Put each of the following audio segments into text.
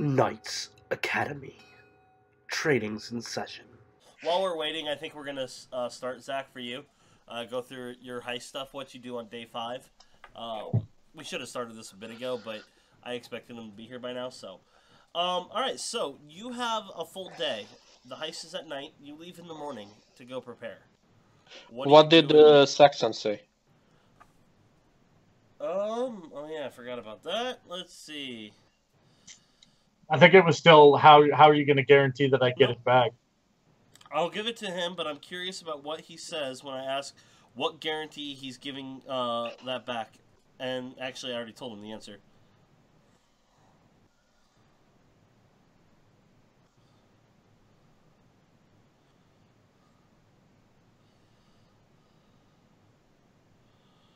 Knights Academy. Training's in session. While we're waiting, I think we're gonna start, Zach, for you. Go through your heist stuff, what you do on day 5. We should have started this a bit ago, but I expected him to be here by now. So, all right. So you have a full day. The heist is at night. You leave in the morning to go prepare. What did Saxon say? Oh yeah, I forgot about that. Let's see. I think it was still how are you going to guarantee that I get it back? I'll give it to him, but I'm curious about what he says when I ask what guarantee he's giving that back. And actually, I already told him the answer.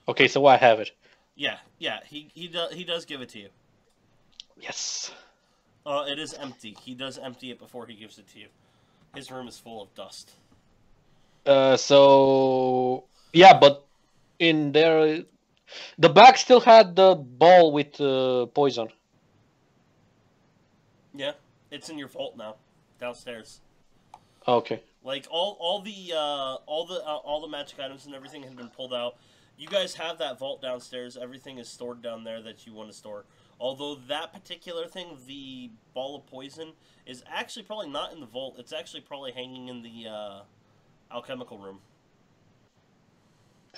Okay, so I have it. Yeah, he does give it to you. Yes. It is empty. He does empty it before he gives it to you. His room is full of dust. So yeah, but in there, the bag still had the ball with poison. Yeah, it's in your vault now, downstairs. Okay. Like all the magic items and everything have been pulled out. You guys have that vault downstairs. Everything is stored down there that you want to store. Although that particular thing, the ball of poison, is actually probably not in the vault. It's actually probably hanging in the alchemical room.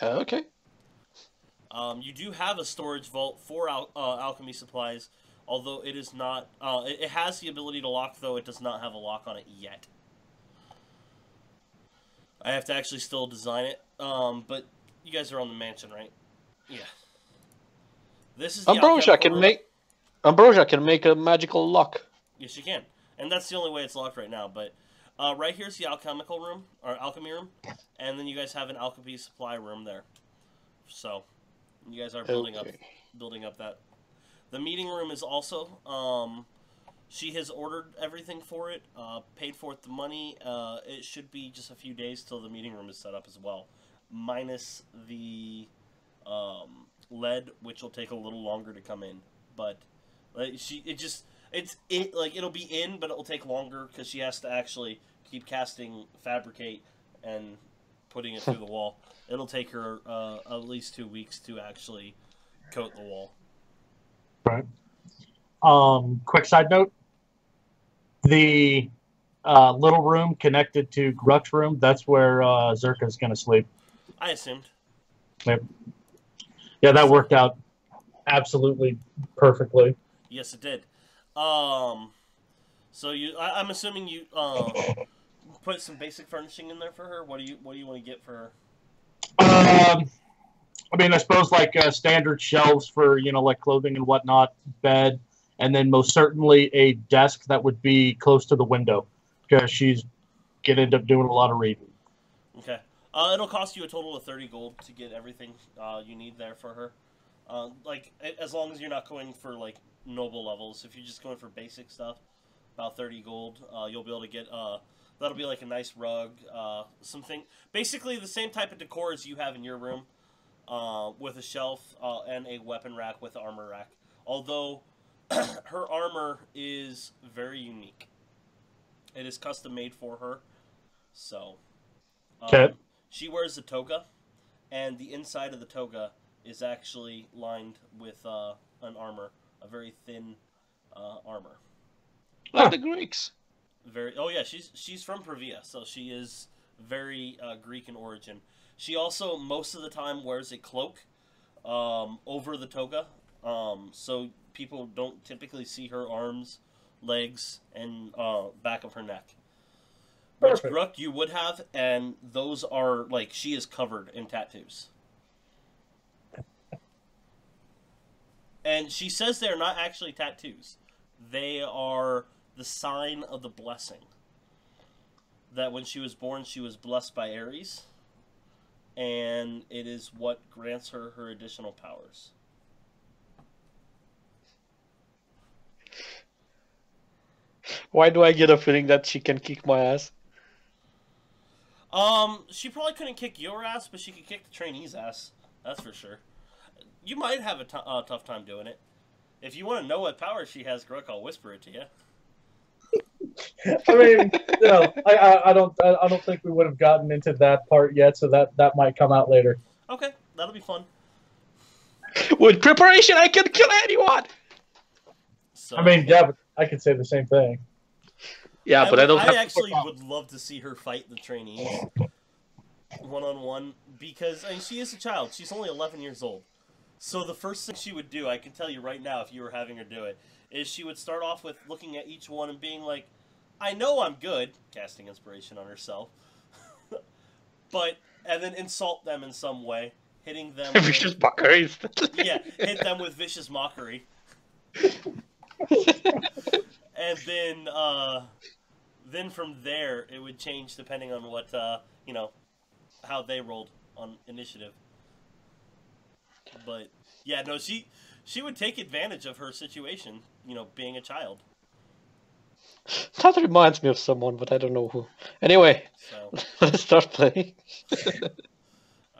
Okay. You do have a storage vault for alchemy supplies, although it is not. It has the ability to lock, though it does not have a lock on it yet. I have to actually still design it. But you guys are on the mansion, right? Yeah. This is the Ambrosia can room. Ambrosia can make a magical lock. Yes, you can, and that's the only way it's locked right now. But right here's the alchemical room or alchemy room, and then you guys have an alchemy supply room there. So you guys are building up that. The meeting room is also. She has ordered everything for it, paid for it the money. It should be just a few days till the meeting room is set up as well, minus the lead, which will take a little longer to come in. But it'll be in, but it'll take longer because she has to actually keep casting fabricate and putting it through the wall. It'll take her at least 2 weeks to actually coat the wall. Right. Quick side note: the little room connected to Gruck's room. That's where Zerka's going to sleep. I assumed. Yep. Yeah, that worked out absolutely perfectly. Yes, it did. So I'm assuming you put some basic furnishing in there for her. What do you want to get for her? I mean, I suppose like standard shelves for like clothing and whatnot, bed, and then most certainly a desk that would be close to the window because she's gonna end up doing a lot of reading. Okay. It'll cost you a total of 30 gold to get everything you need there for her. Like, as long as you're not going for, like, noble levels. If you're just going for basic stuff, about 30 gold, you'll be able to get, that'll be like a nice rug, something. Basically the same type of decor as you have in your room, with a shelf and a weapon rack with an armor rack. Although, her armor is very unique. It is custom made for her, so... Okay. She wears a toga, and the inside of the toga is actually lined with an armor, a very thin armor. Like the Greeks. Oh yeah, she's from Previa, so she is very Greek in origin. She also most of the time wears a cloak over the toga, so people don't typically see her arms, legs, and back of her neck. Which Gruck you would have, and those are, like, she is covered in tattoos. And she says they're not actually tattoos. They are the sign of the blessing. That when she was born, she was blessed by Ares. And it is what grants her her additional powers. Why do I get a feeling that she can kick my ass? She probably couldn't kick your ass, but she could kick the trainee's ass. That's for sure. You might have a tough time doing it. If you want to know what power she has, Grok, I'll whisper it to you. I mean, I don't think we would have gotten into that part yet, so that might come out later. Okay, that'll be fun. With preparation, I can kill anyone. So, I mean, yeah, but I could say the same thing. Yeah, but I don't have. I actually would love to see her fight the trainees one-on-one because I mean, she is a child. She's only 11 years old. So the first thing she would do, I can tell you right now, if you were having her do it, is she would start off with looking at each one and being like, "I know I'm good," casting inspiration on herself, and then insult them in some way, hitting them. Vicious mockery. Yeah, hit them with vicious mockery. And then from there, it would change depending on what, how they rolled on initiative. But, yeah, no, she would take advantage of her situation, being a child. That reminds me of someone, but I don't know who. Anyway, So, let's start playing.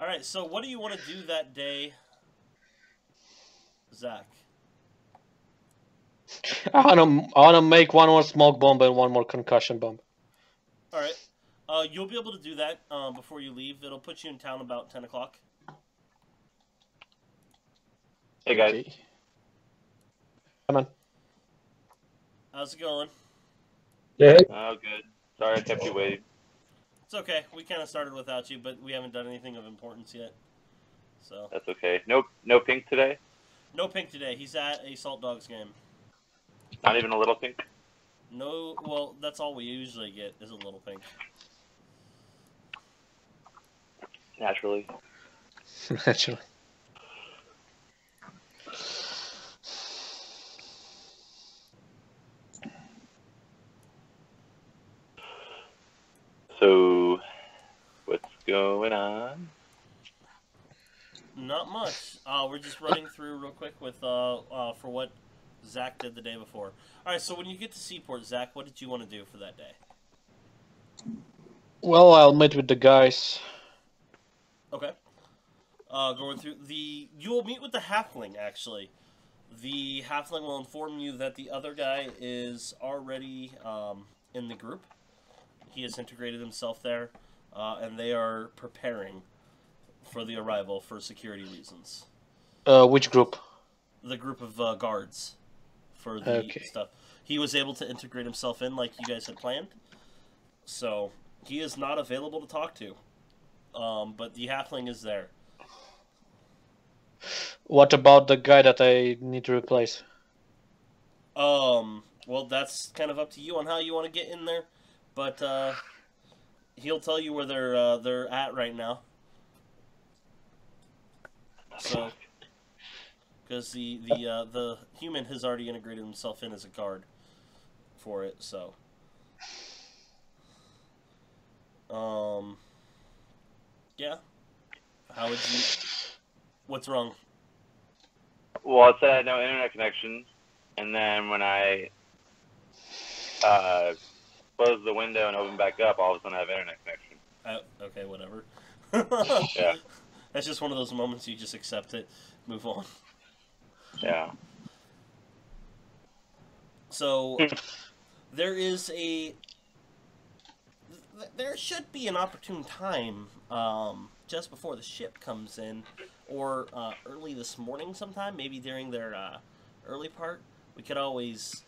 all right, so what do you want to do that day, Zach? I wanna make one more smoke bomb and one more concussion bomb. All right. You'll be able to do that before you leave. It'll put you in town about 10 o'clock. Hey guys. Okay. Come on. How's it going? Yeah. Oh, good. Sorry I kept you waiting. It's okay. We kind of started without you, but we haven't done anything of importance yet. So That's okay. No pink today? no Pink today. He's at a Salt Dogs game. Not even a little pink? No, well, that's all we usually get is a little Pink. Naturally. Naturally. So, what's going on? Not much. We're just running through real quick with for what Zach did the day before. All right. So when you get to Seaport, Zach, what did you want to do for that day? Well, I'll meet with the guys. Okay. Going through you will meet with the halfling. Actually, the halfling will inform you that the other guy is already in the group. He has integrated himself there, and they are preparing for the arrival for security reasons. Which group? The group of guards for the stuff. He was able to integrate himself in like you guys had planned. So he is not available to talk to. But the halfling is there. What about the guy that I need to replace? Well, that's kind of up to you on how you want to get in there. But he'll tell you where they're at right now. So, because the human has already integrated himself in as a guard for it, so. Yeah. How would you? What's wrong? Well, it said I had no internet connection, and then when I close the window and open back up, all of a sudden I have internet connection. Okay, whatever. Yeah. That's just one of those moments you just accept it, move on. Yeah. So, there should be an opportune time just before the ship comes in, or early this morning sometime, maybe during their early part. We could always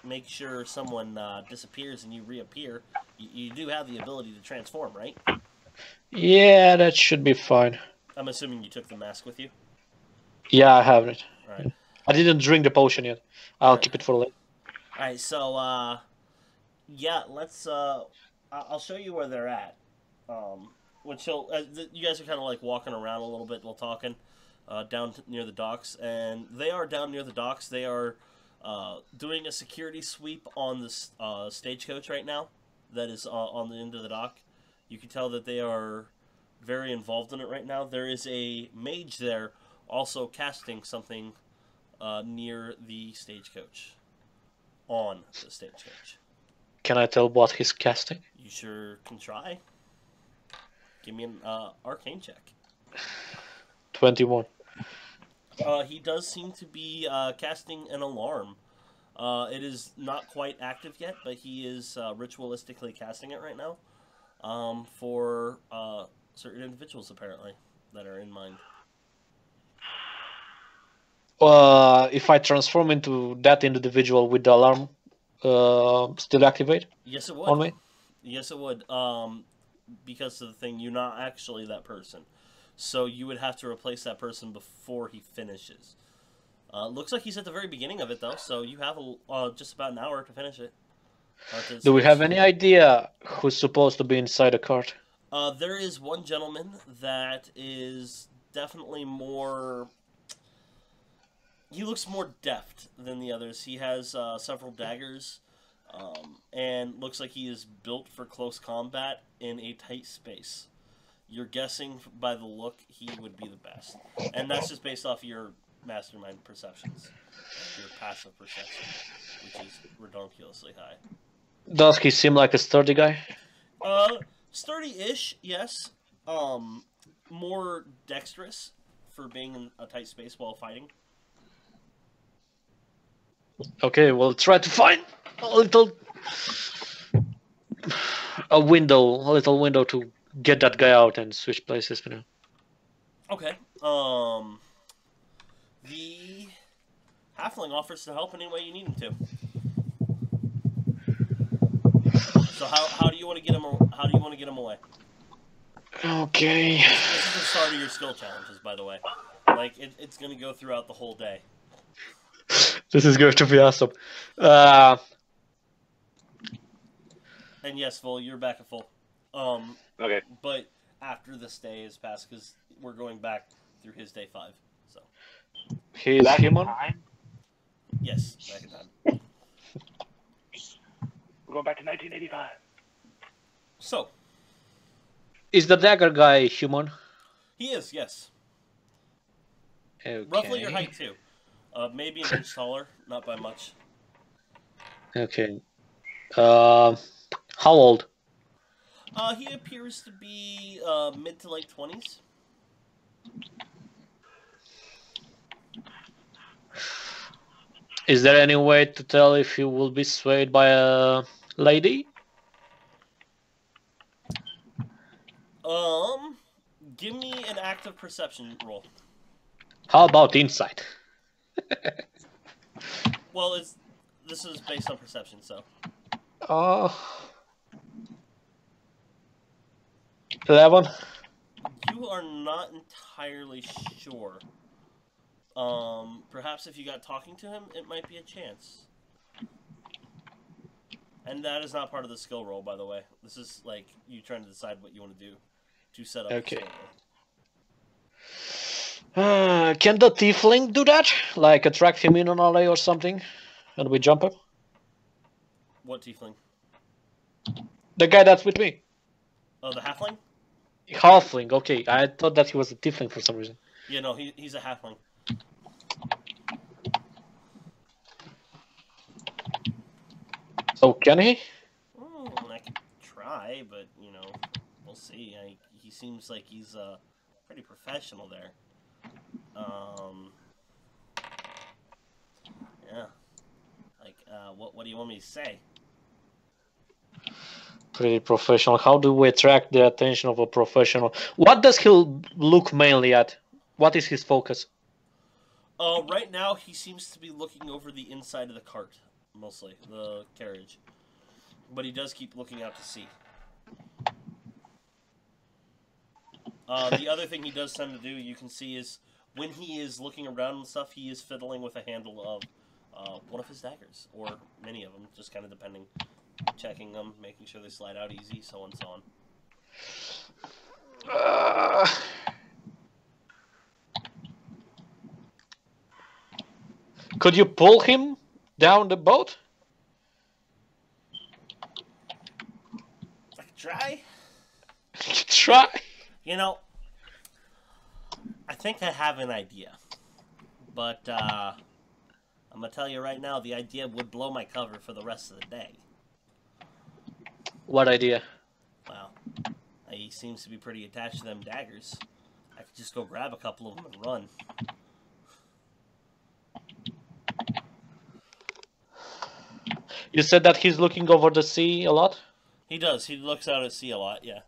make sure someone disappears and you reappear. You do have the ability to transform, right? Yeah, that should be fine. I'm assuming you took the mask with you? Yeah, I have it. Alright. I didn't drink the potion yet. I'll keep it for later. Alright, so, yeah, let's, I'll show you where they're at. Which you guys are kind of like walking around a little bit while talking, down near the docks, and they are down near the docks. They are doing a security sweep on this stagecoach right now that is on the end of the dock. You can tell that they are very involved in it right now. There is a mage there also casting something near the stagecoach. On the stagecoach. Can I tell what he's casting? You sure can try. Give me an arcane check. 21. He does seem to be casting an alarm. It is not quite active yet, but he is ritualistically casting it right now for certain individuals, apparently, that are in mind. If I transform into that individual with the alarm still activate Yes, it would. on me? Yes, it would. Because of the thing, you're not actually that person. So you would have to replace that person before he finishes. Looks like he's at the very beginning of it, though, so you have just about an hour to finish it. Do we have any idea who's supposed to be inside the cart? There is one gentleman that is definitely more... He looks more deft than the others. He has several daggers, and looks like he is built for close combat in a tight space. You're guessing by the look he would be the best. And that's just based off your mastermind perceptions, your passive perception, which is ridiculously high. Does he seem like a sturdy guy? Sturdy-ish, yes. More dexterous for being in a tight space while fighting. Okay, we'll try to find a little window to get that guy out and switch places for now. Okay. The halfling offers to help any way you need him to. So how do you want to get him? How do you want to get him away? Okay. This is the start of your skill challenges, by the way. Like it's going to go throughout the whole day. This is going to be awesome. And yes, Vol, you're back at full. Okay. But after this day is passed, because we're going back through his day 5. So. He's Back in human? time? Yes, back in time. We're going back to 1985. So. Is the dagger guy human? He is, yes. Okay. Roughly your height, too. Maybe an inch taller, not by much. Okay. How old? He appears to be mid to late 20s. Is there any way to tell if he will be swayed by a lady? Give me an active perception roll. How about insight? Well, this is based on perception, so. 11. You are not entirely sure. Perhaps if you got talking to him, it might be a chance. And that is not part of the skill roll, by the way. This is like you trying to decide what you want to do to set up the skill roll. Can the tiefling do that? Like attract him in on alley or something? And we jump him? What tiefling? The guy that's with me. Oh, the halfling? Halfling, okay. I thought that he was a tiefling for some reason. Yeah, no, he's a halfling. So can he? I could try, but, you know, we'll see. He seems like he's pretty professional there. Yeah. Like, what do you want me to say? Pretty professional. How do we attract the attention of a professional? What does he look mainly at? What is his focus? Right now, he seems to be looking over the inside of the cart, mostly, the carriage. But he does keep looking out to sea. The other thing he does tend to do, you can see, is when he is looking around and stuff, he is fiddling with a handle of one of his daggers, or many of them, just kind of depending. Checking them, making sure they slide out easy, so on and so on. Could you pull him down the boat? I could try. Try. You know, I think I have an idea. But, I'm gonna tell you right now, the idea would blow my cover for the rest of the day. What idea? Well, he seems to be pretty attached to them daggers. I could just go grab a couple of them and run. You said that he's looking over the sea a lot? He does. He looks out at sea a lot, yeah.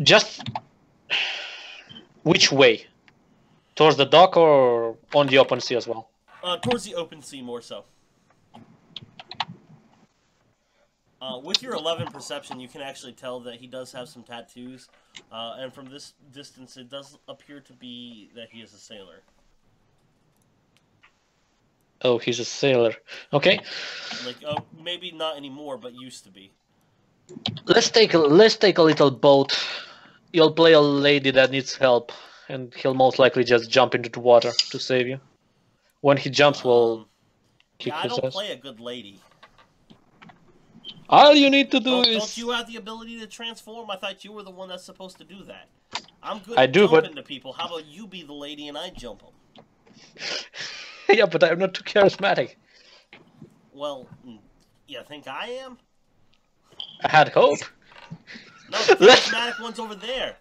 Just which way? Towards the dock or on the open sea as well? Towards the open sea more so. With your 11 perception, you can actually tell that he does have some tattoos. And from this distance, it does appear to be that he is a sailor. Oh, he's a sailor. Okay. Like, maybe not anymore, but used to be. Let's take a little boat. You'll play a lady that needs help, and he'll most likely just jump into the water to save you. When he jumps, we'll kick Yeah, I his don't ass. play a good lady. All you need to do is... Don't you have the ability to transform? I thought you were the one that's supposed to do that. I'm good I at do, jumping but- to people. How about you be the lady and I jump them? Yeah, but I'm not too charismatic. Well, you think I am? I had hope. No, the charismatic one's over there.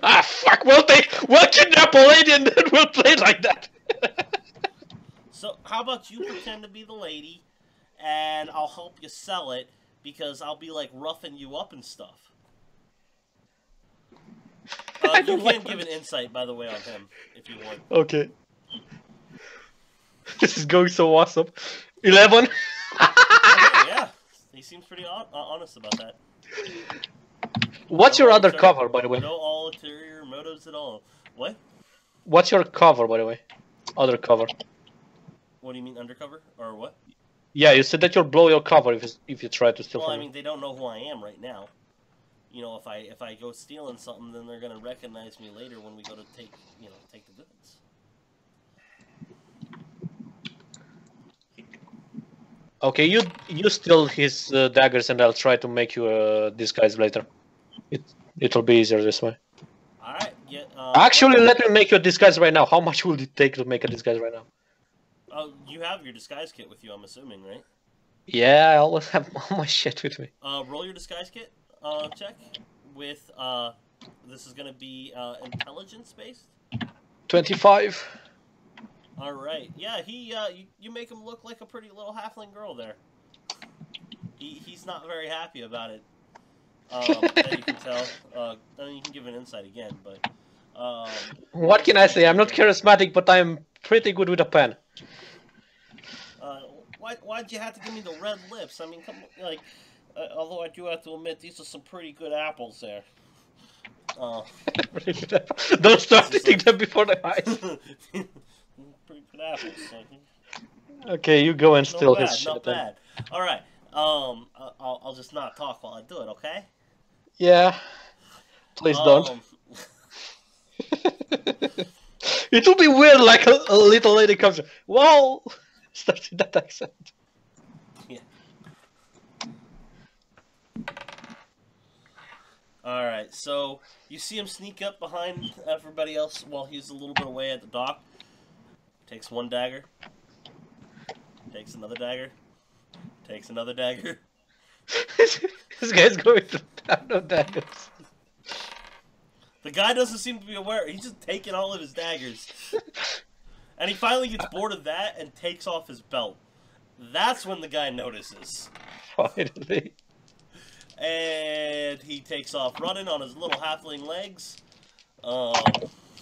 Ah, fuck! We'll kidnap a lady and then we'll play like that. So, how about you pretend to be the lady, and I'll help you sell it, because I'll be, like, roughing you up and stuff. You can give an insight, by the way, on him, if you want. Okay. This is going so awesome. 11. Okay, yeah, he seems pretty honest about that. What's your other cover, by the way? No ulterior motives at all. What? What's your cover, by the way? Other cover. What do you mean, undercover? Or what? Yeah, you said that you'll blow your cover if you try to steal Well, from I me. mean, they don't know who I am right now. You know, if I go stealing something, then they're gonna recognize me later when we go to take the goods. Okay, you steal his daggers, and I'll try to make you a disguise later. It'll be easier this way. All right. Yeah. Actually, let me make you a disguise right now. How much will it take to make a disguise right now? You have your disguise kit with you, I'm assuming, right? Yeah, I always have all my shit with me. Roll your disguise kit check with this is gonna be intelligence based. 25. All right. Yeah, you make him look like a pretty little halfling girl there. He's not very happy about it. That you can tell. I mean, you can give an insight again, but. What can I say? I'm not charismatic, but I'm pretty good with a pen. Why'd you have to give me the red lips? I mean, although I do have to admit, these are some pretty good apples there. Don't start eating them before the eyes. Pretty good apples. Okay, you go and steal his shit. Not bad. All right. I'll just not talk while I do it, okay? Yeah. Please don't. It will be weird, like a little lady comes. Whoa! Starts with that accent. Yeah. All right. So you see him sneak up behind everybody else while he's a little bit away at the dock. Takes one dagger. Takes another dagger. Takes another dagger. This guy's going to have no daggers. The guy doesn't seem to be aware. He's just taking all of his daggers. And he finally gets bored of that and takes off his belt. That's when the guy notices. Finally. And he takes off running on his little halfling legs.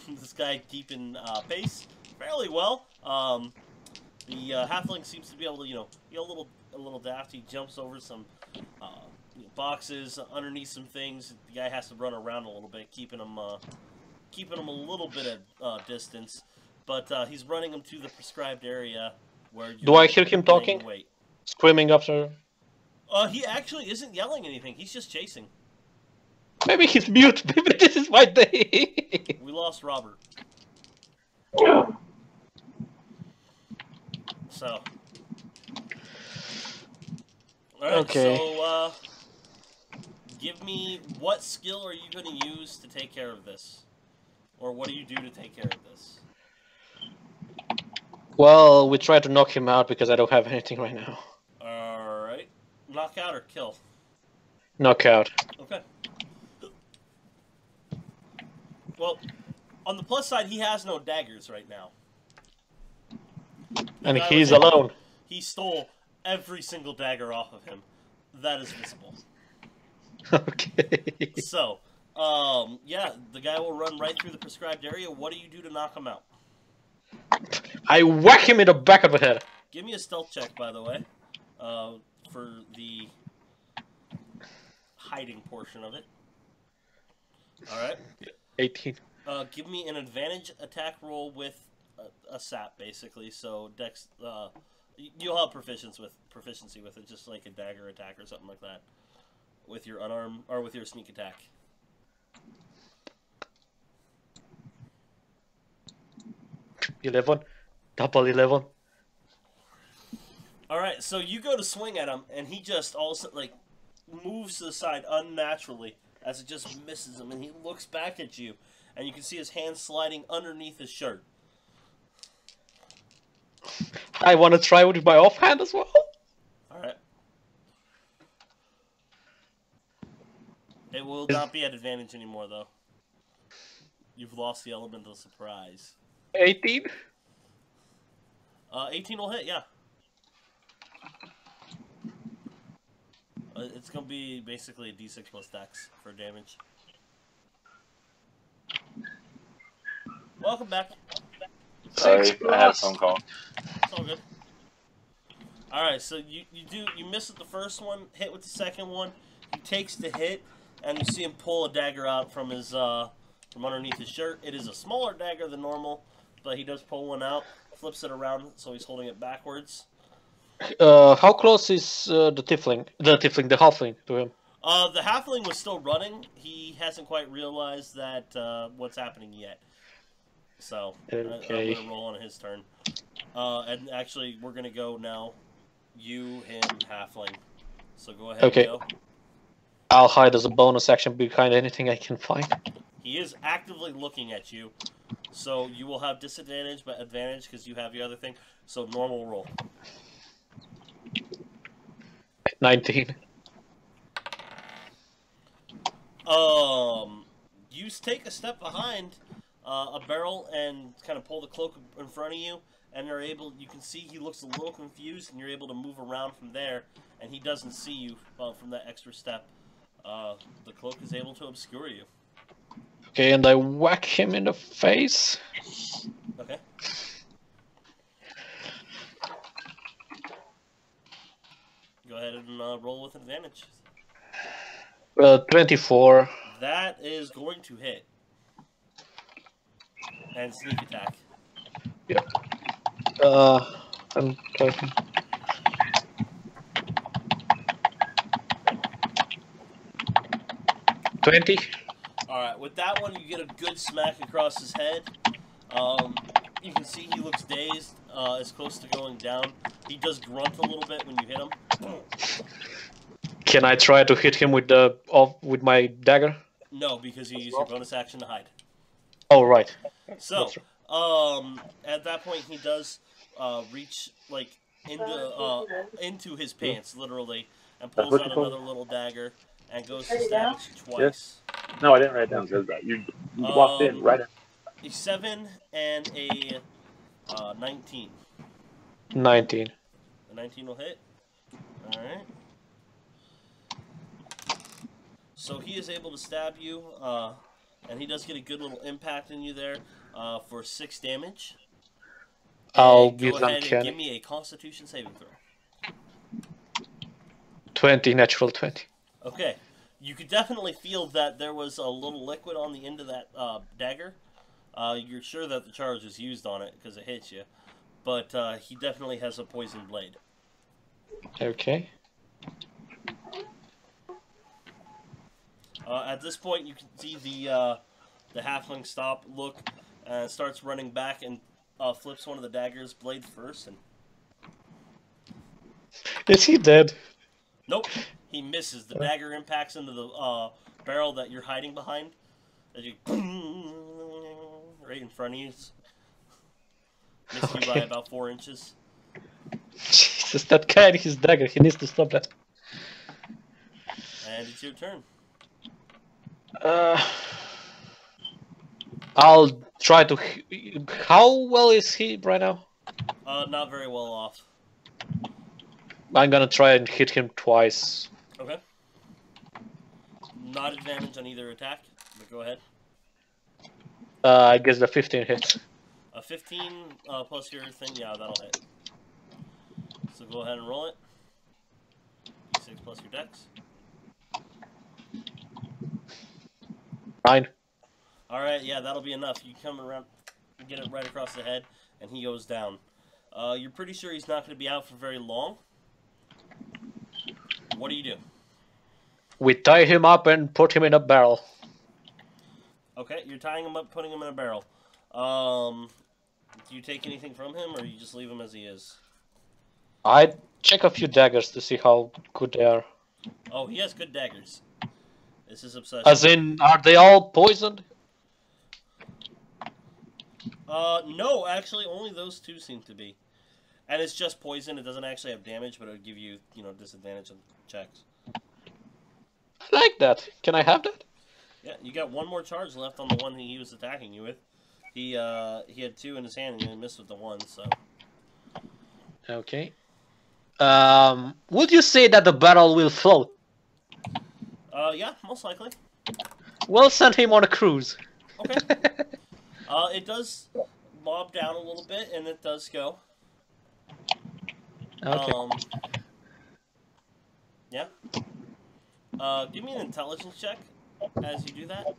This guy keeping pace fairly well. The halfling seems to be able to, be a little daft. He jumps over some boxes, underneath some things. The guy has to run around a little bit, keeping him a little bit of distance. But he's running him to the prescribed area where. Do I hear him talking? Wait. Screaming after. He actually isn't yelling anything. He's just chasing. Maybe he's mute. Maybe this is my day. We lost Robert. So. Alright, Okay. so, give me, what skill are you going to use to take care of this? Or what do you do to take care of this? Well, we try to knock him out because I don't have anything right now. Alright. Knock out or kill? Knockout. Okay. Well, on the plus side, he has no daggers right now. And guy he's was able- alone. He stole every single dagger off of him. That is visible. Okay. So, yeah, the guy will run right through the prescribed area. What do you do to knock him out? I whack him in the back of the head. Give me a stealth check, by the way, for the hiding portion of it. All right. 18. Give me an advantage attack roll with a sap, basically. So Dex, you'll have proficiency with it, just like a dagger attack or something like that, with your unarmed or with your sneak attack. Double 11. All right, so you go to swing at him, and he just all of a sudden, like, moves to the side unnaturally as it just misses him, and he looks back at you, and you can see his hand sliding underneath his shirt. I want to try with my offhand as well. All right. It will not be at advantage anymore, though. You've lost the element of surprise. 18. 18 will hit, yeah. It's going to be basically a d6 plus dex for damage. Welcome back. Sorry, I had a phone call. It's all good. Alright, so you miss at the first one, hit with the second one. He takes the hit, and you see him pull a dagger out from his from underneath his shirt. It is a smaller dagger than normal, but he does pull one out, flips it around, so he's holding it backwards. How close is the halfling to him? The halfling was still running. He hasn't quite realized that what's happening yet. So Okay. I'm gonna roll on his turn. And actually, we're gonna go now. You, him, halfling. So go ahead. Okay. And go. I'll hide as a bonus action behind anything I can find. He is actively looking at you, so you will have disadvantage, but advantage because you have the other thing. So normal roll. 19. You take a step behind a barrel and kind of pull the cloak in front of you, and you're able. You can see he looks a little confused, and you're able to move around from there, and he doesn't see you from that extra step. The cloak is able to obscure you. Okay, and I whack him in the face. Okay. Go ahead and roll with advantage. 24. That is going to hit. And sneak attack. I'm talking. $20. Alright, with that one, you get a good smack across his head. You can see he looks dazed, is close to going down. He does grunt a little bit when you hit him. Can I try to hit him with my dagger? No, because you use your bonus action to hide. Oh, right. So, That's right. at that point, he does reach like into his pants, literally, and pulls out another little dagger and goes to stab at you twice. Yes. No, I didn't write it down. Says that you walked in right. A 7 and a 19. 19. The 19 will hit. Alright. So he is able to stab you, and he does get a good little impact in you there for 6 damage. I'll And be go ahead and uncanny. give me a Constitution saving throw. 20, natural 20. Okay. You could definitely feel that there was a little liquid on the end of that dagger. You're sure that the charge was used on it because it hit you. But he definitely has a poison blade. Okay. At this point, you can see the halfling stop, look, starts running back, and flips one of the dagger's blade first. And Is he dead? nope, he misses. The dagger impacts into the barrel that you're hiding behind. As you right in front of you, missed you by about 4 inches. Jesus, that guy and his dagger. He needs to stop that. And it's your turn. I'll try to. How well is he right now? Not very well off. I'm gonna try and hit him twice. Okay. Not advantage on either attack, but go ahead. I guess the 15 hits. A 15 plus your thing, yeah, that'll hit. So go ahead and roll it. D6 plus your dex. 9. Alright, yeah, that'll be enough. You come around, get it right across the head, and he goes down. You're pretty sure he's not going to be out for very long. What do you do? We tie him up and put him in a barrel. Okay, you're tying him up, putting him in a barrel. Do you take anything from him, or you just leave him as he is? I check a few daggers to see how good they are. Oh, he has good daggers. It's his obsession. As in, are they all poisoned? No, actually, only those two seem to be. And it's just poison. It doesn't actually have damage, but it would give you, disadvantage on checks. I like that. Can I have that? Yeah, you got one more charge left on the one he was attacking you with. He had 2 in his hand, and he missed with the 1, so... Okay. Would you say that the barrel will float? Yeah, most likely. We'll send him on a cruise. Okay. It does bob down a little bit, and it does go. Okay. Yeah. Give me an intelligence check as you do that.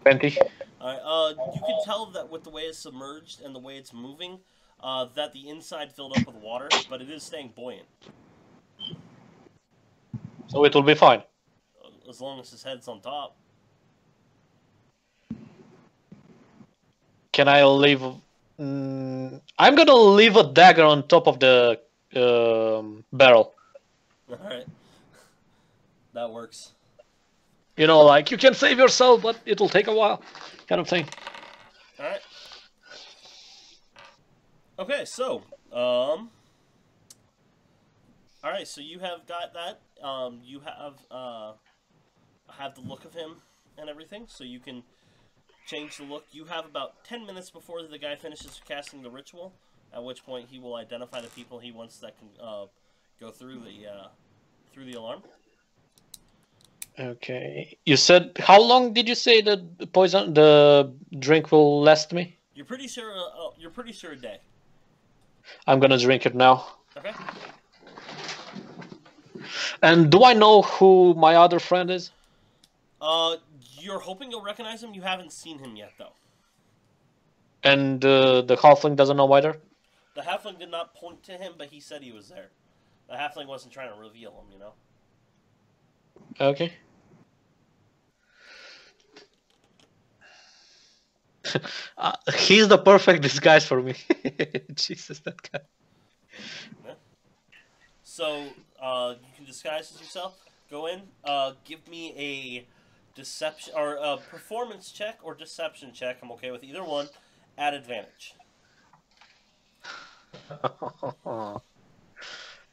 20. Alright, you can tell that with the way it's submerged and the way it's moving, that the inside filled up with water, but it is staying buoyant. So it will be fine. As long as his head's on top. Can I leave... I'm gonna leave a dagger on top of the barrel. Alright. That works. You know, like, you can save yourself, but it'll take a while, kind of thing. Alright. Okay, so, alright, so you have got that. You have the look of him and everything, so you can change the look. You have about 10 minutes before the guy finishes casting the ritual, at which point he will identify the people he wants that can go through the alarm. Okay. You said, how long did you say the drink will last me? You're pretty sure a day. I'm gonna drink it now. Okay. And do I know who my other friend is? You're hoping you'll recognize him. You haven't seen him yet, though. And the halfling doesn't know either? The halfling did not point to him, but he said he was there. The halfling wasn't trying to reveal him, you know? Okay. He's the perfect disguise for me. Jesus, that guy. Yeah. So, you can disguise as yourself. Go in. Give me a deception or a performance check or deception check. I'm okay with either one. At advantage.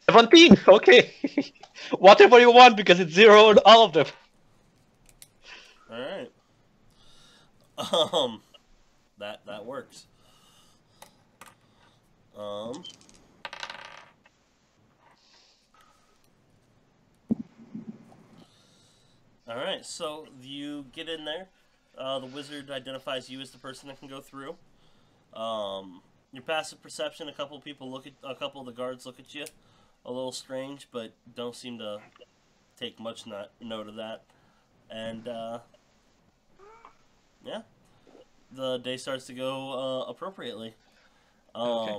17. Okay. Whatever you want, because it's 0 on all of them. All right. That works. Alright, so you get in there. The wizard identifies you as the person that can go through. Your passive perception, a couple of the guards look at you a little strange, but don't seem to take much note of that. And yeah, the day starts to go appropriately. Okay.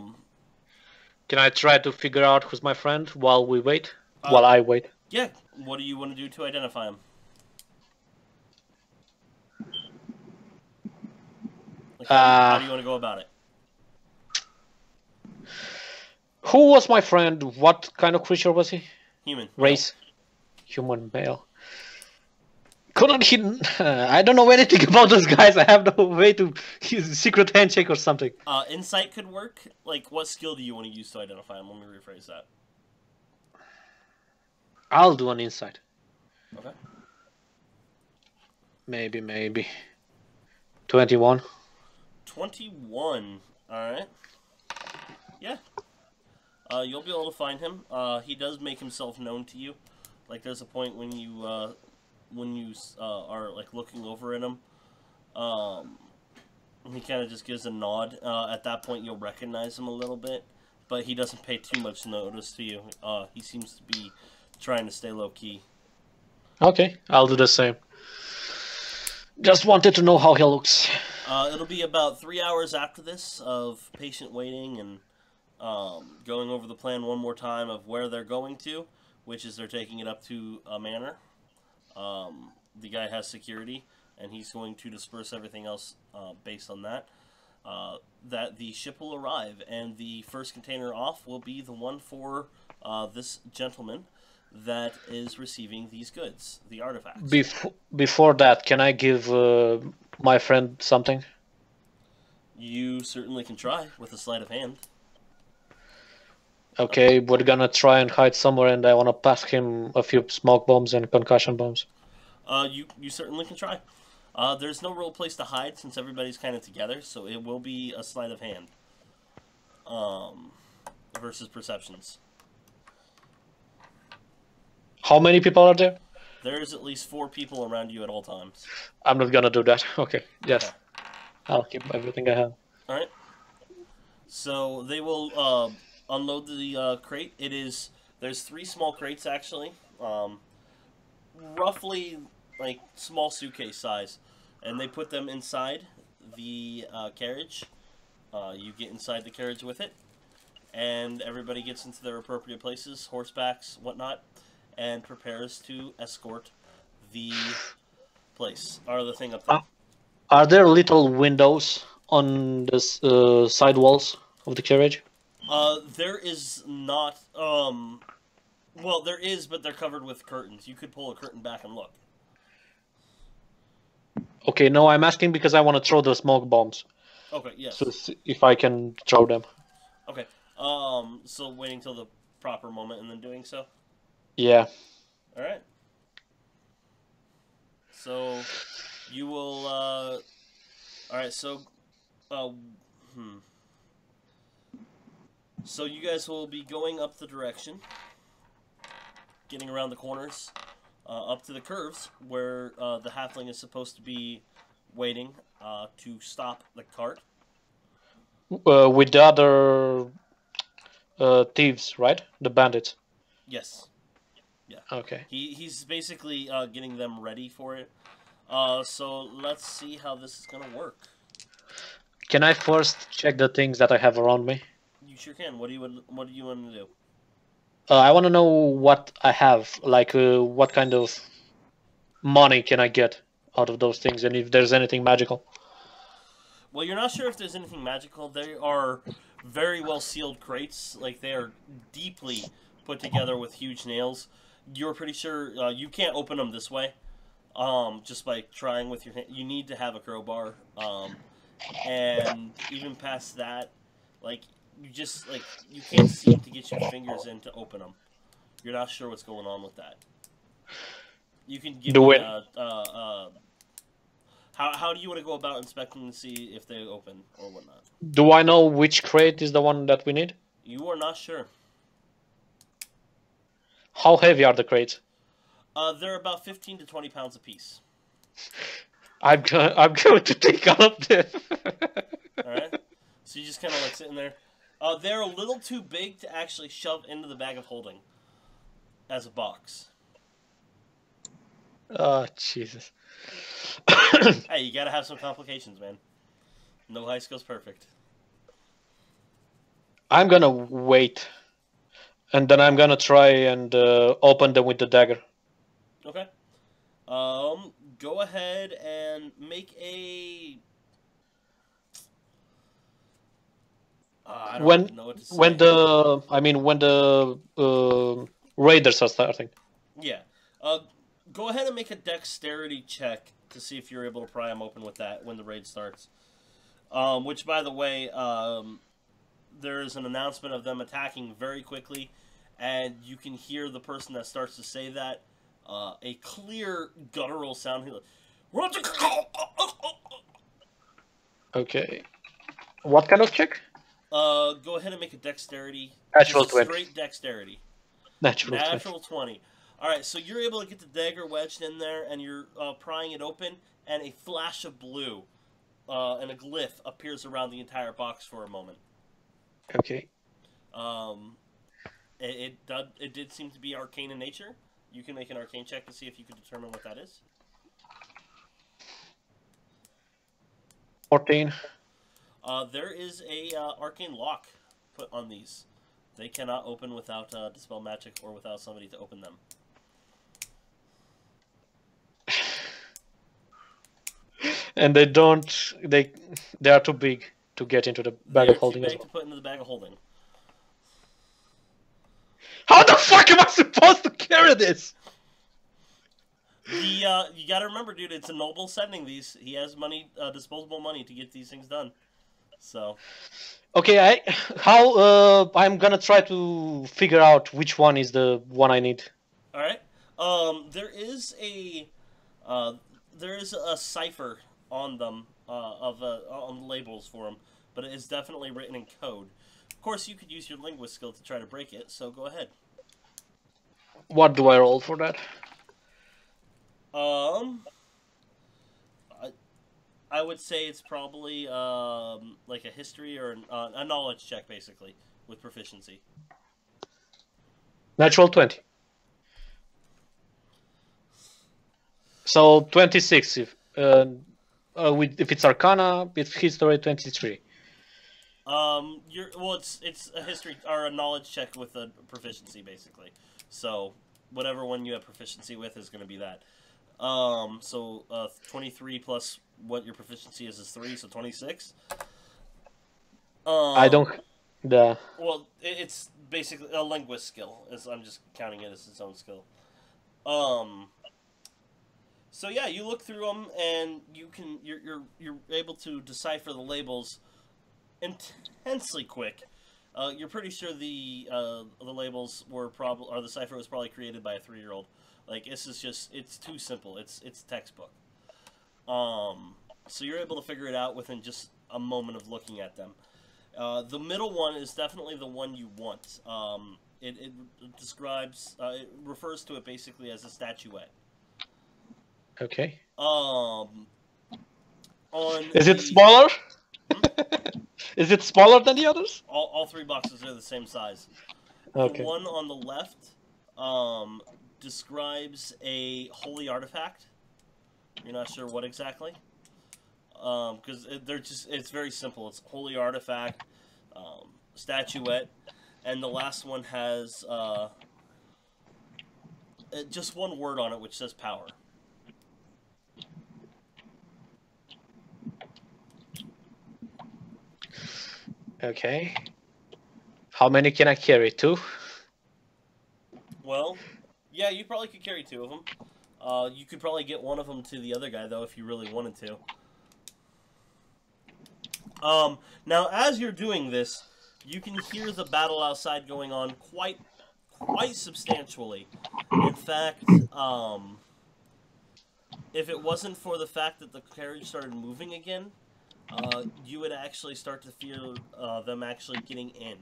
Can I try to figure out who's my friend while we wait? While I wait? Yeah. What do you want to do to identify him? Like, how do you want to go about it? Who was my friend? What kind of creature was he? Human. Race? Human male. Couldn't he... I don't know anything about those guys. I have no way to use a secret handshake or something. Insight could work. Like, what skill do you want to use to identify him? Let me rephrase that. I'll do an insight. Okay. Maybe. 21. 21. Alright. Yeah. You'll be able to find him. He does make himself known to you. Like, there's a point when you are, like, looking over at him. He kind of just gives a nod. At that point, you'll recognize him a little bit. But he doesn't pay too much notice to you. He seems to be trying to stay low-key. Okay, I'll do the same. Just wanted to know how he looks. It'll be about 3 hours after this of patient waiting and going over the plan one more time of where they're going to, which is they're taking it up to a manor. The guy has security, and he's going to disperse everything else based on that. That the ship will arrive, and the first container off will be the one for this gentleman that is receiving these goods, the artifacts. Before that, can I give my friend something? You certainly can try with a sleight of hand. Okay, we're gonna try and hide somewhere, and I wanna pass him a few smoke bombs and concussion bombs. You certainly can try. There's no real place to hide since everybody's kind of together, so it will be a sleight of hand. Versus perceptions. How many people are there? There's at least 4 people around you at all times. I'm not gonna do that. Okay, yes. Okay. I'll keep everything I have. Alright. So they will unload the crate. There's 3 small crates actually. Roughly like small suitcase size. And they put them inside the carriage. You get inside the carriage with it. And everybody gets into their appropriate places, horsebacks, whatnot, and prepares to escort the place, or the thing up there. Are there little windows on the side walls of the carriage? There is not, well, there is, but they're covered with curtains. You could pull a curtain back and look. Okay, no, I'm asking because I want to throw the smoke bombs. Okay, yes. So if I can throw them. Okay, so waiting till the proper moment and then doing so? Yeah. Alright. So, you will, alright, so, So you guys will be going up the direction, getting around the corners, up to the curves, where the halfling is supposed to be waiting to stop the cart. With the other thieves, right? The bandits. Yes. Yeah. Okay. He's basically getting them ready for it. So let's see how this is gonna work. Can I first check the things that I have around me? You sure can. What do you want to do? I want to know what I have. Like, what kind of money can I get out of those things, and if there's anything magical. Well, you're not sure if there's anything magical. They are very well sealed crates. Like, they are deeply put together with huge nails. You're pretty sure you can't open them this way. Just by trying with your hand. You need to have a crowbar. And even past that, like, you can't seem to get your fingers in to open them. You're not sure what's going on with that. You can give me how do you want to go about inspecting to see if they open or whatnot? Do I know which crate is the one that we need? You are not sure. How heavy are the crates? They're about 15 to 20 pounds apiece. I'm going to take all of them. Alright. So you just kind of like sitting there. They're a little too big to actually shove into the bag of holding as a box. Oh, Jesus. Hey, you gotta have some complications, man. No high skill's perfect. I'm gonna wait. And then I'm gonna try and open them with the dagger. Okay. Go ahead and make a... I don't even know what to say. When the raiders are starting. Yeah. Go ahead and make a dexterity check to see if you're able to pry them open with that when the raid starts. Which, by the way, there is an announcement of them attacking very quickly, and you can hear the person that starts to say that, a clear guttural sound. Okay. What kind of check? Go ahead and make a dexterity. Natural Just a 20. straight dexterity. Natural 20. Natural 20. Alright, so you're able to get the dagger wedged in there, and you're prying it open, and a flash of blue and a glyph appears around the entire box for a moment. Okay. It did seem to be arcane in nature. You can make an arcane check to see if you can determine what that is. 14. There is a arcane lock put on these. They cannot open without dispel magic or without somebody to open them. And they don't. They are too big to get into the bag of holding. They're As too big well. to put into the bag of holding. How the fuck am I supposed to carry this? You gotta remember, dude, it's a noble sending these. He has money, disposable money to get these things done. So. Okay, I'm gonna try to figure out which one is the one I need. All right. There is a cipher on them on the labels for them, but it is definitely written in code. Of course, you could use your linguist skill to try to break it. So go ahead. What do I roll for that? I would say it's probably like a history or a knowledge check, basically, with proficiency. Natural 20. So 26 if it's Arcana, if history 23. It's a history or a knowledge check with a proficiency, basically. So whatever one you have proficiency with is going to be that. 23 plus what your proficiency is 3, so 26. I don't. Well, it's basically a linguist skill. I'm just counting it as its own skill. So yeah, you look through them and you're able to decipher the labels intensely quick. You're pretty sure the labels were the cipher was probably created by a 3-year-old. Like, this is just, it's too simple. It's textbook. So you're able to figure it out within just a moment of looking at them. The middle one is definitely the one you want. It describes, it refers to it basically as a statuette. Okay. Is it smaller? Is it smaller than the others? All 3 boxes are the same size. Okay. The one on the left describes a holy artifact. You're not sure what exactly, because it's very simple. It's holy artifact, statuette, and the last one has just one word on it, which says power. Okay. How many can I carry? 2? Well, yeah, you probably could carry 2 of them. You could probably get one of them to the other guy, though, if you really wanted to. Now, as you're doing this, you can hear the battle outside going on quite substantially. In fact, if it wasn't for the fact that the carriage started moving again, you would actually start to feel them actually getting in.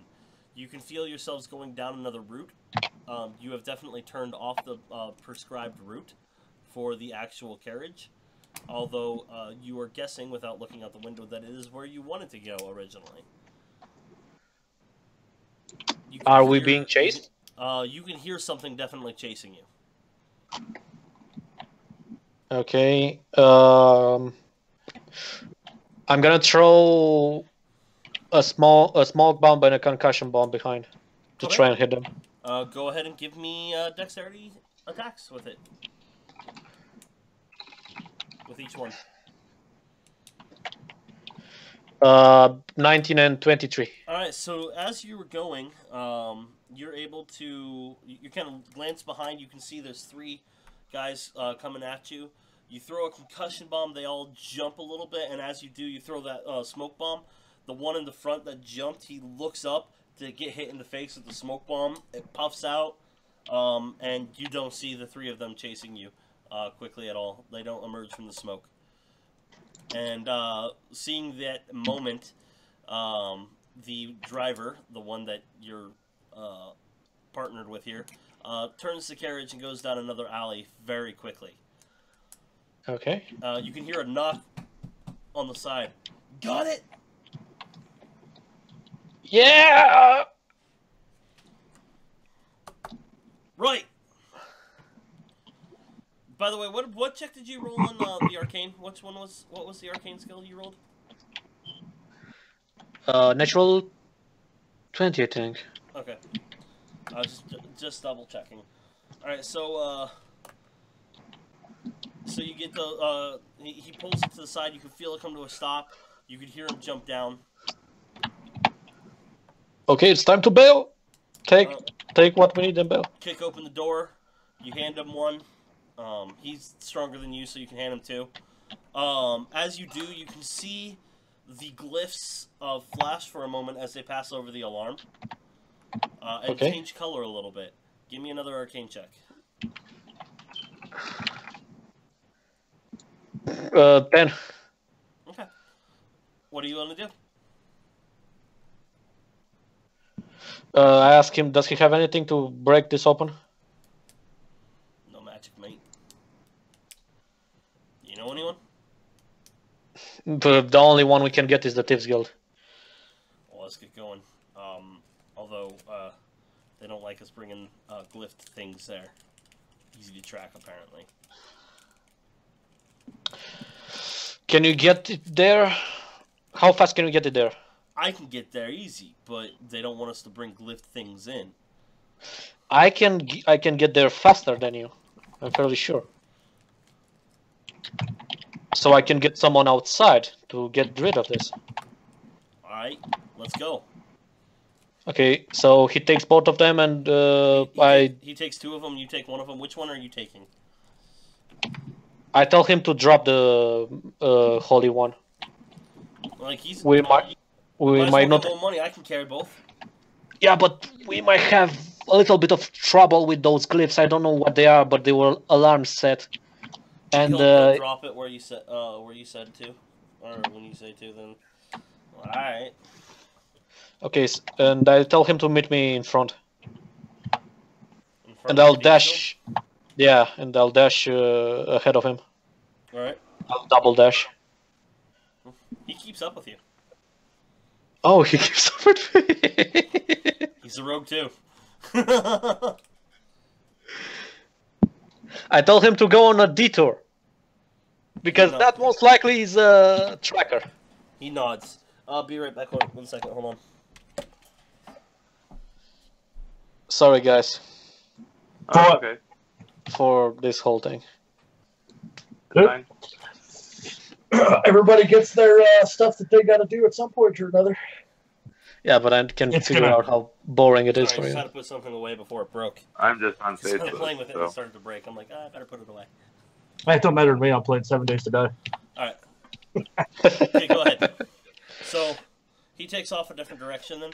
You can feel yourselves going down another route. You have definitely turned off the prescribed route for the actual carriage, although you are guessing without looking out the window that it is where you wanted to go originally. Are we being chased? You can hear something definitely chasing you. Okay. I'm gonna throw a smoke bomb and a concussion bomb behind to try and hit them. Go ahead and give me dexterity attacks with it. With each one. 19 and 23. Alright, so as you were going, you're able to... You kind of glance behind, you can see there's 3 guys coming at you. You throw a concussion bomb, they all jump a little bit, and as you do, you throw that smoke bomb. The one in the front that jumped, he looks up to get hit in the face with the smoke bomb. It puffs out, and you don't see the 3 of them chasing you quickly at all. They don't emerge from the smoke. And seeing that moment, The driver, the one that you're partnered with here, turns the carriage and goes down another alley very quickly. Okay. You can hear a knock on the side. Got it? Yeah! Right. By the way, what check did you roll on the arcane? What was the arcane skill you rolled? Natural 20, I think. Okay. I was just double checking. All right, so you get the he pulls it to the side. You can feel it come to a stop. You can hear him jump down. Okay, it's time to bail. Take what we need and bail. Kick open the door. You hand him one. He's stronger than you, so you can hand him two. As you do, you can see the glyphs flash for a moment as they pass over the alarm. And change color a little bit. Give me another arcane check. 10. Okay. What do you want to do? I ask him, does he have anything to break this open? No magic, mate. You know anyone? The only one we can get is the Thieves Guild. Well, let's get going. Although, they don't like us bringing glyph things there. Easy to track, apparently. Can you get it there? How fast can you get it there? I can get there easy, but they don't want us to bring glyph things in. I can get there faster than you. I'm fairly sure. So I can get someone outside to get rid of this. Alright, let's go. Okay, so he takes both of them and He takes two of them, you take one of them. Which one are you taking? I tell him to drop the holy one. Like he's... We might not... more money, I can carry both. Yeah, but we might have a little bit of trouble with those glyphs. I don't know what they are, but they were alarms set. And He'll drop it where you said to, or when you say to, then. Well, all right. Okay, and I tell him to meet me in front. And I'll dash. Yeah, and I'll dash ahead of him. All right. I'll double dash. He keeps up with you. Oh, he keeps up with me. He's a rogue too. I told him to go on a detour. Because that most likely is a tracker. He nods. I'll be right back. Hold on 1 second. Hold on. Sorry, guys. Oh, okay. For this whole thing. Fine. Everybody gets their stuff that they got to do at some point or another. Yeah, but I can figure out how boring it is Sorry, for I you. just had to put something away before it broke. I'm just on I stage. started playing with it and it started to break. I'm like, I better put it away. It don't matter to me. I'm playing 7 Days to Die. Alright. Okay, go ahead. So, he takes off a different direction then?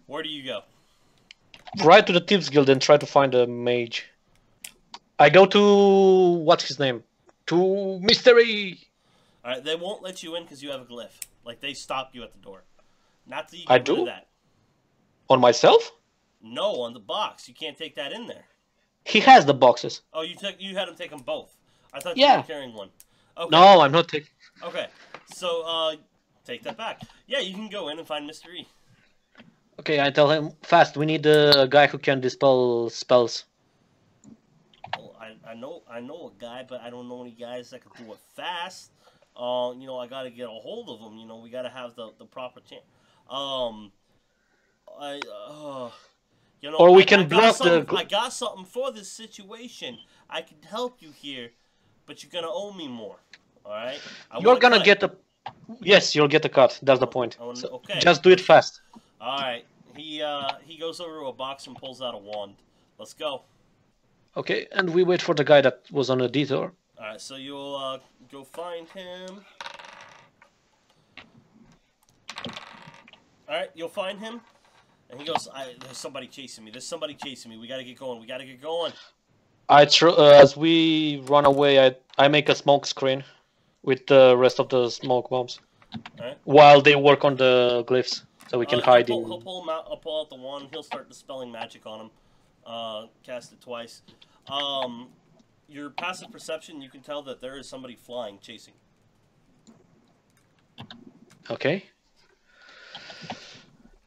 Where do you go? Right to the Thieves Guild and try to find a mage. I go to... what's his name? To Mystery! Alright, they won't let you in because you have a glyph. Like, they stop you at the door. Not that you I get rid do? of that. On myself? No, on the box. You can't take that in there. He has the boxes. Oh, you had him take them both. I thought Yeah. you were carrying one. Okay. No, I'm not taking... Okay. So, take that back. Yeah, you can go in and find Mr. E. Okay, I tell him, fast, we need a guy who can dispel spells. Well, I know a guy, but I don't know any guys that can do it fast. I gotta get a hold of them. We gotta have the proper chance. Or we can bluff the... I got something for this situation. I can help you here, but you're gonna owe me more. All right? You're gonna get a... Yes, you'll get a cut. That's the point. So okay. just do it fast. All right. He goes over to a box and pulls out a wand. Let's go. Okay, and we wait for the guy that was on a detour. All right. So you'll go find him. All right. You'll find him, and he goes, "There's somebody chasing me. There's somebody chasing me. We gotta get going. We gotta get going." As we run away, I make a smoke screen with the rest of the smoke bombs. Alright. while they work on the glyphs, so we can hide in. He'll pull him out. I'll pull out the wand. He'll start dispelling magic on him. Cast it twice. Your passive perception, you can tell that there is somebody flying, chasing. Okay.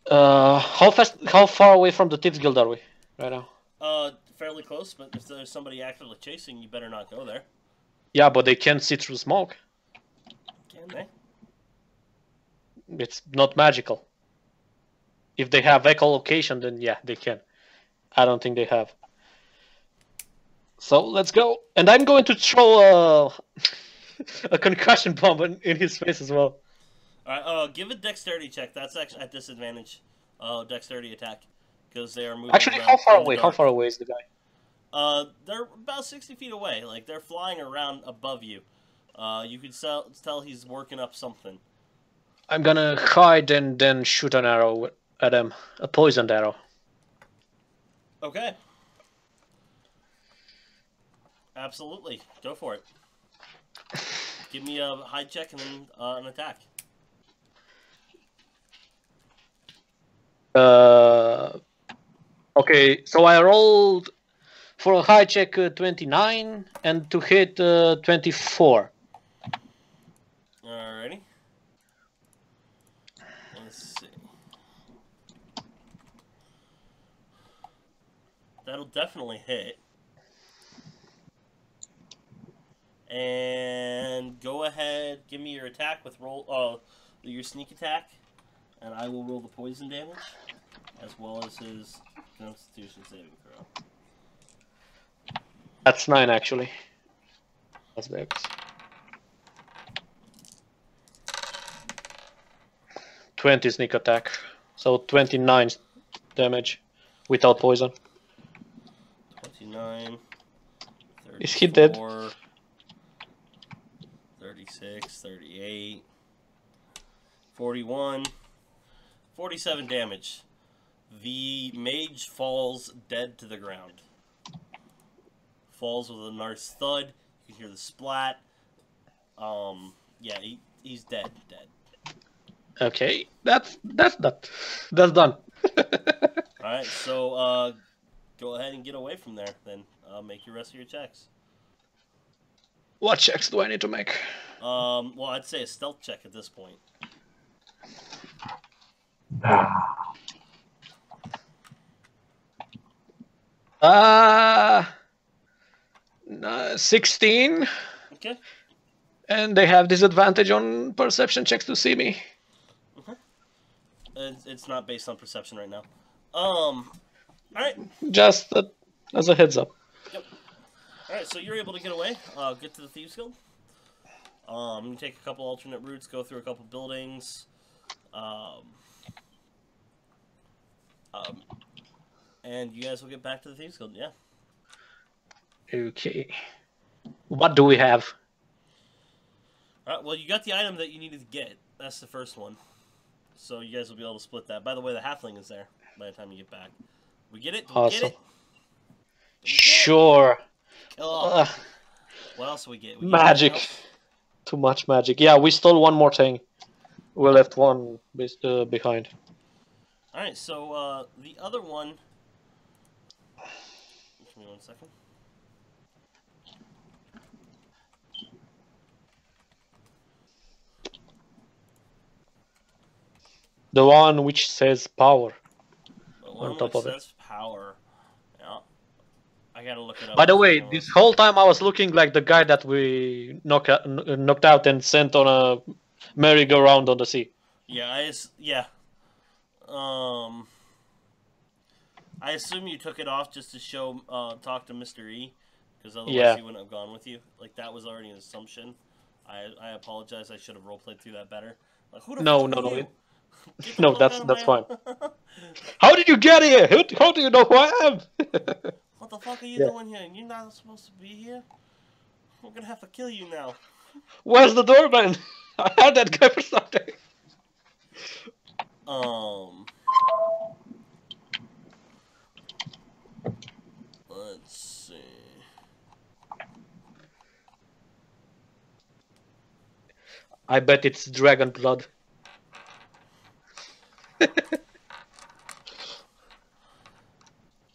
How far away from the Thieves Guild are we right now? Fairly close, but if there's somebody actively chasing, you better not go there. Yeah, but they can see through smoke. Can they? It's not magical. If they have echolocation, then yeah, they can. I don't think they have. So let's go. And I'm going to throw a concussion bomb in his face as well. Alright, give a dexterity check. That's actually at disadvantage. Dexterity attack. Because they are moving Actually, around how far in the away? dark. How far away is the guy? They're about 60 feet away. Like, they're flying around above you. You can tell he's working up something. I'm gonna hide and then shoot an arrow at him. A poisoned arrow. Okay. Absolutely. Go for it. Give me a hide check and then an attack. Okay, so I rolled for a high check 29 and to hit 24. Alrighty. Let's see. That'll definitely hit. And go ahead, give me your attack with your sneak attack, and I will roll the poison damage, as well as his Constitution saving throw. That's 9 actually. That's bad. 20 sneak attack, so 29 damage without poison. 29. 34, Is he dead? 36, 38, 41, 47 damage. The mage falls dead to the ground. Falls with a nice thud. You can hear the splat. Yeah, he's dead. Okay, that's done. Alright, so go ahead and get away from there, then. Make your rest of your checks. What checks do I need to make? Well, I'd say a stealth check at this point. 16. Okay. And they have disadvantage on perception checks to see me. It's not based on perception right now. Alright. Just as a heads up. Yep. Alright, so you're able to get away, get to the Thieves Guild. You take a couple alternate routes, go through a couple buildings. And you guys will get back to the Thieves Guild, yeah. Okay. What do we have? Alright, well, you got the item that you needed to get. That's the first one. So you guys will be able to split that. By the way, the halfling is there by the time you get back. We get it? Do we Awesome. get it? Sure. Oh. What else do we get? We get Magic. anything else? Too much magic. Yeah, we stole one more thing. We left one behind. Alright, so the other one... Give me 1 second. The one which says power. The one On top which of it. says power. Yeah. I gotta look it up. By the way, this whole time I was looking like the guy that we knocked out and sent on a merry-go-round on the sea. Yeah, yeah. I assume you took it off just to show, talk to Mr. E, because otherwise Yeah. he wouldn't have gone with you. Like, that was already an assumption. I apologize, I should have roleplayed through that better. Like, who the No, fuck no, are no, you? Get the no, fuck that's out of fine. my- How did you get here? How do you know who I am? What the fuck are you Yeah. doing here? You're not supposed to be here. We're gonna have to kill you now. Where's the doorman? I had that guy for something. Let's see. I bet it's dragon blood. That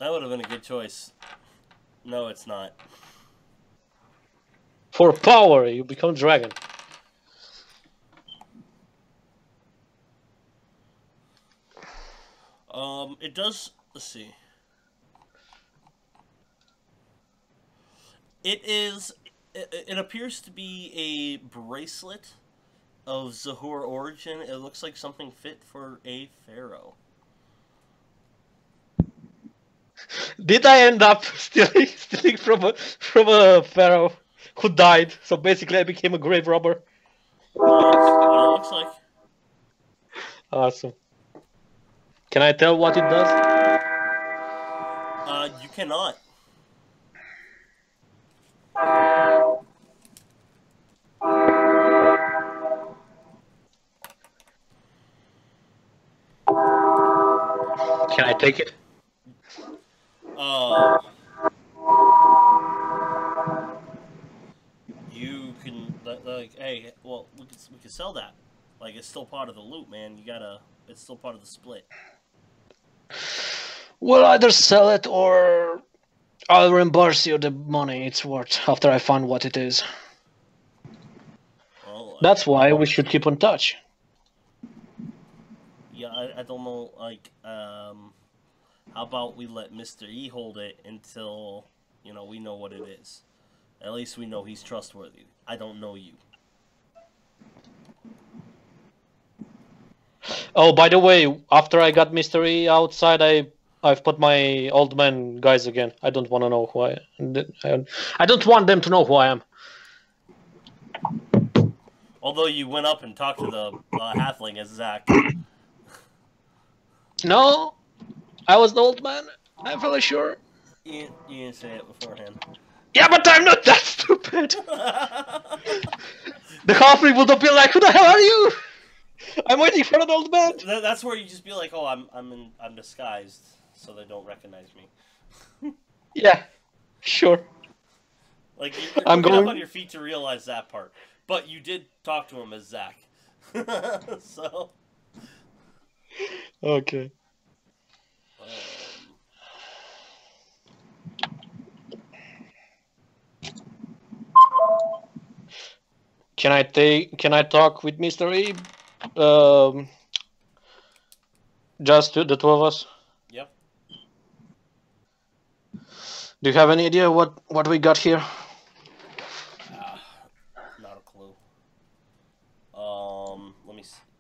would have been a good choice. No, it's not. For power, you become dragon. It does. Let's see. It is. It appears to be a bracelet of Zahur origin. It looks like something fit for a pharaoh. Did I end up stealing from a pharaoh who died? So basically, I became a grave robber. That's what it looks like. Awesome. Can I tell what it does? You cannot. Can I take it? You can like, hey, well, we could sell that. Like, it's still part of the loot, man. You gotta. It's still part of the split. We'll either sell it or I'll reimburse you the money it's worth after I find what it is. Well, That's why we should keep in touch. Yeah, I don't know. Like, how about we let Mr. E hold it until we know what it is. At least we know he's trustworthy. I don't know you. Oh, by the way, after I got Mr. E outside, I've put my old man guys again. I don't want to know who I am. I don't want them to know who I am. Although you went up and talked to the halfling as Zach. No, I was the old man. I'm fairly sure. You didn't say it beforehand. Yeah, but I'm not that stupid. The halfling would have been like, "Who the hell are you?" I'm waiting for an old man. That's where you just be like, "Oh, I'm disguised, so they don't recognize me." Yeah, sure. Like you're I'm quick enough going on your feet to realize that part, but you did talk to him as Zach, so. Okay. Can I talk with Mr. E? Just the two of us. Yep. Do you have any idea what we got here? Not a clue.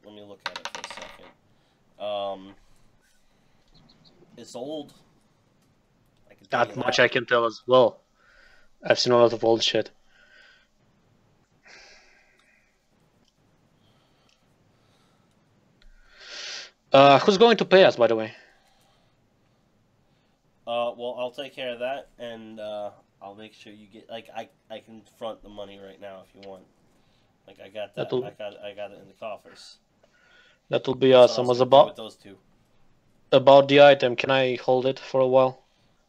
Let me look at it for a second. It's old. I can tell That you much that. I can tell as well. I've seen a lot of old shit. Who's going to pay us, by the way? Well, I'll take care of that, and I'll make sure you get. Like, I can front the money right now if you want. Like, I got that. I got it in the coffers. That'll be So awesome. I'll Was do with those two. about the item. Can I hold it for a while?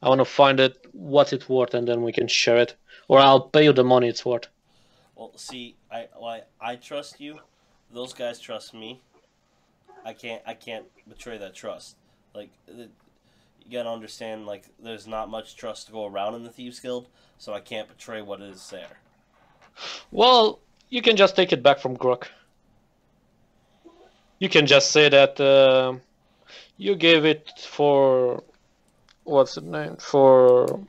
I want to find it, what it's worth, and then we can share it. Or I'll pay you the money it's worth. Well, see, I trust you. Those guys trust me. I can't betray that trust. Like, you gotta understand, like, there's not much trust to go around in the Thieves Guild, so I can't betray what is there. Well, you can just take it back from Grok. You can just say that you gave it for... What's the name? For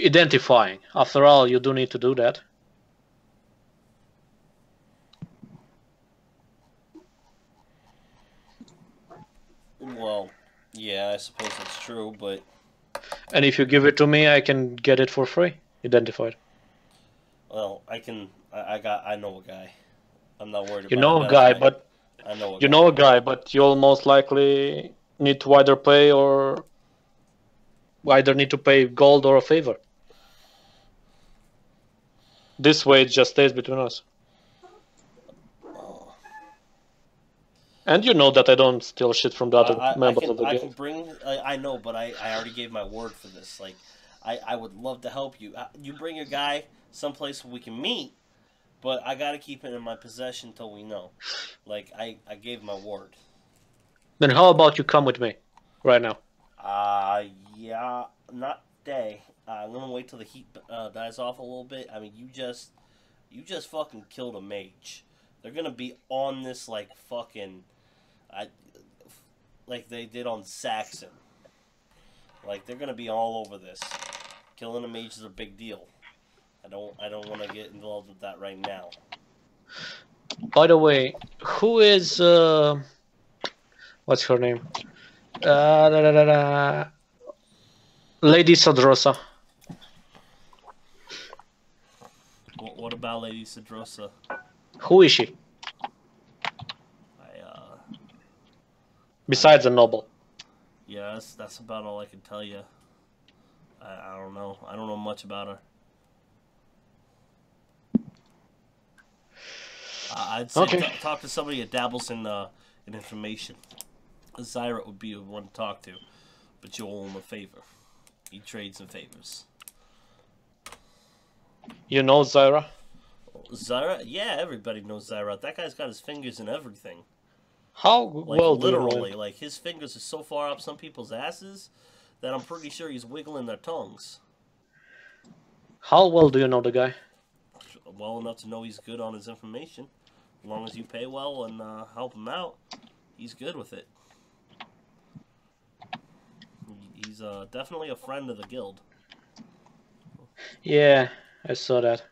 identifying. After all, you do need to do that. Well, yeah, I suppose that's true, but... And if you give it to me, I can get it for free. Identified. Well, I know a guy. I'm not worried about You know a guy, but... I know a You guy. know a guy, but you'll most likely need to either pay or... Either need to pay gold or a favor. This way it just stays between us. And you know that I don't steal shit from the other members of the I guild. can bring... I know, but I already gave my word for this. Like, I would love to help you. You bring a guy someplace we can meet, But I gotta keep it in my possession till we know. Like, I gave my word. Then how about you come with me right now? Yeah, not today. I'm gonna wait till the heat dies off a little bit. I mean, you just fucking killed a mage. They're gonna be on this like fucking, like they did on Saxon. Like they're gonna be all over this. Killing a mage is a big deal. I don't want to get involved with that right now. By the way, who is what's her name? Lady Sodrosa. What about Lady Cedrosa? Who is she? Besides a noble. Yeah, that's about all I can tell you. I don't know. I don't know much about her. I'd say Okay. talk to somebody that dabbles in information. Zyra would be the one to talk to, but you owe him a favor. He trades in favors. You know Zyra? Zyra? Yeah, everybody knows Zyra. That guy's got his fingers in everything. How Like, well do you know literally, him? like his fingers are so far up some people's asses that I'm pretty sure he's wiggling their tongues. How well do you know the guy? Well enough to know he's good on his information. As long as you pay well and help him out, he's good with it. He's definitely a friend of the guild. Yeah, I saw that.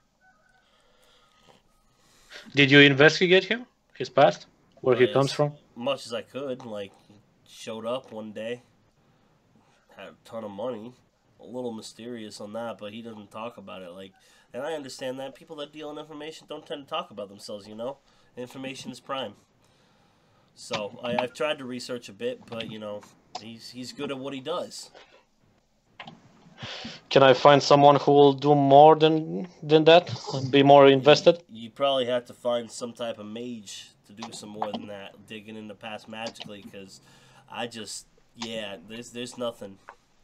Did you investigate him? His past? Where he comes from? Much as I could. Like, he showed up one day, had a ton of money. A little mysterious on that, but he doesn't talk about it. Like, and I understand that people that deal in information don't tend to talk about themselves. You know, information is prime. So I've tried to research a bit, but you know, he's good at what he does. Can I find someone who will do more than that? Be more invested? You probably have to find some type of mage to do some more than that, digging in the past magically, because there's nothing.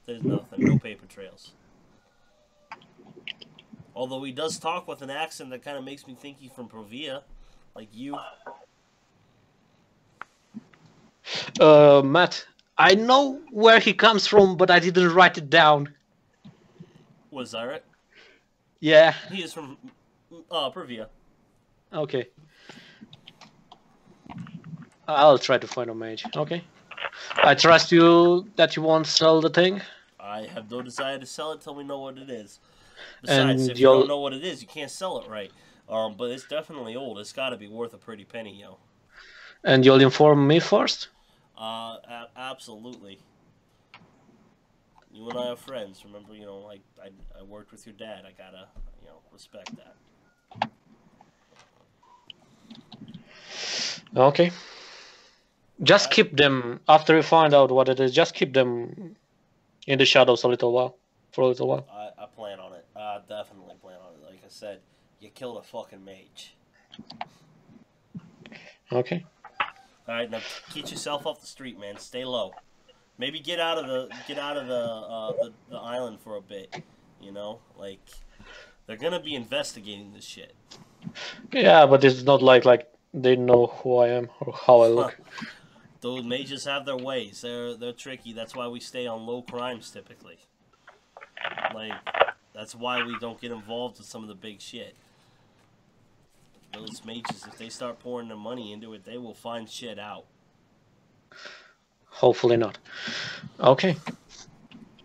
There's nothing. No paper trails. Although he does talk with an accent that kind of makes me think he's from Provia, like you. Matt, I know where he comes from, but I didn't write it down. Was that right? Yeah. He is from Provia. Okay. I'll try to find a mage. Okay. I trust you that you won't sell the thing. I have no desire to sell it till we know what it is. And Besides, if you don't know what it is, you can't sell it right. But it's definitely old. It's got to be worth a pretty penny, yo. And you'll inform me first? Absolutely. You and I are friends. Remember, you know, I worked with your dad. I gotta, you know, respect that. Okay. Just keep them, after you find out what it is, just keep them in the shadows for a little while. I plan on it. I definitely plan on it. Like I said, you killed a fucking mage. Okay. Alright, now keep yourself off the street, man. Stay low. Maybe get out of the island for a bit. You know? Like, they're gonna be investigating this shit. Yeah, but it's not like they know who I am or how I look. Those mages have their ways. They're tricky. That's why we stay on low crimes typically. Like, that's why we don't get involved with some of the big shit. Those mages, if they start pouring their money into it, they will find shit out. Hopefully not. Okay.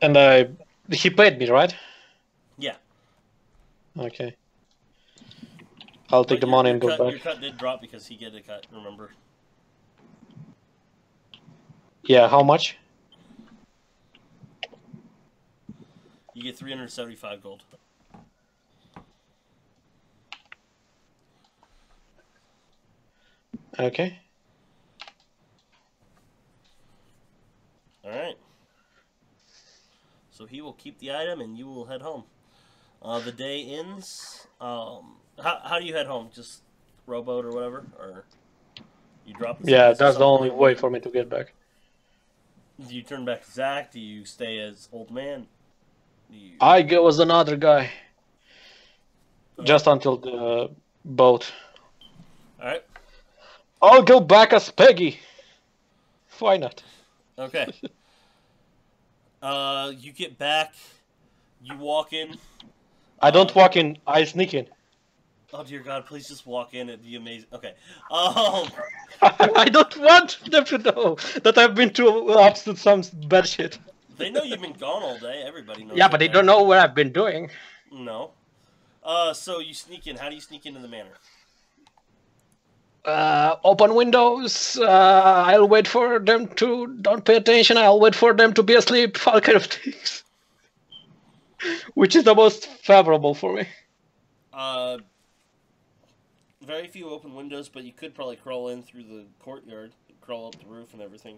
And he paid me, right? Yeah. Okay. I'll take the money and go back. Your cut did drop because he get a cut, remember? Yeah, how much? You get 375 gold. Okay. Alright. So he will keep the item and you will head home. The day ends. How do you head home? Just rowboat or whatever? Or you drop the Yeah, supplies at that's some the only point? way for me to get back. Do you turn back to Zach? Do you stay as old man? I go as another guy. Just until Both. All right. I'll go back as Peggy. Why not? Okay. You get back. You walk in. I don't walk in. I sneak in. Oh dear God! Please just walk in. It'd be amazing. Okay. I don't want them to know that I've been up to some bad shit. They know you've been gone all day. Everybody knows. Yeah, but they don't know what I've been doing. No. So you sneak in. How do you sneak into the manor? Open windows. I'll wait for them to don't pay attention. I'll wait for them to be asleep. All kind of things. Which is the most favorable for me. Very few open windows, but you could probably crawl in through the courtyard, crawl up the roof and everything.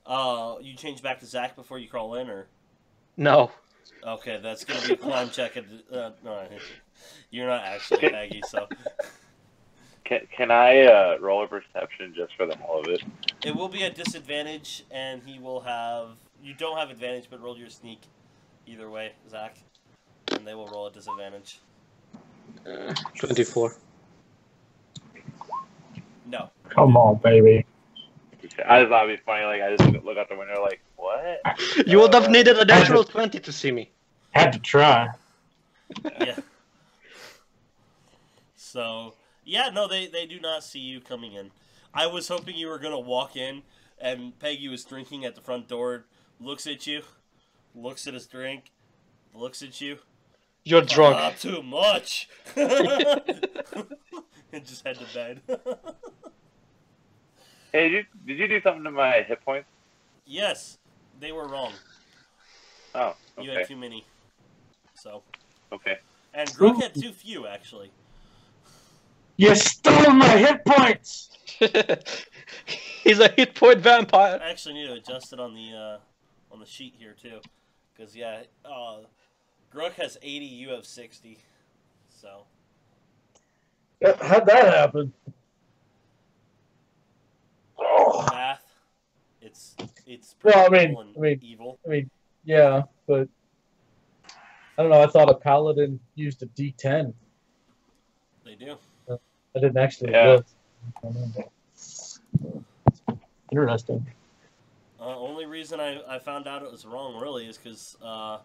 You change back to Zach before you crawl in, or? No. Okay, that's gonna be a climb check. No, you're not actually Maggie, so. Can I roll a perception just for the hell of it? It will be a disadvantage, and he will have. You don't have advantage, but roll your sneak. Either way, Zach, and they will roll a disadvantage. 24. No. Come on, baby. I just thought it'd be funny. Like I just look out the window, like what? You would have needed a natural 20 to see me. Had to try. Yeah. So, yeah, no, they do not see you coming in. I was hoping you were going to walk in, and Peggy was drinking at the front door, looks at you, looks at his drink, looks at you. You're drunk. Not too much. And just head to bed. Hey, did you do something to my hit points? Yes, they were wrong. Oh, You okay. had too many. So. Okay. And Grook had too few, actually. You stole my hit points! He's a hit point vampire. I actually need to adjust it on the sheet here too, because yeah, Grook has 80, you have 60, so. How'd that happen? Math, it's Well, I pretty mean- cool and I mean- evil. Yeah, but I don't know. I thought a paladin used a D10. They do. I didn't actually Yeah. look. Interesting. Only reason I found out it was wrong really is because I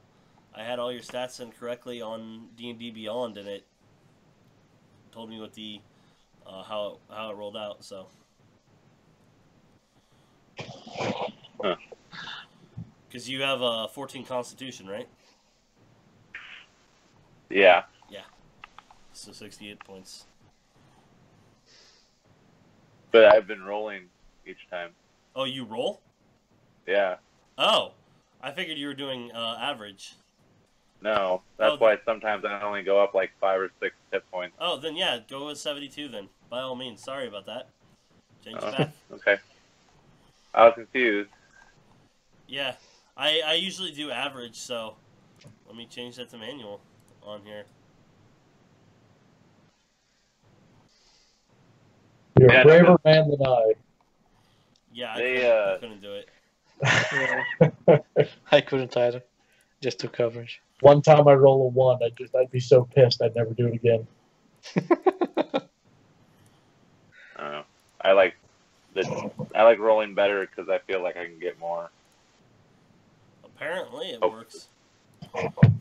had all your stats in correctly on D&D Beyond, and it told me what the how it rolled out. So. Huh. Because you have a 14 Constitution, right? Yeah. So 68 points. But I've been rolling each time. Oh, you roll? Yeah. Oh, I figured you were doing average. No, that's Oh, why sometimes I only go up like 5 or 6 hit points. Oh, then yeah, go with 72 then. By all means. Sorry about that. Change it Oh. back. Okay. I was confused. Yeah, I usually do average, so let me change that to manual on here. You're Yeah, a no, braver man than I. Yeah, They, I couldn't do it. I couldn't either. Just took coverage. One time I roll a 1, I'd be so pissed I'd never do it again. I don't know. I like rolling better because I feel like I can get more. Apparently it Oh. works.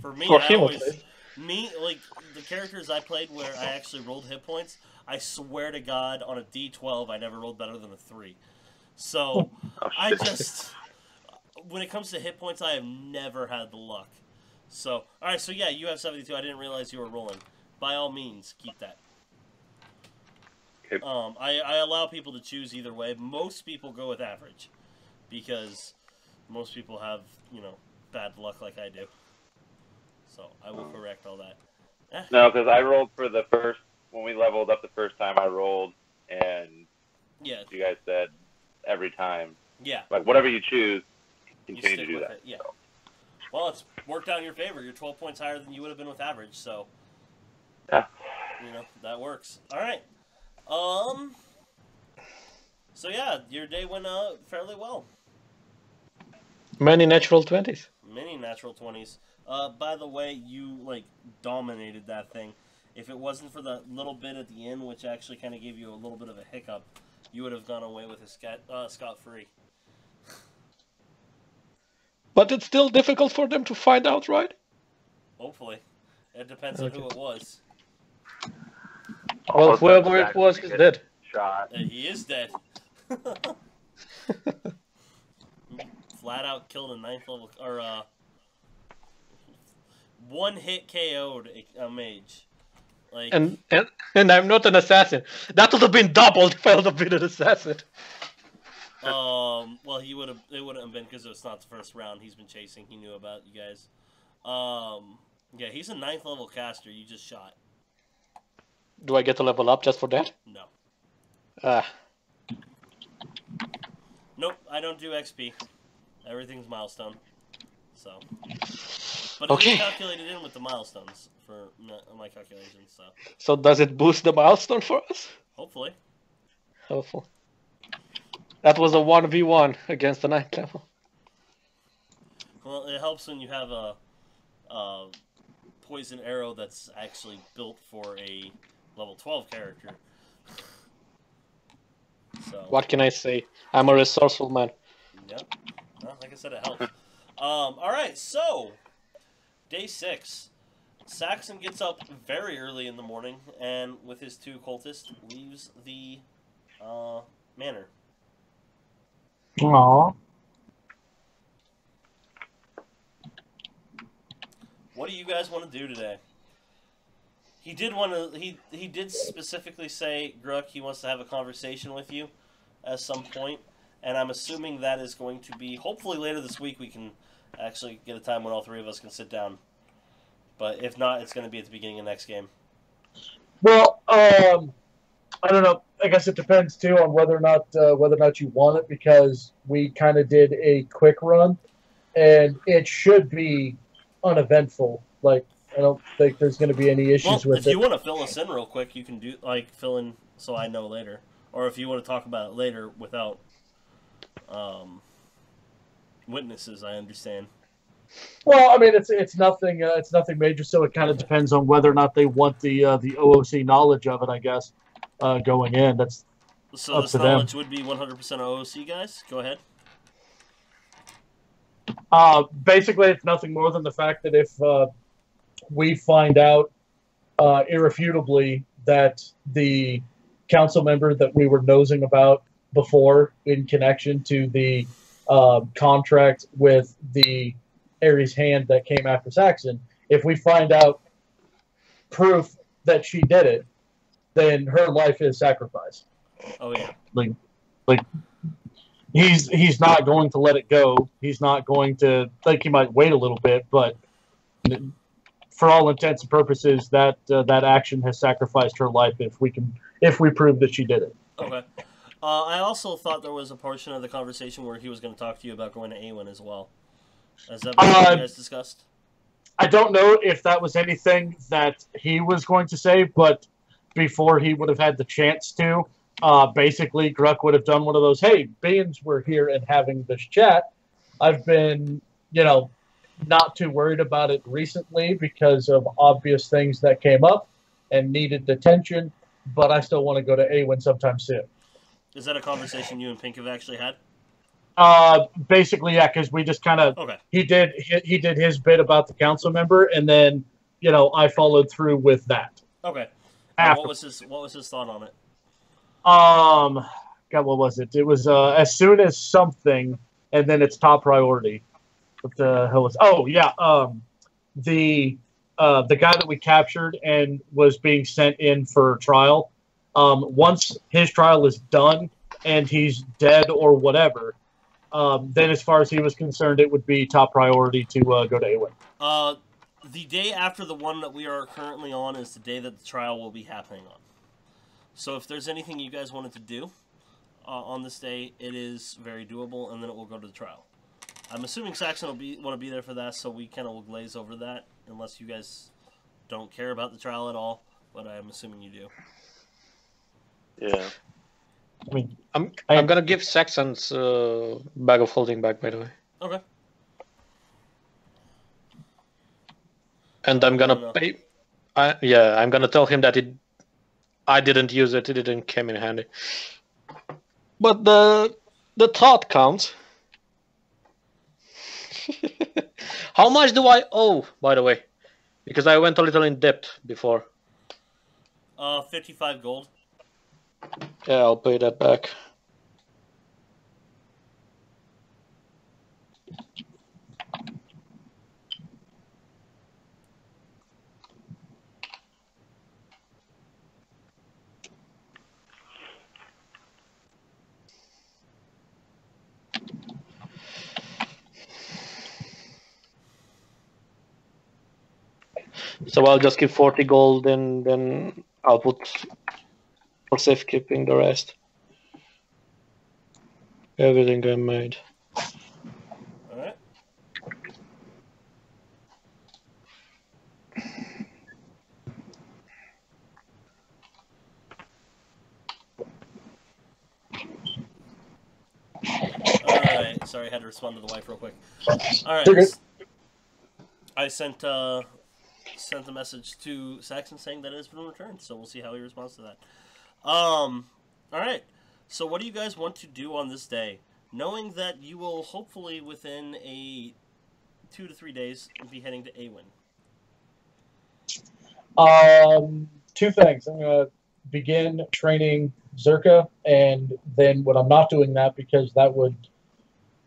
For me, For I him, always... at least. Me, like, the characters I played where I actually rolled hit points, I swear to God, on a D12, I never rolled better than a 3. So, Oh, I shit. just... When it comes to hit points, I have never had the luck. So, alright, so yeah, you have 72. I didn't realize you were rolling. By all means, keep that. Okay. I allow people to choose either way. Most people go with average. Because most people have, bad luck like I do. So, I will correct all that. No, because I rolled for the first when we leveled up the first time. I rolled, and Yeah, you guys said every time, yeah. like whatever you choose, You continue stick to do with that. it, yeah. Well, it's worked out in your favor. You're 12 points higher than you would have been with average, so Yeah. that works. All right. So yeah, your day went fairly well. Many natural 20s. Many natural 20s. By the way, you dominated that thing. If it wasn't for that little bit at the end, which actually kind of gave you a little bit of a hiccup, you would have gone away with a scot-free. But it's still difficult for them to find out, right? Hopefully. It depends on who it was. Well, Also, whoever it Saxon was is gets dead. Shot. He is dead. Flat out killed a 9th level, or one hit KO'd a mage. Like, And I'm not an assassin. That would have been doubled if I would have been an assassin. well, it wouldn't have been because it's not the first round. He's been chasing. He knew about you guys. Yeah, he's a 9th level caster. You just shot. Do I get to level up just for that? No. Ah. Nope, I don't do XP. Everything's milestone. So. But Okay. it's calculated in with the milestones for my calculations, so. So does it boost the milestone for us? Hopefully. Hopeful. That was a 1v1 against the 9th level. Well, it helps when you have a poison arrow that's actually built for a level 12 character. So. What can I say? I'm a resourceful man. Yep. Well, like I said, it helps. Alright, so day 6. Saxon gets up very early in the morning and with his 2 cultists leaves the manor. Aww. What do you guys want to do today? He did want to. He did specifically say, Gruck, he wants to have a conversation with you at some point, and I'm assuming that is going to be hopefully later this week. We can actually get a time when all 3 of us can sit down. But if not, it's going to be at the beginning of next game. Well, I don't know. I guess it depends too on whether or not you want it, because we kind of did a quick run, and it should be uneventful. Like, I don't think there's going to be any issues with it. If you want to fill us in real quick, you can do fill in so I know later, or if you want to talk about it later without witnesses, I understand. Well, I mean, it's nothing major, so it kind of depends on whether or not they want the OOC knowledge of it, I guess, going in. That's So up this to them. knowledge would be 100% OOC, guys. Go ahead. Basically, it's nothing more than the fact that if we find out irrefutably that the council member that we were nosing about before in connection to the contract with the Ares hand that came after Saxon, if we find out proof that she did it, then her life is sacrificed. Oh yeah. Like he's not going to let it go. He's not going to, like, he might wait a little bit, but for all intents and purposes, that action has sacrificed her life if we prove that she did it. Okay. I also thought there was a portion of the conversation where he was going to talk to you about going to Awen as well. Has that been something you guys discussed? I don't know if that was anything that he was going to say, but before he would have had the chance to, basically Gruck would have done one of those, hey, Beans, we're here and having this chat. I've been, not too worried about it recently because of obvious things that came up and needed attention, but I still want to go to Awen sometime soon. Is that a conversation you and Pink have actually had? Basically, yeah, because we just kind of, Okay. he did his bit about the council member, and then, I followed through with that. Okay. After. What was his thought on it? God, what was it? It was as soon as something, and then it's top priority. What the hell was? Oh yeah, the guy that we captured and was being sent in for trial. Once his trial is done and he's dead or whatever, then as far as he was concerned, it would be top priority to go to Awen. The day after the one that we are currently on is the day that the trial will be happening on. So if there's anything you guys wanted to do on this day, it is very doable, and then it will go to the trial. I'm assuming Saxon will want to be there for that, so we kind of will glaze over that, unless you guys don't care about the trial at all, but I'm assuming you do. Yeah. I mean, I'm gonna give Saxon's bag of holding back, by the way. Okay. And I'm gonna pay. Yeah, I'm gonna tell him that I didn't use it. It didn't come in handy. But the thought counts. How much do I owe, by the way? Because I went a little in depth before. 55 gold. Yeah, I'll pay that back. So I'll just keep 40 gold and then I'll put for safekeeping the rest. Everything I made. Alright. Alright, sorry, I had to respond to the wife real quick. Alright. I sent a message to Saxon saying that it has been returned, so we'll see how he responds to that. Alright. So what do you guys want to do on this day? Knowing that you will hopefully within a 2 to 3 days be heading to Awin. Two things. I'm going to begin training Zerka, and then when I'm not doing that, because that would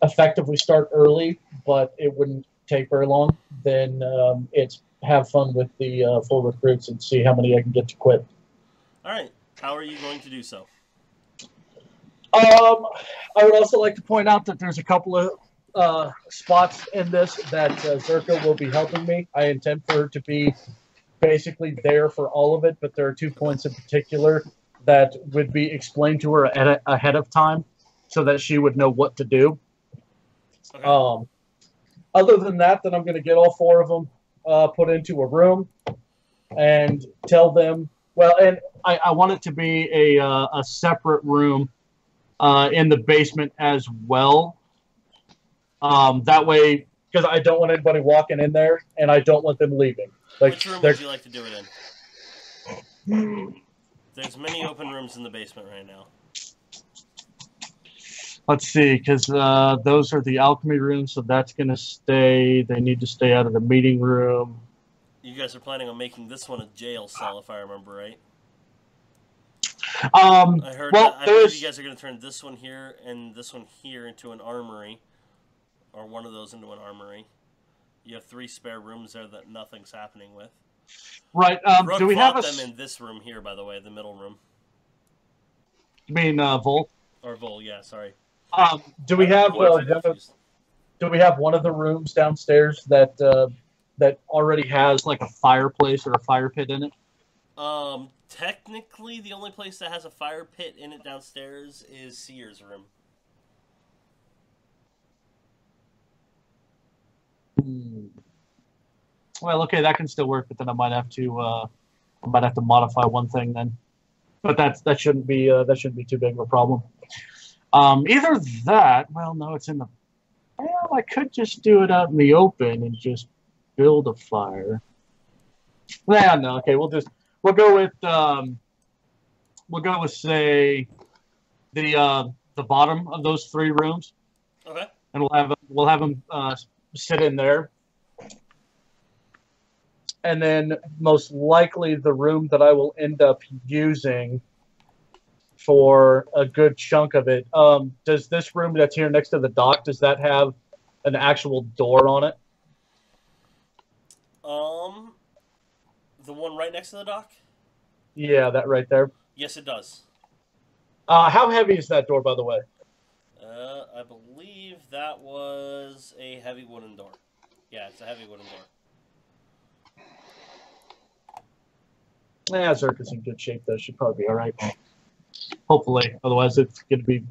effectively start early, but it wouldn't take very long, then it's have fun with the full recruits and see how many I can get to quit. Alright. How are you going to do so? I would also like to point out that there's a couple of spots in this that Zerka will be helping me. I intend for her to be basically there for all of it, but there are 2 points in particular that would be explained to her ahead of time so that she would know what to do. Okay. Other than that, then I'm going to get all 4 of them put into a room and tell them, well, and I want it to be a separate room in the basement as well. That way, because I don't want anybody walking in there, and I don't want them leaving. Like, which room would you like to do it in? There's many open rooms in the basement right now. Let's see, because those are the alchemy rooms, so that's going to stay. They need to stay out of the meeting room. You guys are planning on making this one a jail cell, if I remember right. I heard you guys are going to turn this one here and this one here into an armory, or one of those into an armory. You have 3 spare rooms there that nothing's happening with. Right. Do we have them in this room here, by the way, the middle room? You mean Vol? Or Vol, yeah. Sorry. Do we have one of the rooms downstairs that that already has like a fireplace or a fire pit in it? Technically, the only place that has a fire pit in it downstairs is Seer's room. Well, okay, that can still work, but then I might have to modify one thing then. But that shouldn't be too big of a problem. Either that, well, no, it's in the. Well, I could just do it out in the open and just build a fire. Well, no, okay, we'll go with say the bottom of those 3 rooms. Okay. And we'll have them sit in there. And then most likely the room that I will end up using for a good chunk of it. Does this room that's here next to the dock, does that have an actual door on it? The one right next to the dock? Yeah, that right there. Yes, it does. How heavy is that door, by the way? I believe that was a heavy wooden door. Yeah, it's a heavy wooden door. Yeah, Zerka's in good shape, though. She'd probably be all right. Hopefully. Otherwise, it's going to be...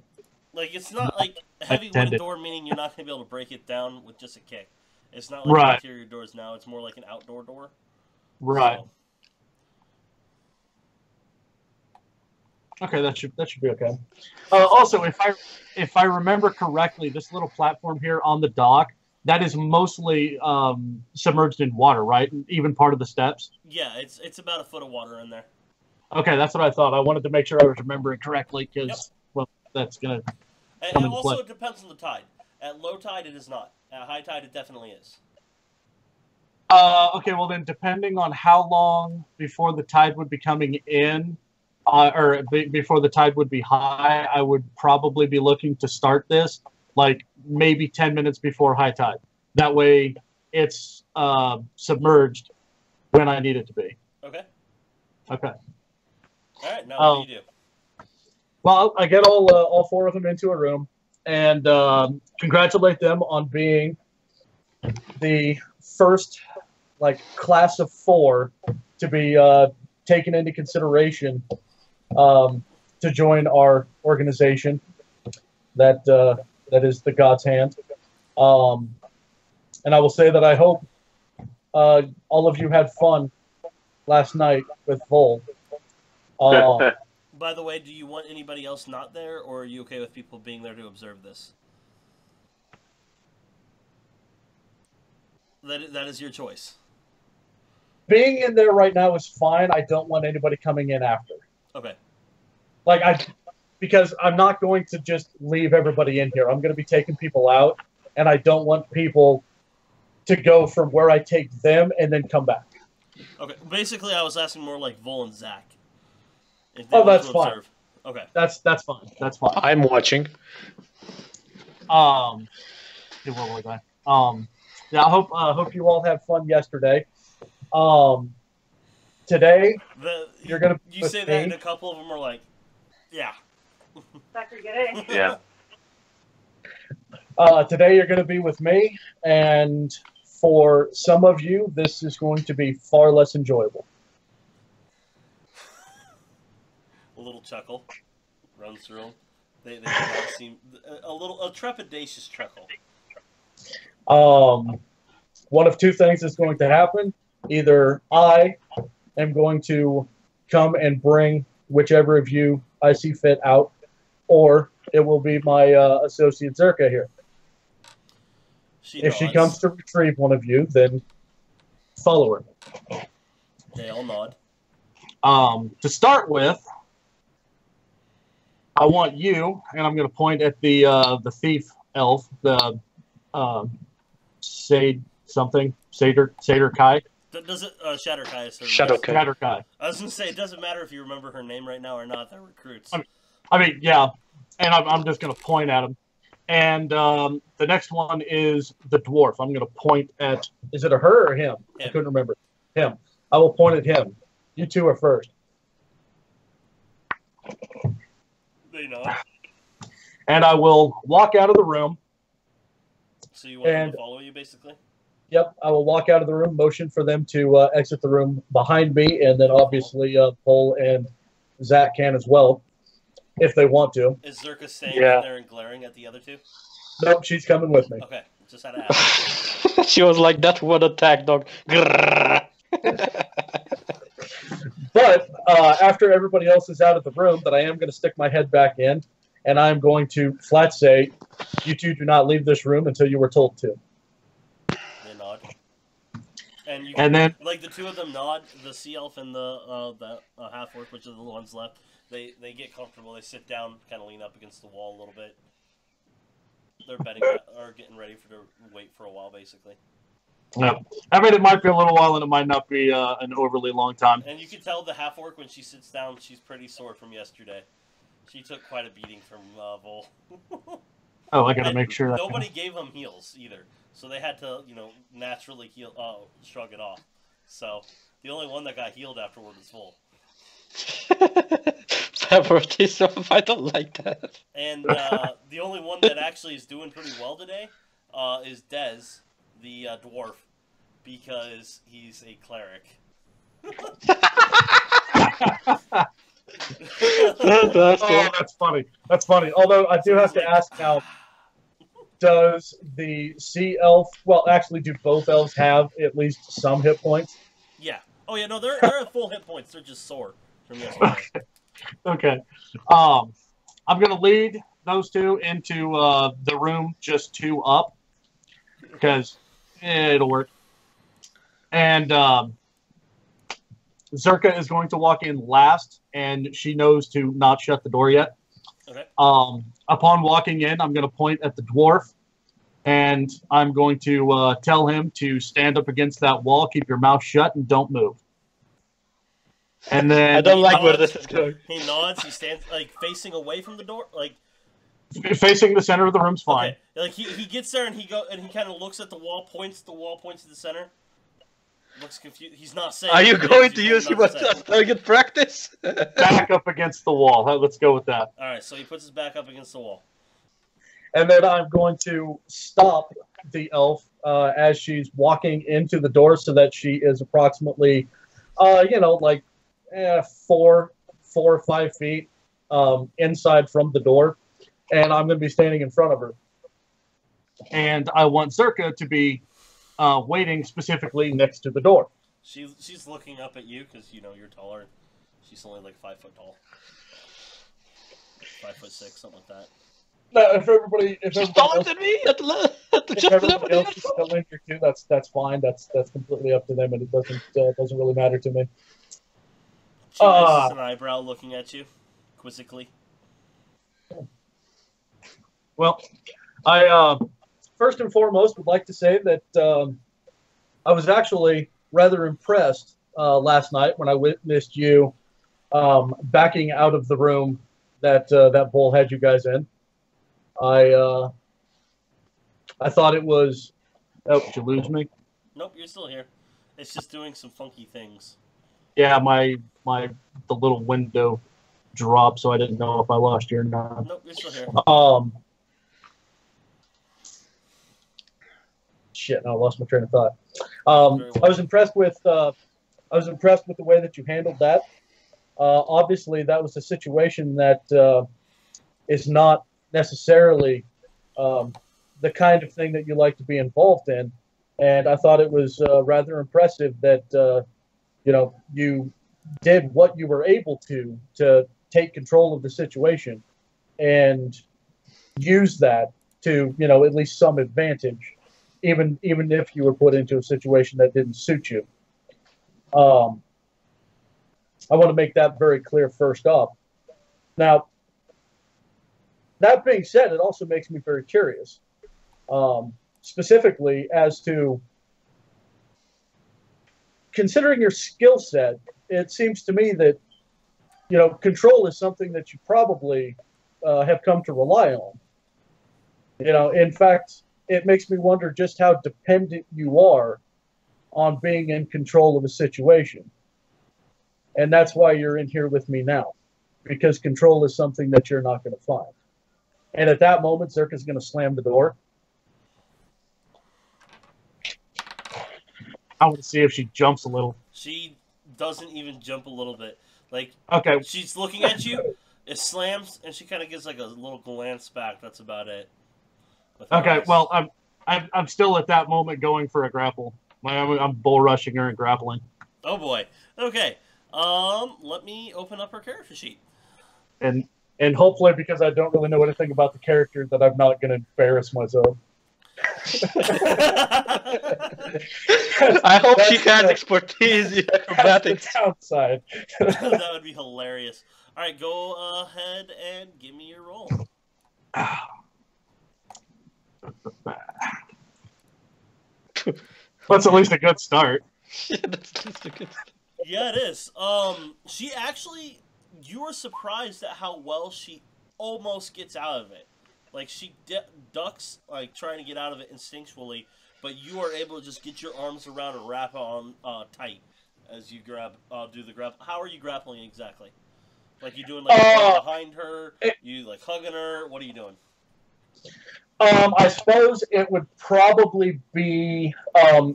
Like, it's not like a heavy wooden door, meaning you're not going to be able to break it down with just a kick. It's not like interior doors now. It's more like an outdoor door. Right. So. Okay, that should be okay. Also, if I remember correctly, this little platform here on the dock that is mostly submerged in water, right? Even part of the steps. Yeah, it's about a foot of water in there. Okay, that's what I thought. I wanted to make sure I was remembering correctly because, Yep. well, that's gonna. And also, it depends on the tide. At low tide, it is not. At high tide, it definitely is. Okay, well then, depending on how long before the tide would be coming in, before the tide would be high, I would probably be looking to start this like maybe 10 minutes before high tide. That way, it's submerged when I need it to be. Okay. Okay. All right. Now, what do you do? Well, I get all four of them into a room and congratulate them on being the first class of 4 to be taken into consideration to join our organization. That is the God's Hand. And I will say that I hope all of you had fun last night with Vol. By the way, do you want anybody else not there, or are you okay with people being there to observe this? That is your choice. Being in there right now is fine. I don't want anybody coming in after. Okay. Because I'm not going to just leave everybody in here. I'm going to be taking people out, and I don't want people to go from where I take them and then come back. Okay. Basically, I was asking more like Vol and Zach. That's fine. Okay. That's fine. That's fine. I'm watching. Yeah, I hope you all had fun yesterday. Today you're gonna. You say that, and a couple of them are like, "Yeah." Yeah. Today you're going to be with me, and for some of you, this is going to be far less enjoyable. A little chuckle runs through them. They seem a trepidatious chuckle. One of two things is going to happen. Either I am going to come and bring whichever of you I see fit out, or it will be my associate Zerka here. If she comes to retrieve one of you, then follow her. They all nod. To start with, I want you, and I'm going to point at the thief elf, the Seder Kai. Does it Shatter Kai? Shadow Kai. Shatter Kai. I was going to say, it doesn't matter if you remember her name right now or not. They're recruits. I mean, yeah, and I'm just going to point at him. And the next one is the dwarf. I'm going to point at, is it a her or him? I couldn't remember. Him. I will point at him. You two are first. They know. And I will walk out of the room. So you want them to follow you, basically? Yep, I will walk out of the room, motion for them to exit the room behind me, and then obviously Pol and Zach can as well, if they want to. Is Zerka staying in there and glaring at the other two? Nope, she's coming with me. Okay, just had to ask. She was like, that would attack dog. But after everybody else is out of the room, that I am going to stick my head back in, and I'm going to flat say, you two do not leave this room until you were told to. They nod. And then, like, the two of them nod, the sea elf and the half-orc, which are the ones left, they get comfortable, they sit down, kind of lean up against the wall a little bit. They're betting, or getting ready to wait for a while, basically. Yeah. I mean, it might be a little while, and it might not be an overly long time. And you can tell the half-orc, when she sits down, she's pretty sore from yesterday. She took quite a beating from Vol. Oh, I gotta make sure that... Nobody gave them heals, either. So they had to, naturally shrug it off. So, the only one that got healed afterward was Vol. I don't like that. And the only one that actually is doing pretty well today is Dez, the dwarf, because he's a cleric. That's funny. That's funny. Although I do have to ask now, does the sea elf, well, actually, do both elves have at least some hit points? Yeah. Oh, yeah, no, they're at full hit points. They're just sore from yesterday. Okay. I'm going to lead those two into the room just two up. because it'll work. And Zerka is going to walk in last, and she knows to not shut the door yet. Okay. Upon walking in, I'm going to point at the dwarf, and I'm going to tell him to stand up against that wall, keep your mouth shut, and don't move. And then I don't like where nods. this is going. He nods. He stands like facing away from the door, like facing the center of the room's fine. okay. Like he gets there and he kind of looks at the wall, points to the center. Looks confused. He's not saying. Are you going to use him as target practice? Back up against the wall. Let's go with that. All right, so he puts his back up against the wall. And then I'm going to stop the elf as she's walking into the door, so that she is approximately, like 4 or 5 feet inside from the door, and I'm going to be standing in front of her. And I want Zerka to be waiting specifically next to the door. She's looking up at you because you're taller. She's only like 5 foot tall, 5'6", something like that. No, if She's taller than me at the just everybody level. else is still injured too, that's fine. That's completely up to them, and it doesn't really matter to me. She raises an eyebrow, looking at you quizzically. Well, I first and foremost would like to say that I was actually rather impressed last night when I witnessed you backing out of the room that bull had you guys in. I thought it was. Oh, did you lose me? Nope, you're still here. It's just doing some funky things. Yeah, the little window dropped, so I didn't know if I lost you or not. Nope, you're still here. Shit! No, I lost my train of thought. I was impressed with the way that you handled that. Obviously, that was a situation that is not necessarily the kind of thing that you like to be involved in, and I thought it was rather impressive that you did what you were able to take control of the situation and use that to at least some advantage, even if you were put into a situation that didn't suit you. I want to make that very clear first off. Now, that being said, it also makes me very curious, specifically as to, considering your skill set, it seems to me that, control is something that you probably have come to rely on. In fact, it makes me wonder just how dependent you are on being in control of a situation. And that's why you're in here with me now, because control is something that you're not going to find. And at that moment, Zerka's going to slam the door. I want to see if she jumps a little. She doesn't even jump a little bit. Like, okay, she's looking at you, it slams, and she kind of gives like a little glance back. That's about it. Okay, well, I'm still at that moment going for a grapple. I'm bull rushing her and grappling. Oh boy. Okay. Let me open up her character sheet. And hopefully, because I don't really know anything about the character, that I'm not going to embarrass myself. I hope she has expertise in acrobatics. That's the downside. That would be hilarious. All right, go ahead and give me your roll. That's at least a good start. Yeah, that's a good start. Yeah, it is. She actually, you were surprised at how well she almost gets out of it. Like, she ducks, like, trying to get out of it instinctually, but you are able to just get your arms around and wrap on tight as you do the grab. How are you grappling exactly? Like, you doing, like, behind her? You, like, hugging her? What are you doing? I suppose it would probably be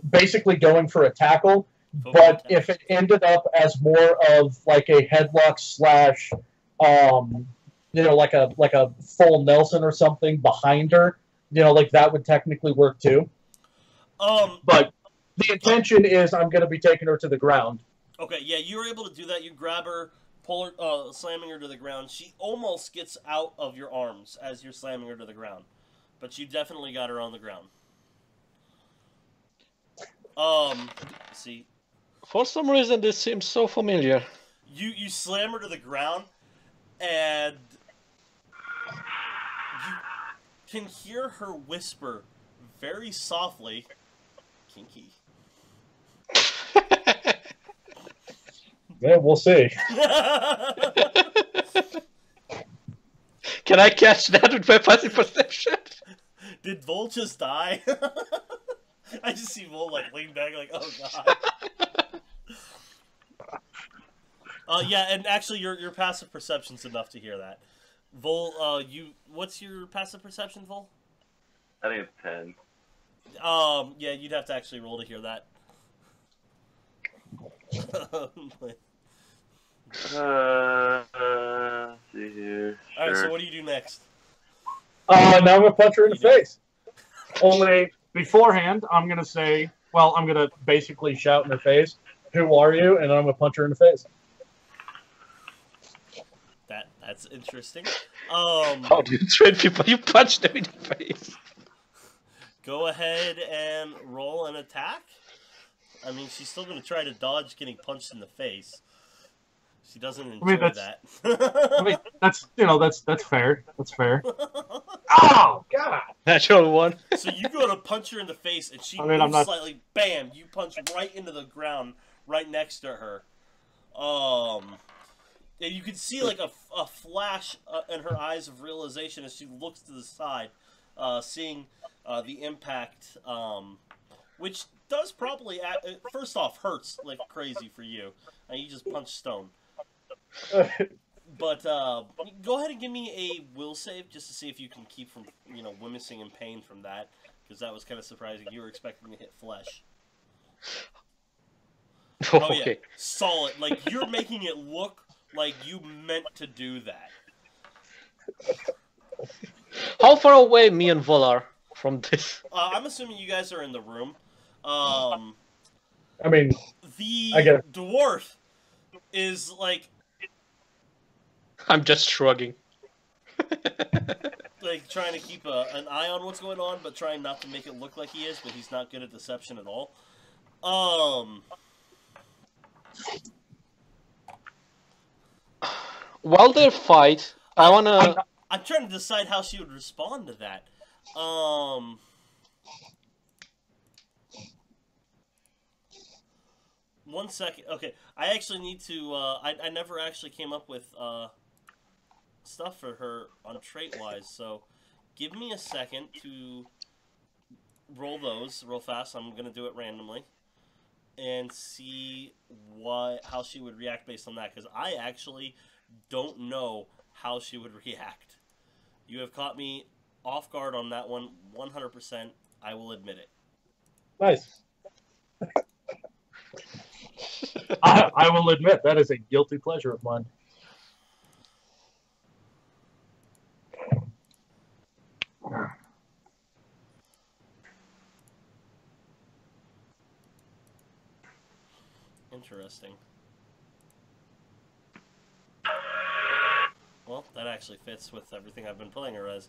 basically going for a tackle, but if it ended up as more of like a headlock slash, like a full Nelson or something behind her, like that would technically work too. But the intention is I'm going to be taking her to the ground. Okay, yeah, you were able to do that. You grab her, pull her, slamming her to the ground. She almost gets out of your arms as you're slamming her to the ground. But you definitely got her on the ground. Let's see. For some reason, this seems so familiar. You slam her to the ground, and you can hear her whisper very softly, "Kinky." Yeah, we'll see. Can I catch that with my passive perception? Did Vol just die? I just see Vol like lean back like, oh god. Yeah, and actually your passive perception's enough to hear that. Vol, what's your passive perception, Vol? I think it's 10. Yeah, you'd have to actually roll to hear that. See here. Alright, Sure. so what do you do next? Now I'm gonna punch her in the face. Only beforehand, I'm gonna say, well, I'm gonna basically shout in her face, "Who are you?" And then I'm gonna punch her in the face. That's interesting. How do you train people? You punch them in the face. Go ahead and roll an attack. I mean, she's still going to try to dodge getting punched in the face. She doesn't enjoy that. I mean, that's fair. That's fair. Oh God! Natural one. So you go to punch her in the face, and she I'm moves not- slightly. Bam! You punch right into the ground, right next to her. And you can see like a flash in her eyes of realization as she looks to the side, seeing the impact, which does probably first off hurts like crazy for you, and you just punch stone. But go ahead and give me a will save just to see if you can keep from wincing in pain from that, because that was kind of surprising. You were expecting to hit flesh. Oh yeah, Okay. solid. Like you're making it look like you meant to do that. How far away me and Vol are from this? I'm assuming you guys are in the room. I mean, The I get it. dwarf is like I'm just shrugging. trying to keep an eye on what's going on, but trying not to make it look like he is. But he's not good at deception at all. While they fight, I wanna. I'm trying to decide how she would respond to that. 1 second. Okay, I actually need to. I never actually came up with stuff for her on trait wise. So, give me a second to roll those real fast. I'm gonna do it randomly and see how she would react based on that, because I actually don't know how she would react. You have caught me off guard on that one, 100%. I will admit it. nice. I will admit that is a guilty pleasure of mine. Interesting. Well, that actually fits with everything I've been playing her as.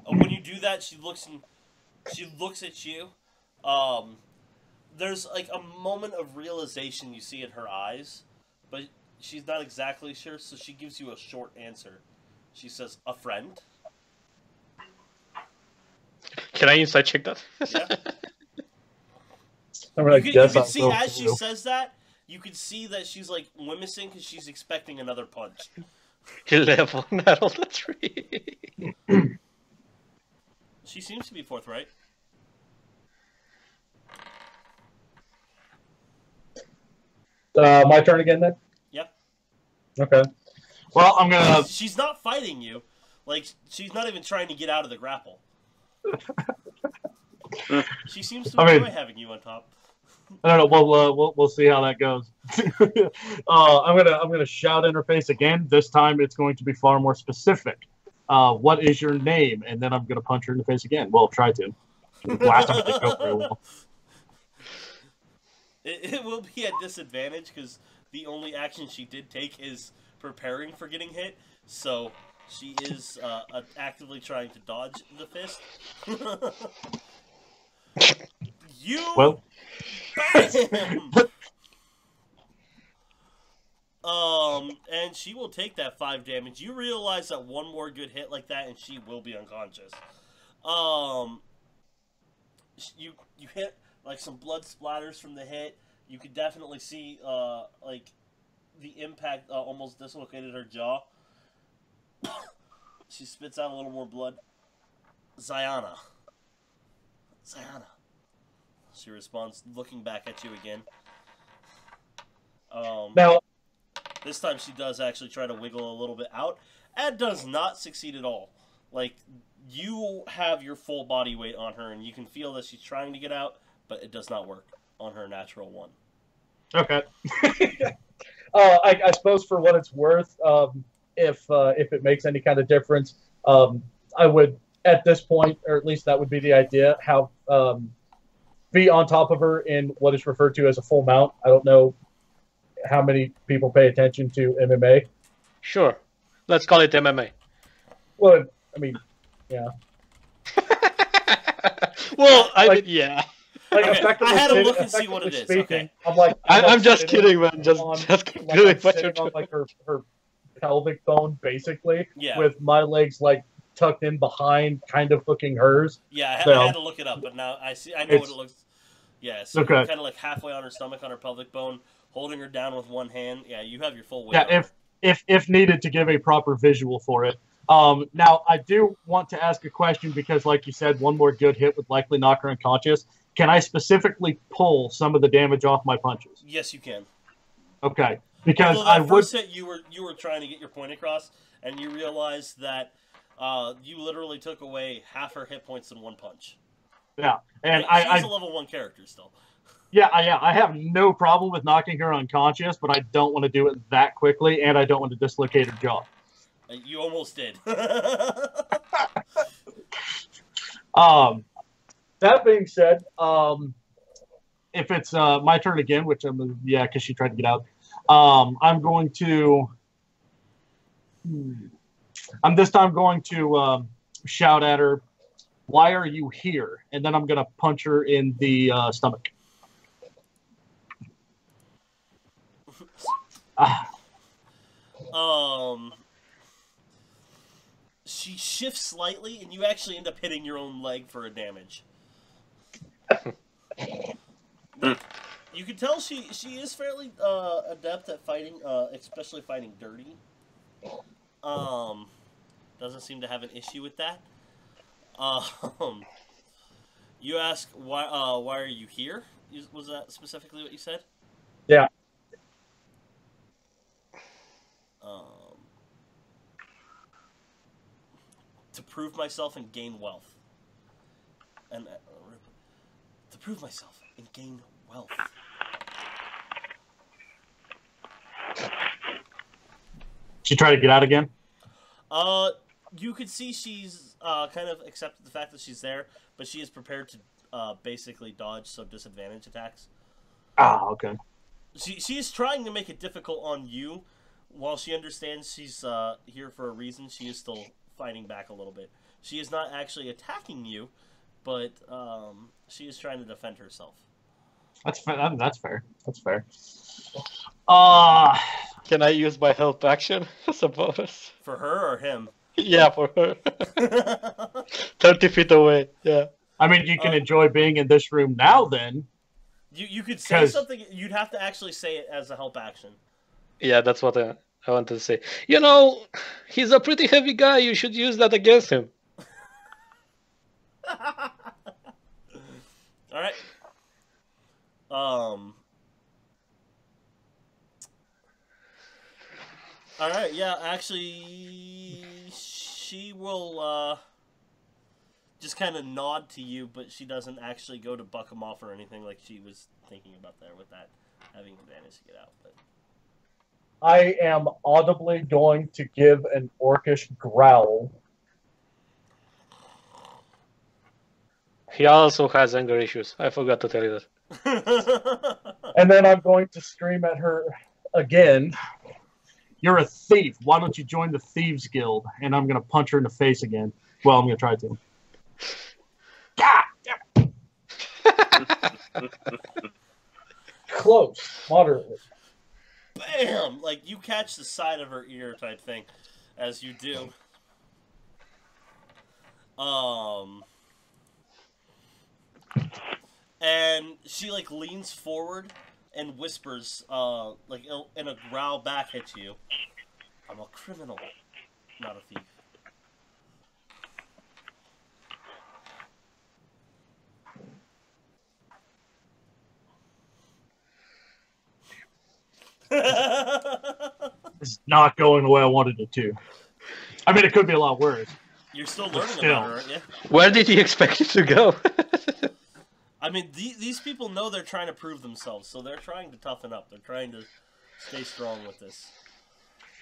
When you do that, she looks at you. There's like a moment of realization you see in her eyes, but she's not exactly sure, so she gives you a short answer. She says, "A friend." Can I inside check that? Yeah. I'm gonna You guess can I'm see going as to she do. says that, you can see that she's like wincing because she's expecting another punch. 11. I rolled a 3. She seems to be forthright. My turn again then? Yep. Okay. Well, I'm gonna. She's not fighting you. Like, she's not even trying to get out of the grapple. She seems to enjoy having you on top. I don't know. We'll see how that goes. I'm gonna shout in her face again. This time it's going to be far more specific. What is your name? And then I'm gonna punch her in the face again. Well, try to. Last time it didn't go very well. It will be at disadvantage because the only action she did take is preparing for getting hit, so she is actively trying to dodge the fist. You Well, bam! And she will take that 5 damage. You realize that one more good hit like that, and she will be unconscious. You hit like some blood splatters from the hit. You could definitely see like the impact almost dislocated her jaw. She spits out a little more blood. Ziana. She responds, looking back at you again. now, This time she does actually try to wiggle a little bit out, and does not succeed at all. Like, you have your full body weight on her, and you can feel that she's trying to get out, but it does not work on her natural one. okay. I suppose for what it's worth, if it makes any kind of difference, I would, at this point, or at least that would be the idea, have be on top of her in what is referred to as a full mount. I don't know how many people pay attention to MMA. Sure. Let's call it MMA. Well, I mean, yeah. Well, Like- yeah. Like, Okay, effectively I had to sitting- look and see what it effectively is, okay. I'm like, I'm just sitting kidding, man. Just on- keep like, doing I'm what you're sitting on doing. like her pelvic bone, basically, Yeah. with my legs like tucked in behind, kind of hooking hers. Yeah, I So- had to look it up, but now I see. I know what It's- it looks. Yeah, so Okay. kind of like halfway on her stomach, on her pelvic bone, holding her down with one hand. Yeah, you have your full weight. Yeah, on her. if needed to give a proper visual for it. Now I do want to ask a question because, like you said, one more good hit would likely knock her unconscious. Can I specifically pull some of the damage off my punches? Yes, you can. Okay, because Although that I would. first hit, you were trying to get your point across, and you realized that you literally took away half her hit points in one punch. Yeah, and She's I a level 1 character still. yeah, I have no problem with knocking her unconscious, but I don't want to do it that quickly, and I don't want to dislocate her jaw. You almost did. That being said, if it's my turn again, which because she tried to get out, I'm going to. I'm this time going to shout at her, "Why are you here?" And then I'm going to punch her in the stomach. She shifts slightly, and you actually end up hitting your own leg for a damage. You can tell she is fairly adept at fighting, especially fighting dirty. Doesn't seem to have an issue with that. You ask why are you here? Was that specifically what you said? Yeah. To prove myself and gain wealth. And to prove myself and gain wealth. She tried to get out again. You could see she's kind of accepted the fact that she's there, but she is prepared to basically dodge some disadvantage attacks. Ah, okay. She is trying to make it difficult on you. While she understands she's here for a reason, she is still fighting back a little bit. She is not actually attacking you, but she is trying to defend herself. That's fair. That's fair. That's fair. Can I use my help action as a bonus? For her or him? Yeah, for her. 30 feet away, yeah. I mean, you can enjoy being in this room now, then. You could say something. You'd have to actually say it as a help action. Yeah, that's what I wanted to say. You know, he's a pretty heavy guy. You should use that against him. All right. All right. Yeah. Actually, she will just kind of nod to you, but she doesn't actually go to buck him off or anything like she was thinking about there with that having advantage to get out. But I am audibly going to give an orcish growl. He also has anger issues. I forgot to tell you that. And then I'm going to scream at her again. You're a thief. Why don't you join the Thieves Guild? And I'm going to punch her in the face again. Well, I'm going to try to. Close. Moderately. Bam! Like, you catch the side of her ear type thing as you do. And she, like, leans forward and whispers, like, in a growl back at you. I'm a criminal, not a thief. It's not going the way I wanted it to. I mean, it could be a lot worse. You're still learning still. about her, aren't you? Where did you expect it to go? I mean, these people know they're trying to prove themselves, so they're trying to toughen up. They're trying to stay strong with this.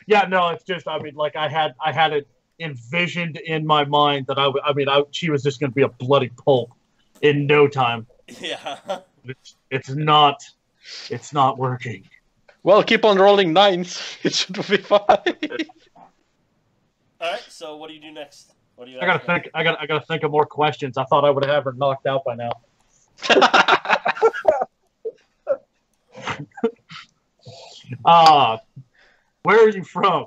Yeah, no, it's just, I mean, like, I had it envisioned in my mind that she was just going to be a bloody pulp in no time. Yeah. It's not working. Well, keep on rolling 9s. It should be fine. Alright, so what do you do next? What do you I gotta think of more questions. I thought I would have her knocked out by now. Where are you from?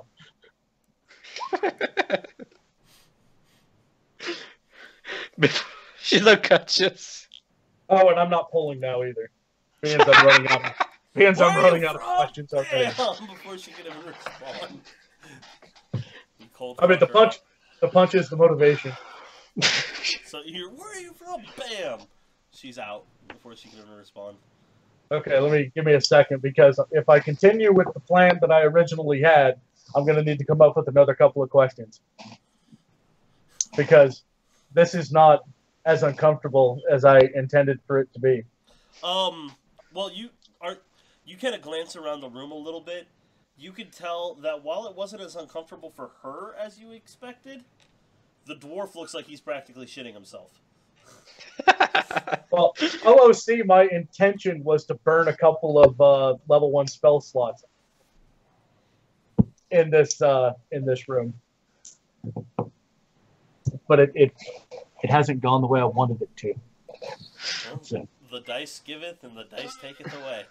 She's unconscious. Oh, and I'm not pulling now either. Means I'm running out. Means I'm running out of questions already. Before she can even respond. I mean, the punch is the motivation. So you hear, where are you from? Bam! She's out before she can even respond. Okay, give me a second, because if I continue with the plan that I originally had, I'm going to need to come up with another couple of questions. Because this is not as uncomfortable as I intended for it to be. Well, you kind of glance around the room a little bit. You could tell that while it wasn't as uncomfortable for her as you expected, the dwarf looks like he's practically shitting himself. Well, OOC, my intention was to burn a couple of level 1 spell slots in this room, but it hasn't gone the way I wanted it to. Well, So. The dice giveth and the dice taketh away.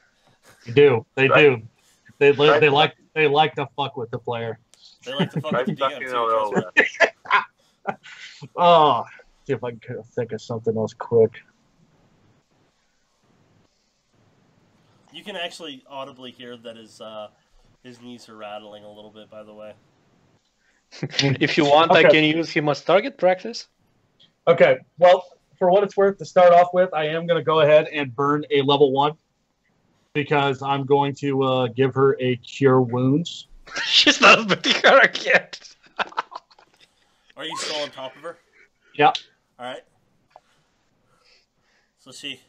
They do. They do. They like to fuck with the player. They like to fuck with the DM too. Oh, see if I can think of something else quick. You can actually audibly hear that his knees are rattling a little bit, by the way. If you want, Okay. I can use him as target practice. Okay, well, for what it's worth, to start off with, I am going to go ahead and burn a level 1 because I'm going to give her a cure wounds. She's not beating her yet. Are you still on top of her? Yeah. Alright. So she...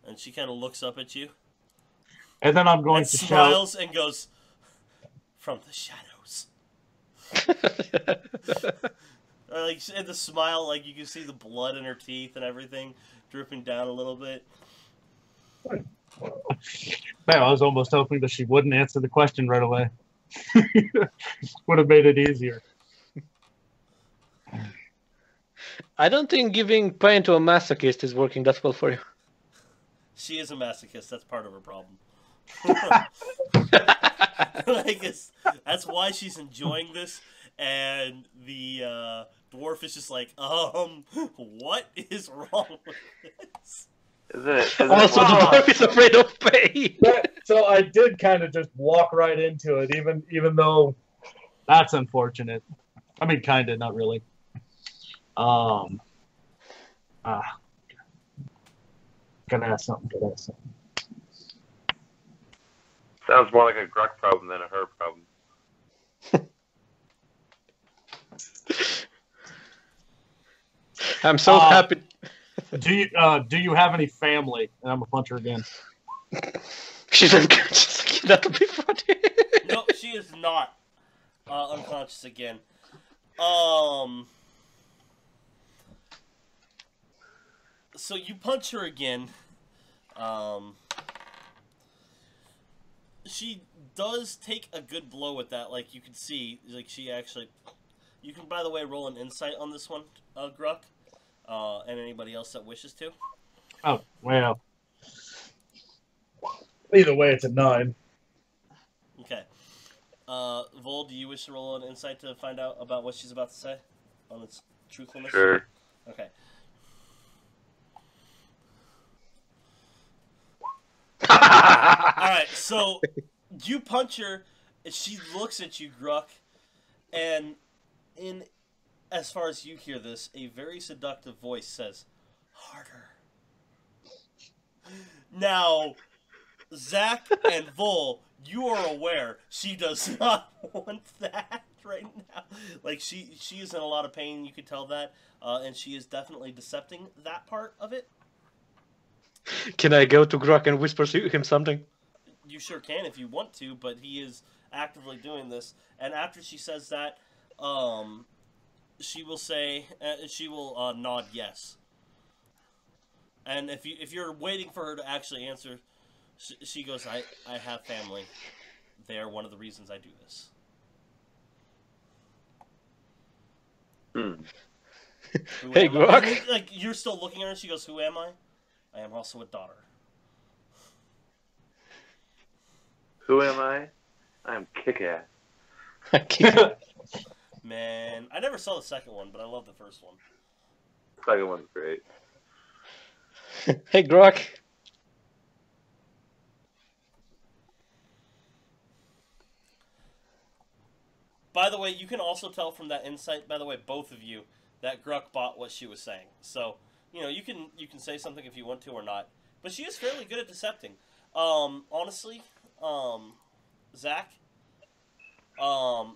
and she kind of looks up at you. And then I'm going and to smiles shout. And goes, from the shadows. Like, and the smile, like, you can see the blood in her teeth and everything dripping down a little bit. Man, I was almost hoping that she wouldn't answer the question right away. Would have made it easier. I don't think giving pain to a masochist is working that well for you. She is a masochist. That's part of her problem. Like, that's why she's enjoying this. And the dwarf is just like, what is wrong with this? Also, the dwarf is afraid of pain. So I did kind of just walk right into it, even though that's unfortunate. I mean, kind of, not really. Gonna ask something. Sounds more like a Gruck problem than a her problem. I'm so happy. Do you have any family? And I'm gonna punch her again. She's unconscious. That'll be funny. No, she is not unconscious again. So you punch her again. She does take a good blow with that. Like you can see, like she actually. You can, by the way, roll an insight on this one, Gruck, and anybody else that wishes to. Oh, well. Either way, it's a 9. Okay. Vol, do you wish to roll an insight to find out about what she's about to say on its truthfulness? Sure. Okay. Alright, so you punch her, and she looks at you, Gruck, and as far as you hear this, a very seductive voice says, "Harder." Now, Zach and Vol, you are aware she does not want that right now. Like, she is in a lot of pain, you could tell that, and she is definitely decepting that part of it. Can I go to Grok and whisper to him something? You sure can if you want to, but he is actively doing this. And after she says that, she will say, she will nod yes. And if you're waiting for her to actually answer, she goes, I have family. They are one of the reasons I do this. Hey, Grok. And, like, you're still looking at her, she goes, who am I? I am also a daughter. Who am I? I'm kick-ass. Man, I never saw the second one, but I love the first one. Second one's great. Hey, Grok. By the way, you can also tell from that insight, by the way, both of you, that Gruck bought what she was saying. So, you know, you can say something if you want to or not. But she is fairly good at decepting. Honestly, Zach,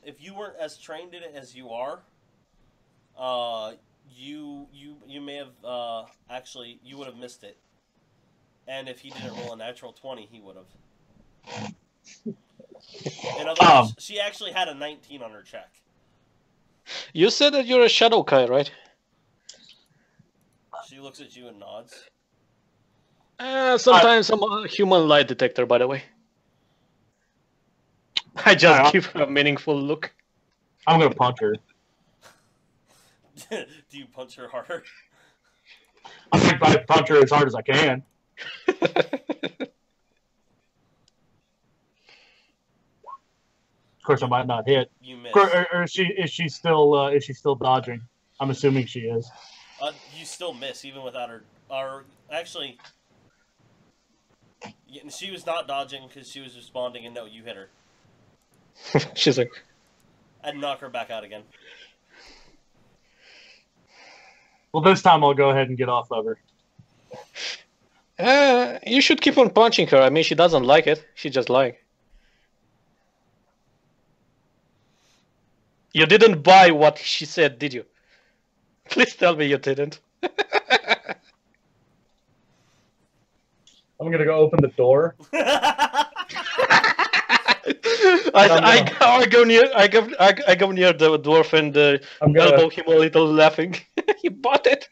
if you weren't as trained in it as you are, you may have actually you would have missed it. And if he didn't roll a natural 20, he would have. In other words, she actually had a 19 on her check. You said that you're a Shadow Kai, right? She looks at you and nods. Sometimes I'm a human lie detector, by the way. I just give her a meaningful look. I'm going to punch her. Do you punch her harder? I punch her as hard as I can. Of course, I might not hit. You miss. Or is she still dodging? I'm assuming she is. You still miss even without her. Or actually, she was not dodging because she was responding, and no, you hit her. She's like, And knock her back out again. Well, this time I'll go ahead and get off of her. you should keep on punching her. I mean, she doesn't like it. She just like. You didn't buy what she said, did you? Please tell me you didn't. I'm gonna go open the door. I go near the dwarf and elbow him a little, laughing. He bought it.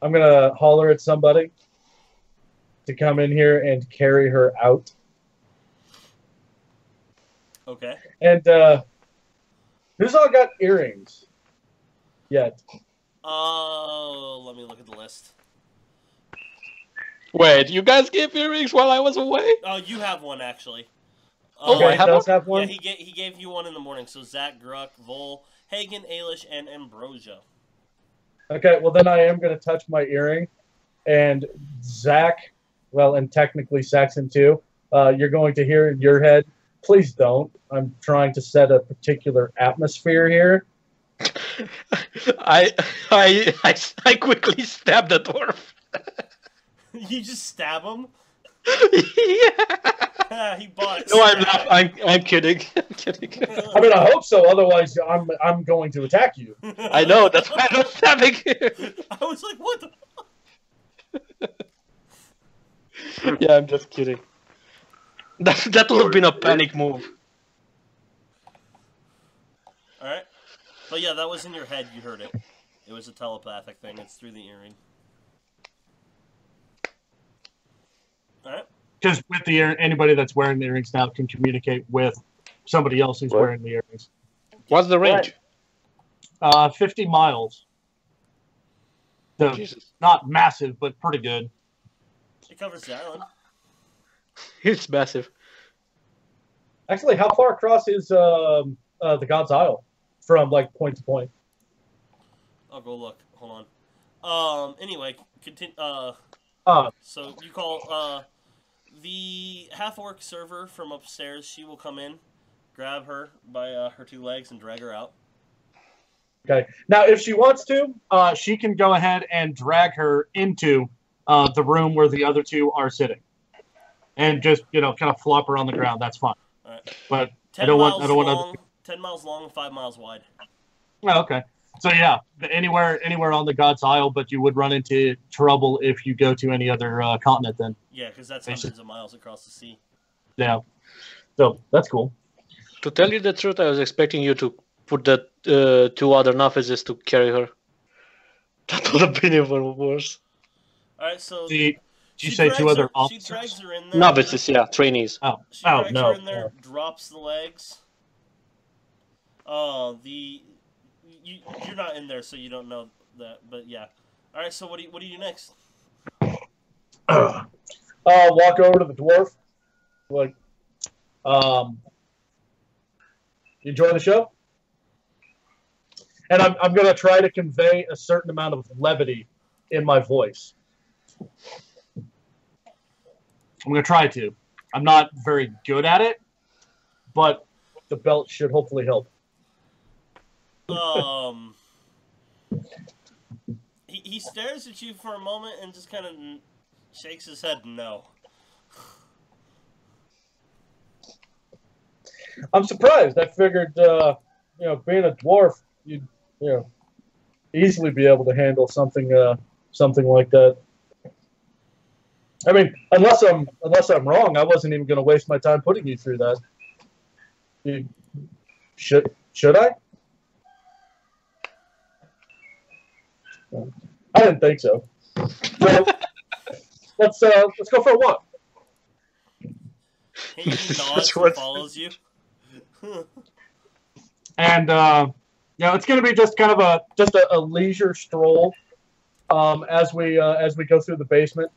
I'm gonna holler at somebody to come in here and carry her out. Okay. And who's all got earrings yet? Oh, let me look at the list. Wait, you guys gave earrings while I was away? Oh, you have one actually. Okay, I does have one. Yeah, he gave you one in the morning. So Zach, Gruck, Vol, Hagen, Ailish, and Ambrosia. Okay, well then I am going to touch my earring, and Zach, well, and technically Saxon too. You're going to hear in your head. Please don't. I'm trying to set a particular atmosphere here. I quickly stabbed the dwarf. You just stab him? Yeah. He bought it. No, I'm kidding. I'm kidding. I mean, I hope so. Otherwise, I'm going to attack you. I know. That's why I'm stabbing him. I was like, what the? Yeah, I'm just kidding. That would have been a panic move. Alright. But yeah, that was in your head. You heard it. It was a telepathic thing. It's through the earring. Alright. Because with the anybody that's wearing the earrings now can communicate with somebody else who's What? wearing the earrings. What's the range? 50 miles. So Jesus. not massive, but pretty good. It covers the island. It's massive. Actually, how far across is the God's Isle from like point to point? I'll go look. Hold on. Anyway, continue. So you call the half-orc server from upstairs. She will come in, grab her by her two legs, and drag her out. Okay. Now, if she wants to, she can go ahead and drag her into the room where the other two are sitting, and just kind of flop her on the ground. That's fine. All right. But 10 I don't miles want long, 10 miles long, 5 miles wide. Oh, okay. So yeah, anywhere on the God's Isle, but you would run into trouble if you go to any other continent. Then Yeah, because that's hundreds of miles across the sea. yeah. So that's cool. To tell you the truth, I was expecting you to put the two other novices to carry her. That would have been even worse. All right, so Did you she say drags two other her, officers? She drags her in there. Novices, yeah, trainees. Oh, She drags no. her in there, drops the legs. You're not in there, so you don't know that. But yeah. All right. So what do you do next? Walk over to the dwarf. Like, you enjoy the show? And I'm going to try to convey a certain amount of levity in my voice. I'm going to try to. I'm not very good at it, but the belt should hopefully help. He stares at you for a moment and just kind of shakes his head no. I'm surprised. I figured, being a dwarf, you'd, easily be able to handle something like that. I mean, unless I'm wrong, I wasn't even going to waste my time putting you through that. Should I? I didn't think so. So let's go for a walk. He nods and follows you. And it's going to be just kind of a leisure stroll as we go through the basement.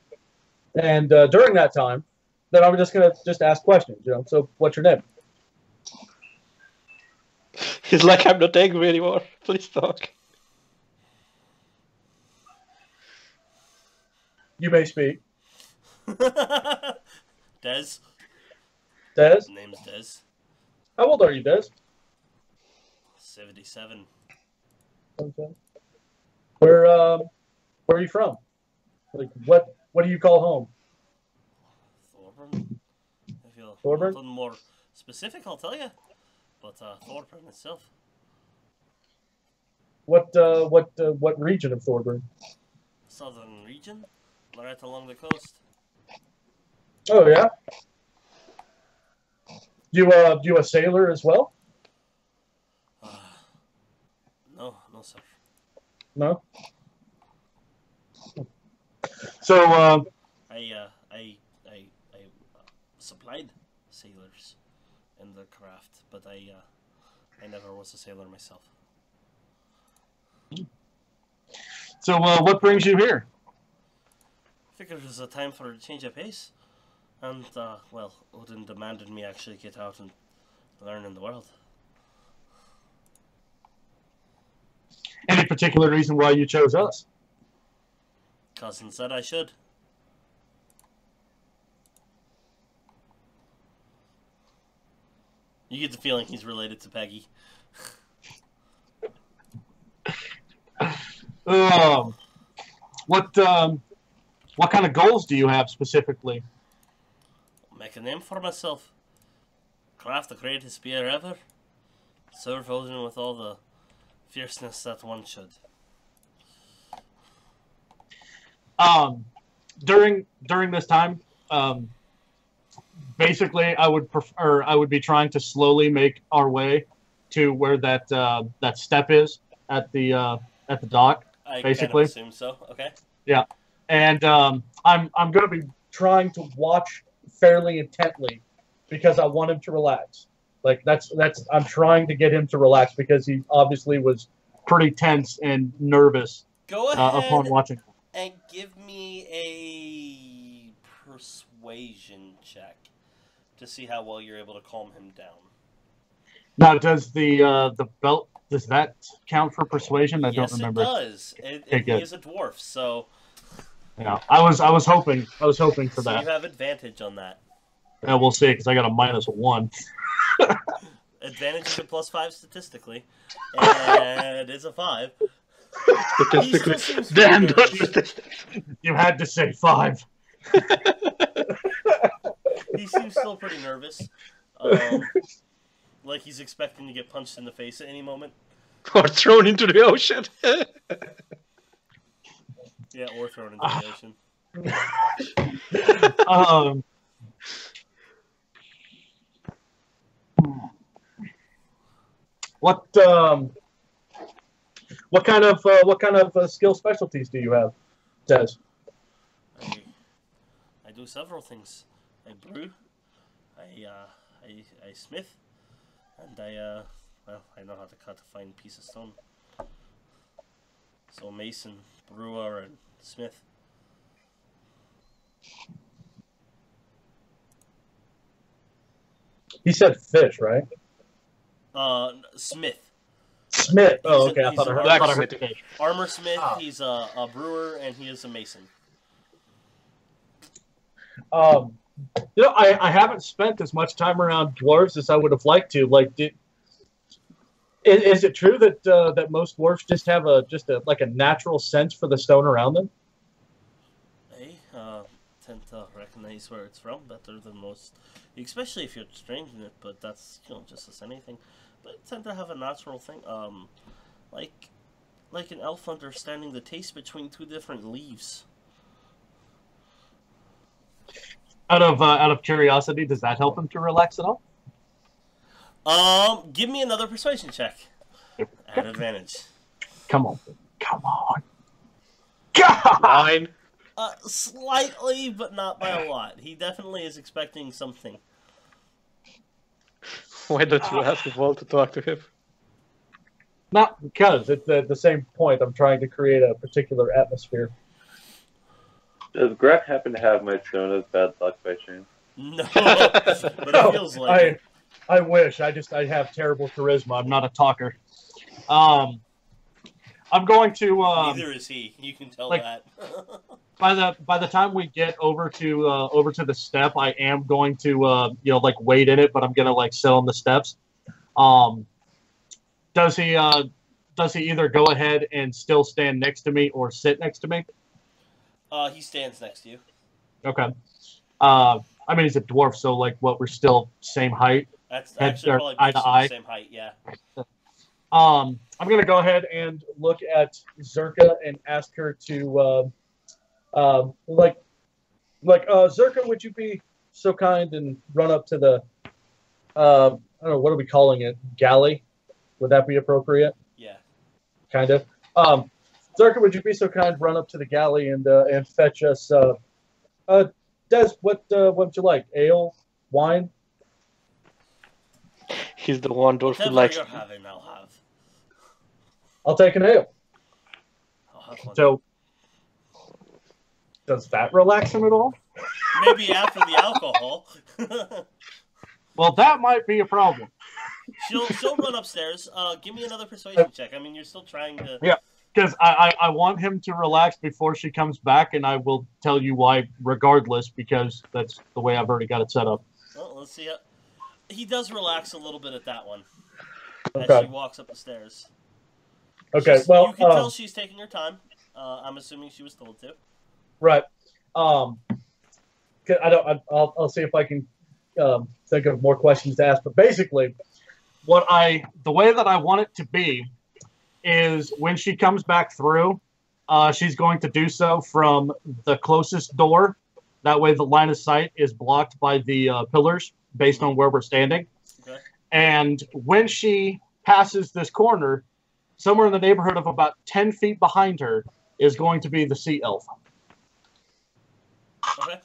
And during that time, then I'm just going to ask questions. So what's your name? He's like, I'm not angry anymore. Please talk. You may speak. Des. Des? His name's Des. How old are you, Des? 77. Okay. Where are you from? Like, what do you call home? Thorburn. If you'll Thorburn? want more specific, I'll tell you. But Thorburn itself. What region of Thorburn? Southern region, right along the coast. Oh yeah. You a sailor as well? No, sir. No. So I supplied sailors in the craft, but I never was a sailor myself. So what brings you here? Figured it was a time for a change of pace, and Odin demanded me actually get out and learn in the world. Any particular reason why you chose us? Cousin said I should. You get the feeling he's related to Peggy. What kind of goals do you have specifically? Make a name for myself. Craft the greatest spear ever. Serve Odin with all the fierceness that one should. During this time, basically, I would be trying to slowly make our way to where that step is at the dock. I basically kind of assume so. Okay. Yeah, and I'm going to be trying to watch fairly intently because I want him to relax. Like that's I'm trying to get him to relax because he obviously was pretty tense and nervous Go ahead upon watching. and give me a persuasion check to see how well you're able to calm him down. Now, does the belt, does that count for persuasion? I Yes, don't remember. it does. And he is a dwarf, so Yeah, I was hoping for so that. you have advantage on that. Yeah, we'll see because I got a -1. Advantage is a +5 statistically, and it's a 5. Statistically, He still seems damn pretty good nervous. statistics. You had to say 5. He seems still pretty nervous. Like he's expecting to get punched in the face at any moment. Or thrown into the ocean. Yeah, or thrown into the ocean. What kind of skill specialties do you have, Des? I do several things. I brew, I smith, and I know how to cut a fine piece of stone. So mason, brewer, and smith. He said fish, right? Smith. Smith. Oh, He's okay. I he's thought I an heard, armor, fish. armor smith. Ah. He's a brewer, and he is a mason. I haven't spent as much time around dwarves as I would have liked to. Like, is it true that that most dwarves just have a natural sense for the stone around them? They tend to recognize where it's from better than most, especially if you're trained in it. But that's just as anything. But tend to have a natural thing. Like an elf understanding the taste between two different leaves. Out of curiosity, does that help him to relax at all? Give me another persuasion check. At advantage. Come on. God! 9. Slightly, but not by a lot. He definitely is expecting something. Why don't you ask Vol to talk to him? Not because it's the same point. I'm trying to create a particular atmosphere. Does Greg happen to have my Sona's bad luck by chance? No, but it feels like it. I wish. I have terrible charisma. I'm not a talker. I'm going to. Neither is he. You can tell like, that. by the time we get over to the step, I am going to wait in it, but I'm gonna sit on the steps. Does he either go ahead and still stand next to me or sit next to me? He stands next to you. Okay. I mean, he's a dwarf, so we're still same height. That's Head actually probably eye to makes you eye. the same height. Yeah. I'm gonna go ahead and look at Zerka and ask her to, Zerka, would you be so kind and run up to the, I don't know, what are we calling it? Galley? Would that be appropriate? Yeah. Kind of. Zerka, would you be so kind, run up to the galley and fetch us, Des, what would you like? Ale? Wine? He's the one dwarf who Whatever likes. you're having, I'll have. I'll take an ale. I'll have one. So, does that relax him at all? Maybe after the alcohol. Well, that might be a problem. She'll run upstairs. Give me another persuasion check. I mean, you're still trying to. Yeah. Because I want him to relax before she comes back, and I will tell you why regardless, because that's the way I've already got it set up. Well, let's see. He does relax a little bit at that one. Okay. As she walks up the stairs. Okay, You can tell she's taking her time. I'm assuming she was told to. Right. I'll see if I can think of more questions to ask. But basically, the way that I want it to be is when she comes back through, she's going to do so from the closest door. That way the line of sight is blocked by the pillars based on where we're standing. Okay. And when she passes this corner, somewhere in the neighborhood of about 10 feet behind her is going to be the sea elf. Okay.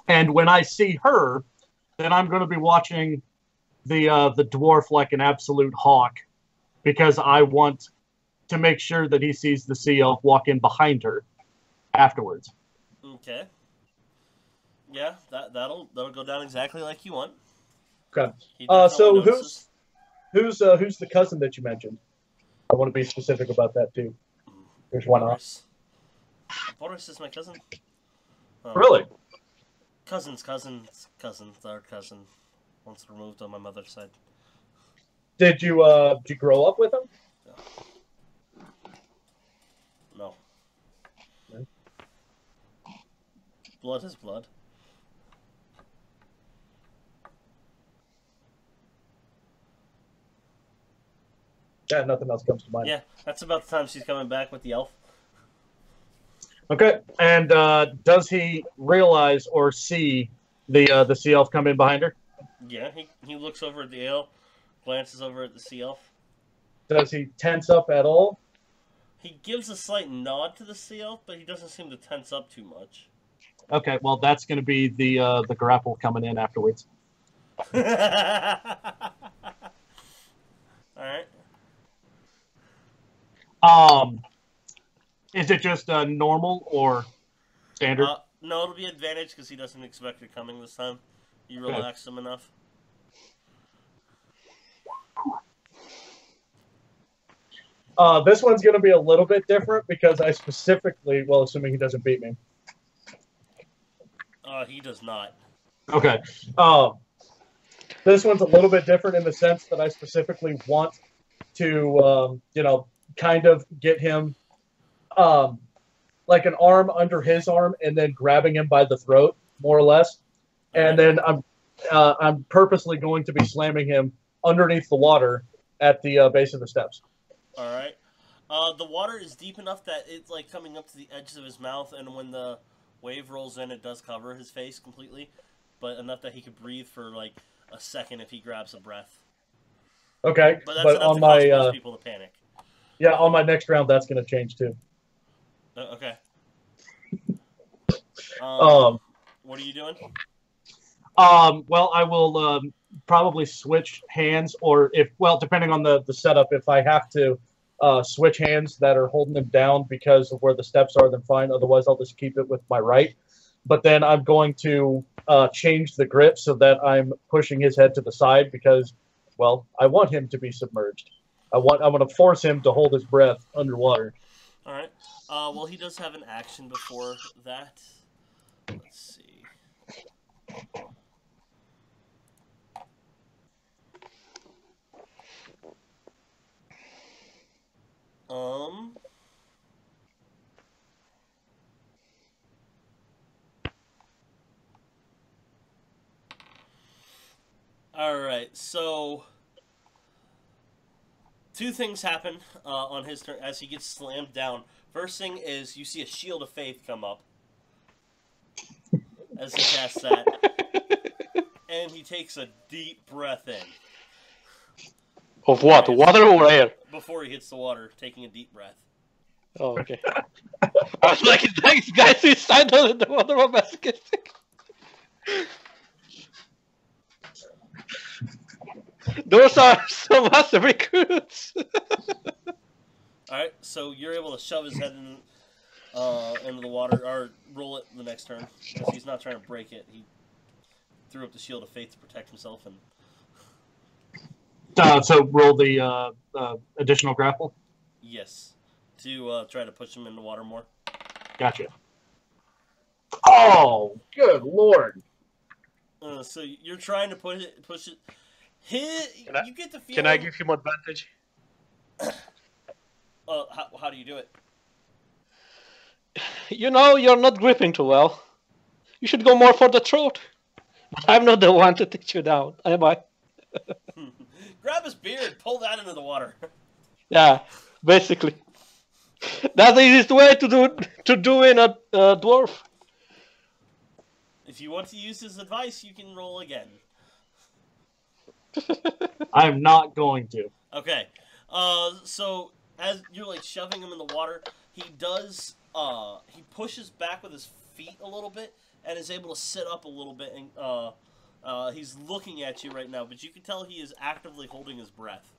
And when I see her, then I'm going to be watching the dwarf like an absolute hawk, because I want to make sure that he sees the sea elf walk in behind her afterwards. Okay. Yeah, that'll go down exactly like you want. Okay. He definitely So notices. who's the cousin that you mentioned? I want to be specific about that too. There's one off. Boris is my cousin. Really? Cousin's third cousin. Once removed on my mother's side. Did you grow up with him? No. No? Blood is blood. Yeah, nothing else comes to mind. Yeah, that's about the time she's coming back with the elf. Okay. And does he realize or see the sea elf come in behind her? Yeah, he looks over at the elf, glances over at the sea elf. Does he tense up at all? He gives a slight nod to the sea elf, but he doesn't seem to tense up too much. Okay, well, that's going to be the grapple coming in afterwards. All right. Is it just normal or standard? No, it'll be advantage because he doesn't expect it coming this time. You relaxed him enough. This one's going to be a little bit different because I specifically, well, assuming he doesn't beat me. He does not. Okay. This one's a little bit different in the sense that I specifically want to, kind of get him, like an arm under his arm and then grabbing him by the throat, more or less. And then I'm purposely going to be slamming him underneath the water at the base of the steps. All right. The water is deep enough that it's like coming up to the edges of his mouth, and when the wave rolls in, it does cover his face completely, but enough that he could breathe for like a second if he grabs a breath. Okay, But that's enough to cause most people to panic. Yeah, on my next round, that's going to change too. Okay. What are you doing? Well, I will probably switch hands, or depending on the setup, if I have to switch hands that are holding him down because of where the steps are, then fine. Otherwise, I'll just keep it with my right. But then I'm going to change the grip so that I'm pushing his head to the side because, well, I want him to be submerged. I'm going to force him to hold his breath underwater. All right. Well, he does have an action before that. Let's see. All right. So, two things happen on his turn as he gets slammed down. First thing is you see a shield of faith come up as he casts that, and he takes a deep breath in. Of what? Water or air? Before he hits the water, taking a deep breath. Oh, okay. I was like, thanks, guys, who signed on the water were masochistic. Those are some massive recruits. Alright, so you're able to shove his head into the water, or roll it the next turn, because he's not trying to break it. He threw up the shield of faith to protect himself. And so roll the additional grapple? yes, to try to push him in the water more. Gotcha. Oh, good lord. So you're trying to push it. You get the feeling. Can I give him advantage? How do you do it? You know, you're not gripping too well. You should go more for the throat. But I'm not the one to take you down, am I? Grab his beard, pull that into the water. Yeah, basically. That's the easiest way to do in a dwarf. If you want to use his advice, you can roll again. I'm not going to. Okay. So as you're like shoving him in the water, he does he pushes back with his feet a little bit and is able to sit up a little bit, and he's looking at you right now, but you can tell he is actively holding his breath.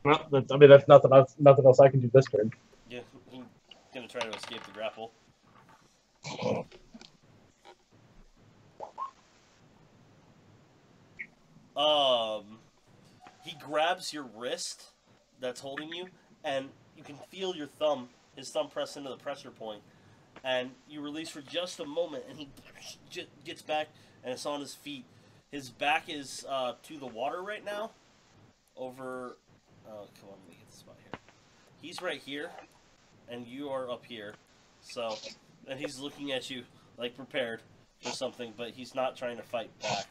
Well, that's nothing else I can do this turn. Yeah, he's gonna try to escape the grapple. He grabs your wrist that's holding you, and you can feel his thumb press into the pressure point, and you release for just a moment, and he gets back, and it's on his feet. His back is to the water right now, over, oh, come on, let me get the spot here. He's right here, and you are up here, so, and he's looking at you, like, prepared for something, but he's not trying to fight back.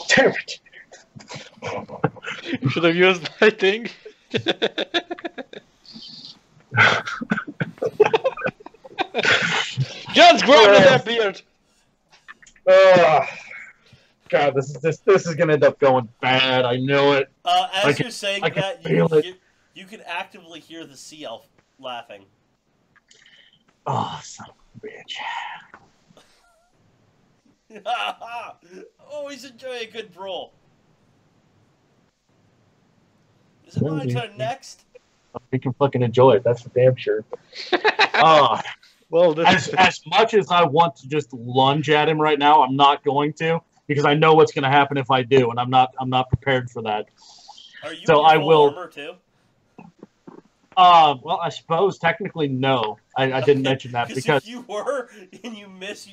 Damn it! You should have used my thing. Just grab that beard. God, this is gonna end up going bad. I know it. As you're saying that, you can actively hear the sea elf laughing. Oh, son of a bitch. Always enjoy a good brawl. Is it my turn next? We can fucking enjoy it. That's for damn sure. Well, as much as I want to just lunge at him right now, I'm not going to, because I know what's going to happen if I do, and I'm not prepared for that. Are you so in I full will. Armor too? Well, I suppose technically no. I didn't mention that because if you were and you miss,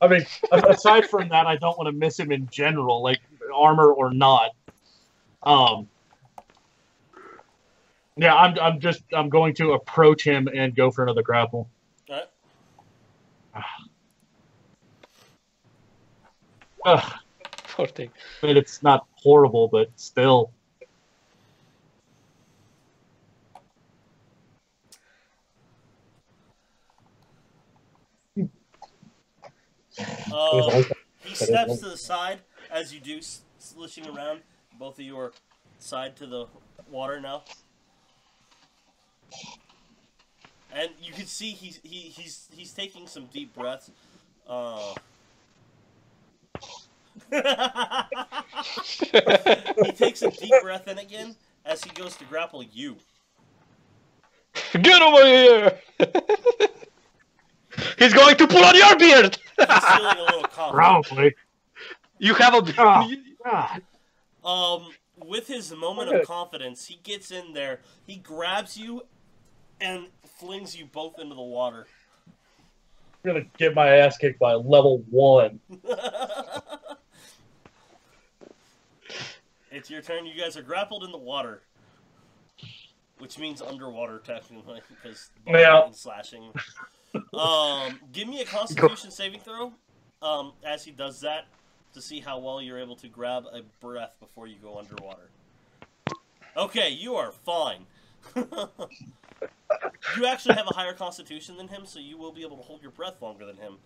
I mean, aside from that, I don't want to miss him in general, like armor or not. Yeah, I'm going to approach him and go for another grapple. All right. Poor thing. I mean, it's not horrible, but still. He steps to the side as you do, slishing around. Both of you are side to the water now, and you can see he's taking some deep breaths. He takes a deep breath in again as he goes to grapple you. Get over here! He's going to pull on your beard! He's feeling a little confident. Probably. You have a... With his moment of confidence, he gets in there, he grabs you, and flings you both into the water. I'm gonna get my ass kicked by level 1. It's your turn. You guys are grappled in the water. Which means underwater, technically, because slashing. Give me a Constitution saving throw as he does that, to see how well you're able to grab a breath before you go underwater. Okay, you are fine. You actually have a higher Constitution than him, so you will be able to hold your breath longer than him.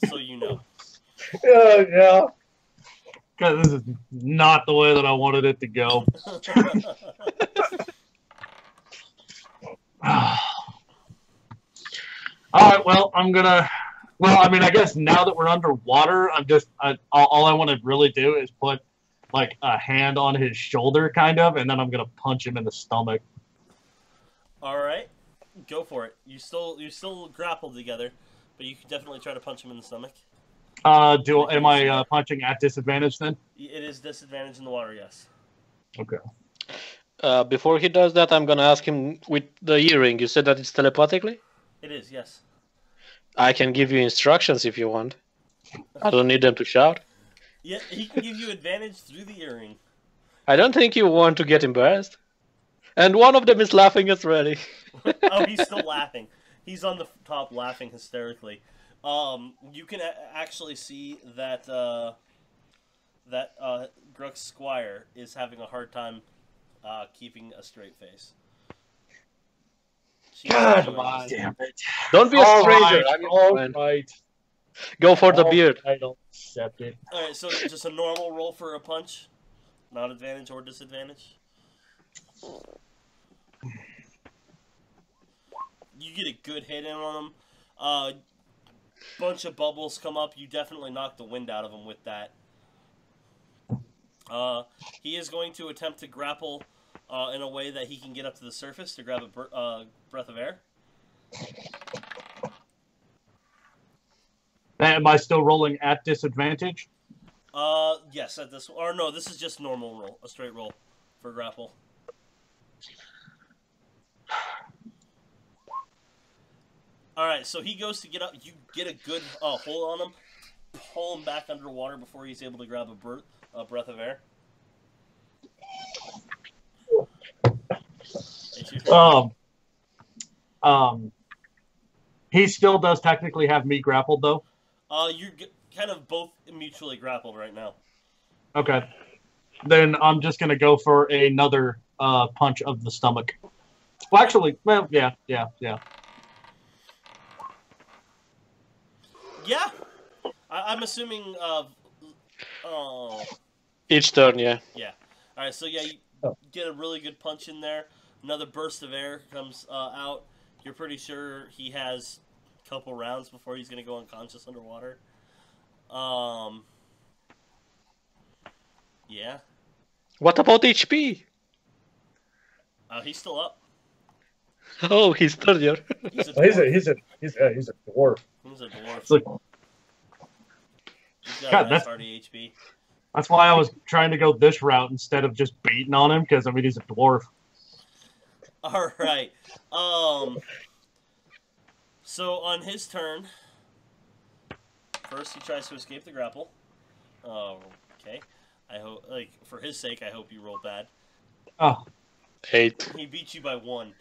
So you know. Yeah. God, this is not the way that I wanted it to go. Alright, well, I'm gonna... Well, I mean, I guess now that we're underwater, all I want to really do is put, like, a hand on his shoulder, kind of, and then I'm gonna punch him in the stomach. Alright, go for it. You're still grappled together, but you can definitely try to punch him in the stomach. Am I punching at disadvantage then? It is disadvantage in the water, yes. Okay. Before he does that, I'm gonna ask him with the earring. You said that it's telepathically? It is, yes. I can give you instructions if you want. I don't need them to shout. Yeah, he can give you advantage through the earring. I don't think you want to get embarrassed. And one of them is laughing already. Oh, he's still laughing. He's on the top laughing hysterically. You can actually see that Gruck's squire is having a hard time keeping a straight face. God, doing this. damn it. Don't be a All stranger. right, I'm your all friend. right. Go for the All beard. right, I'll accept it. Alright, so just a normal roll for a punch. Not advantage or disadvantage. You get a good hit in on him. Bunch of bubbles come up. You definitely knock the wind out of him with that. He is going to attempt to grapple in a way that he can get up to the surface to grab a breath of air. Am I still rolling at disadvantage? Yes, at this, or no, this is just normal roll, a straight roll for grapple. All right, so he goes to get up. You get a good hold on him, pull him back underwater before he's able to grab a breath of air. It's your turn. He still does technically have me grappled though. You're kind of both mutually grappled right now. Okay. Then I'm just gonna go for another punch of the stomach. Well, actually, well, yeah. Yeah, I'm assuming. Each turn, yeah. Yeah. All right. So yeah, you get a really good punch in there. Another burst of air comes out. You're pretty sure he has a couple rounds before he's gonna go unconscious underwater. Yeah. What about HP? He's still up. Oh, he's third year. He's a Well, dwarf. he's a dwarf. He's a dwarf. It's like, He's got God, a nice that's- hardy HP. that's why I was trying to go this route instead of just beating on him because I mean he's a dwarf. All right. So on his turn, first he tries to escape the grapple. Okay. I hope, like, for his sake, I hope you roll bad. Oh. 8. He beat you by 1.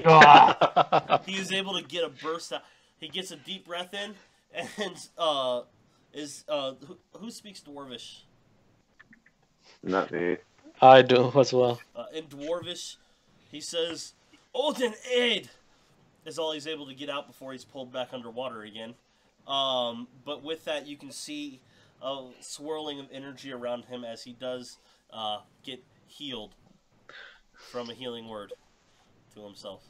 Ah. He is able to get a burst out. He gets a deep breath in, and who speaks Dwarvish? Not me. I do as well. In Dwarvish, he says, "Odin aid," is all he's able to get out before he's pulled back underwater again. But with that, you can see a swirling of energy around him as he does get healed from a healing word to himself.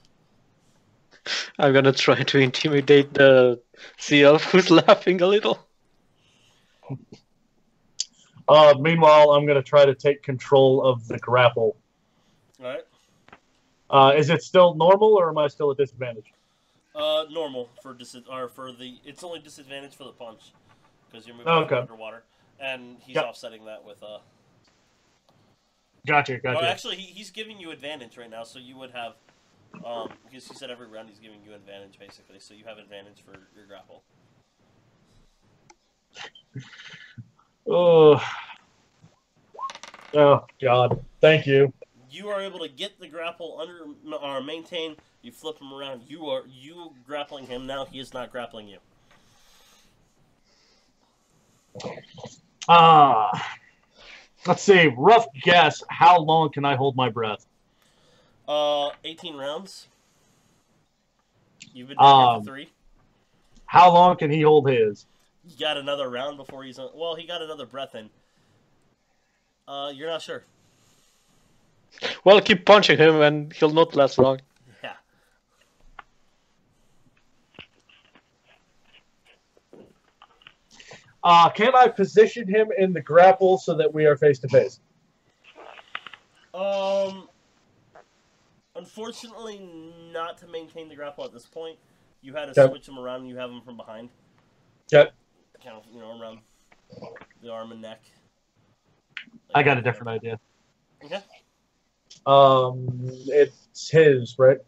I'm gonna try to intimidate the sea elf who's laughing a little. Meanwhile, I'm gonna try to take control of the grapple. All right. Is it still normal, or am I still at disadvantage? Normal for it's only disadvantage for the punch because you're moving Okay. underwater, and he's Yep. offsetting that with Gotcha. Oh, actually, he's giving you advantage right now, so you would have because he said every round he's giving you advantage basically, so you have advantage for your grapple. Oh, God. Thank you. You are able to get the grapple under or maintain. You flip him around. You grappling him now. He is not grappling you. Let's see. Rough guess. How long can I hold my breath? 18 rounds. You've been down here for 3. How long can he hold his? You got another round before he's on. Well, he got another breath in. You're not sure. Well, keep punching him and he'll not last long. Yeah. Can I position him in the grapple so that we are face to face? Unfortunately, not to maintain the grapple at this point. You had to Okay. switch him around and you have him from behind. Okay. Kind of, around the arm and neck. I got a different idea. Okay. It's his, right?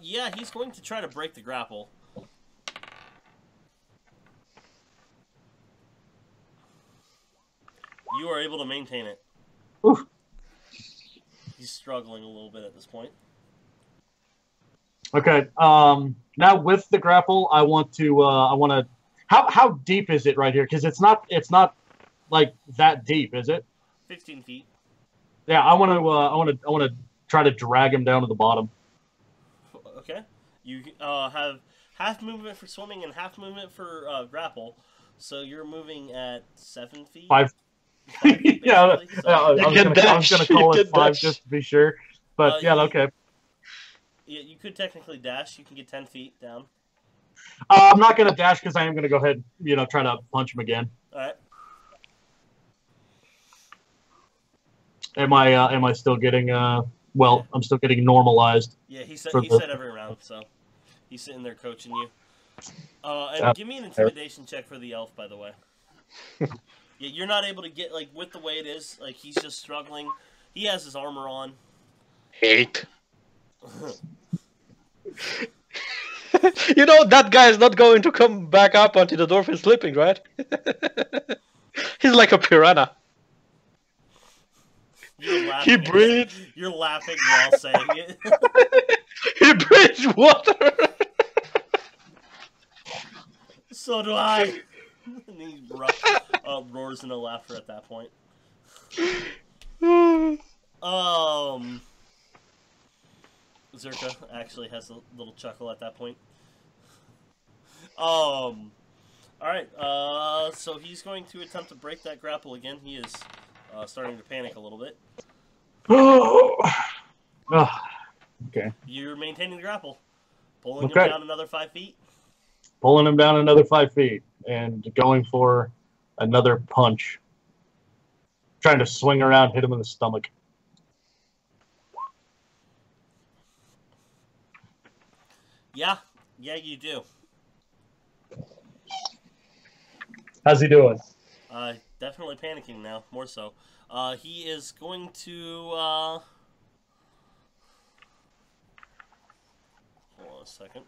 Yeah, he's going to try to break the grapple. You are able to maintain it. Oof. He's struggling a little bit at this point. Okay. Now with the grapple, I want to. How deep is it right here? Because it's not like that deep, is it? 15 feet. Yeah, I want to try to drag him down to the bottom. Okay. You have half movement for swimming and half movement for grapple. So you're moving at 7 feet? 5. 5 feet, Yeah, basically? So, I was gonna call it 5 just to be sure. But yeah, okay. Yeah, you could technically dash. You can get 10 feet down. I'm not gonna dash because I am gonna go ahead, try to punch him again. All right. Am I still getting well, I'm still getting normalized. Yeah, he said every round, so he's sitting there coaching you. And give me an intimidation check for the elf, by the way. Yeah, you're not able to get, like, with the way it is, like, he's just struggling. He has his armor on. 8. You know that guy is not going to come back up until the dwarf is sleeping, right? He's like a piranha. He breathes. You're laughing while saying it. He breathes water. So do I. And he roars in a laughter at that point. Zerka actually has a little chuckle at that point. Alright, so he's going to attempt to break that grapple again. He is starting to panic a little bit. Okay. You're maintaining the grapple. Pulling him down another 5 feet. Pulling him down another 5 feet and going for another punch. Trying to swing around, hit him in the stomach. Yeah, you do. How's he doing? Definitely panicking now, more so. He is going to, hold on a second.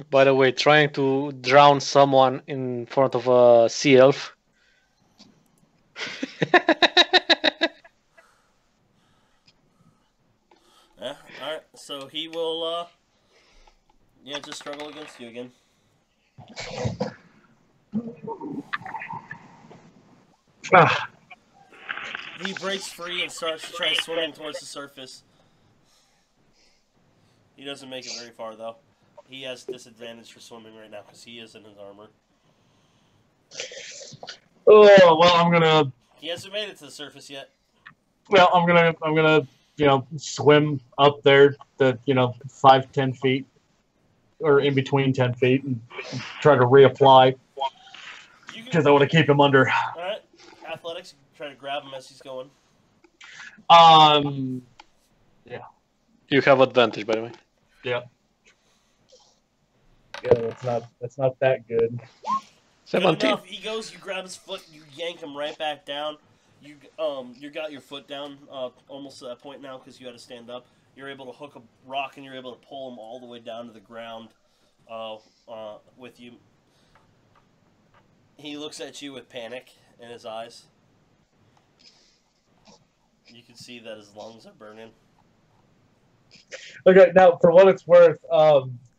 By the way, trying to drown someone in front of a sea elf. Yeah, alright, so he will, just struggle against you again. He breaks free and starts to try swimming towards the surface. He doesn't make it very far, though. He has disadvantage for swimming right now because he is in his armor. Oh, well, I'm gonna... He hasn't made it to the surface yet. Well, I'm gonna, swim up there to, 5-10 feet, or in between 10 feet, and try to reapply because I want to keep him under. All right, athletics. Try to grab him as he's going. Yeah. You have advantage, by the way. Yeah. Yeah, that's not that good. 17. Good enough. He goes. You grab his foot. You yank him right back down. You got your foot down almost to that point now because you had to stand up. You're able to hook a rock and you're able to pull him all the way down to the ground with you. He looks at you with panic in his eyes. You can see that his lungs are burning. Okay, now for what it's worth,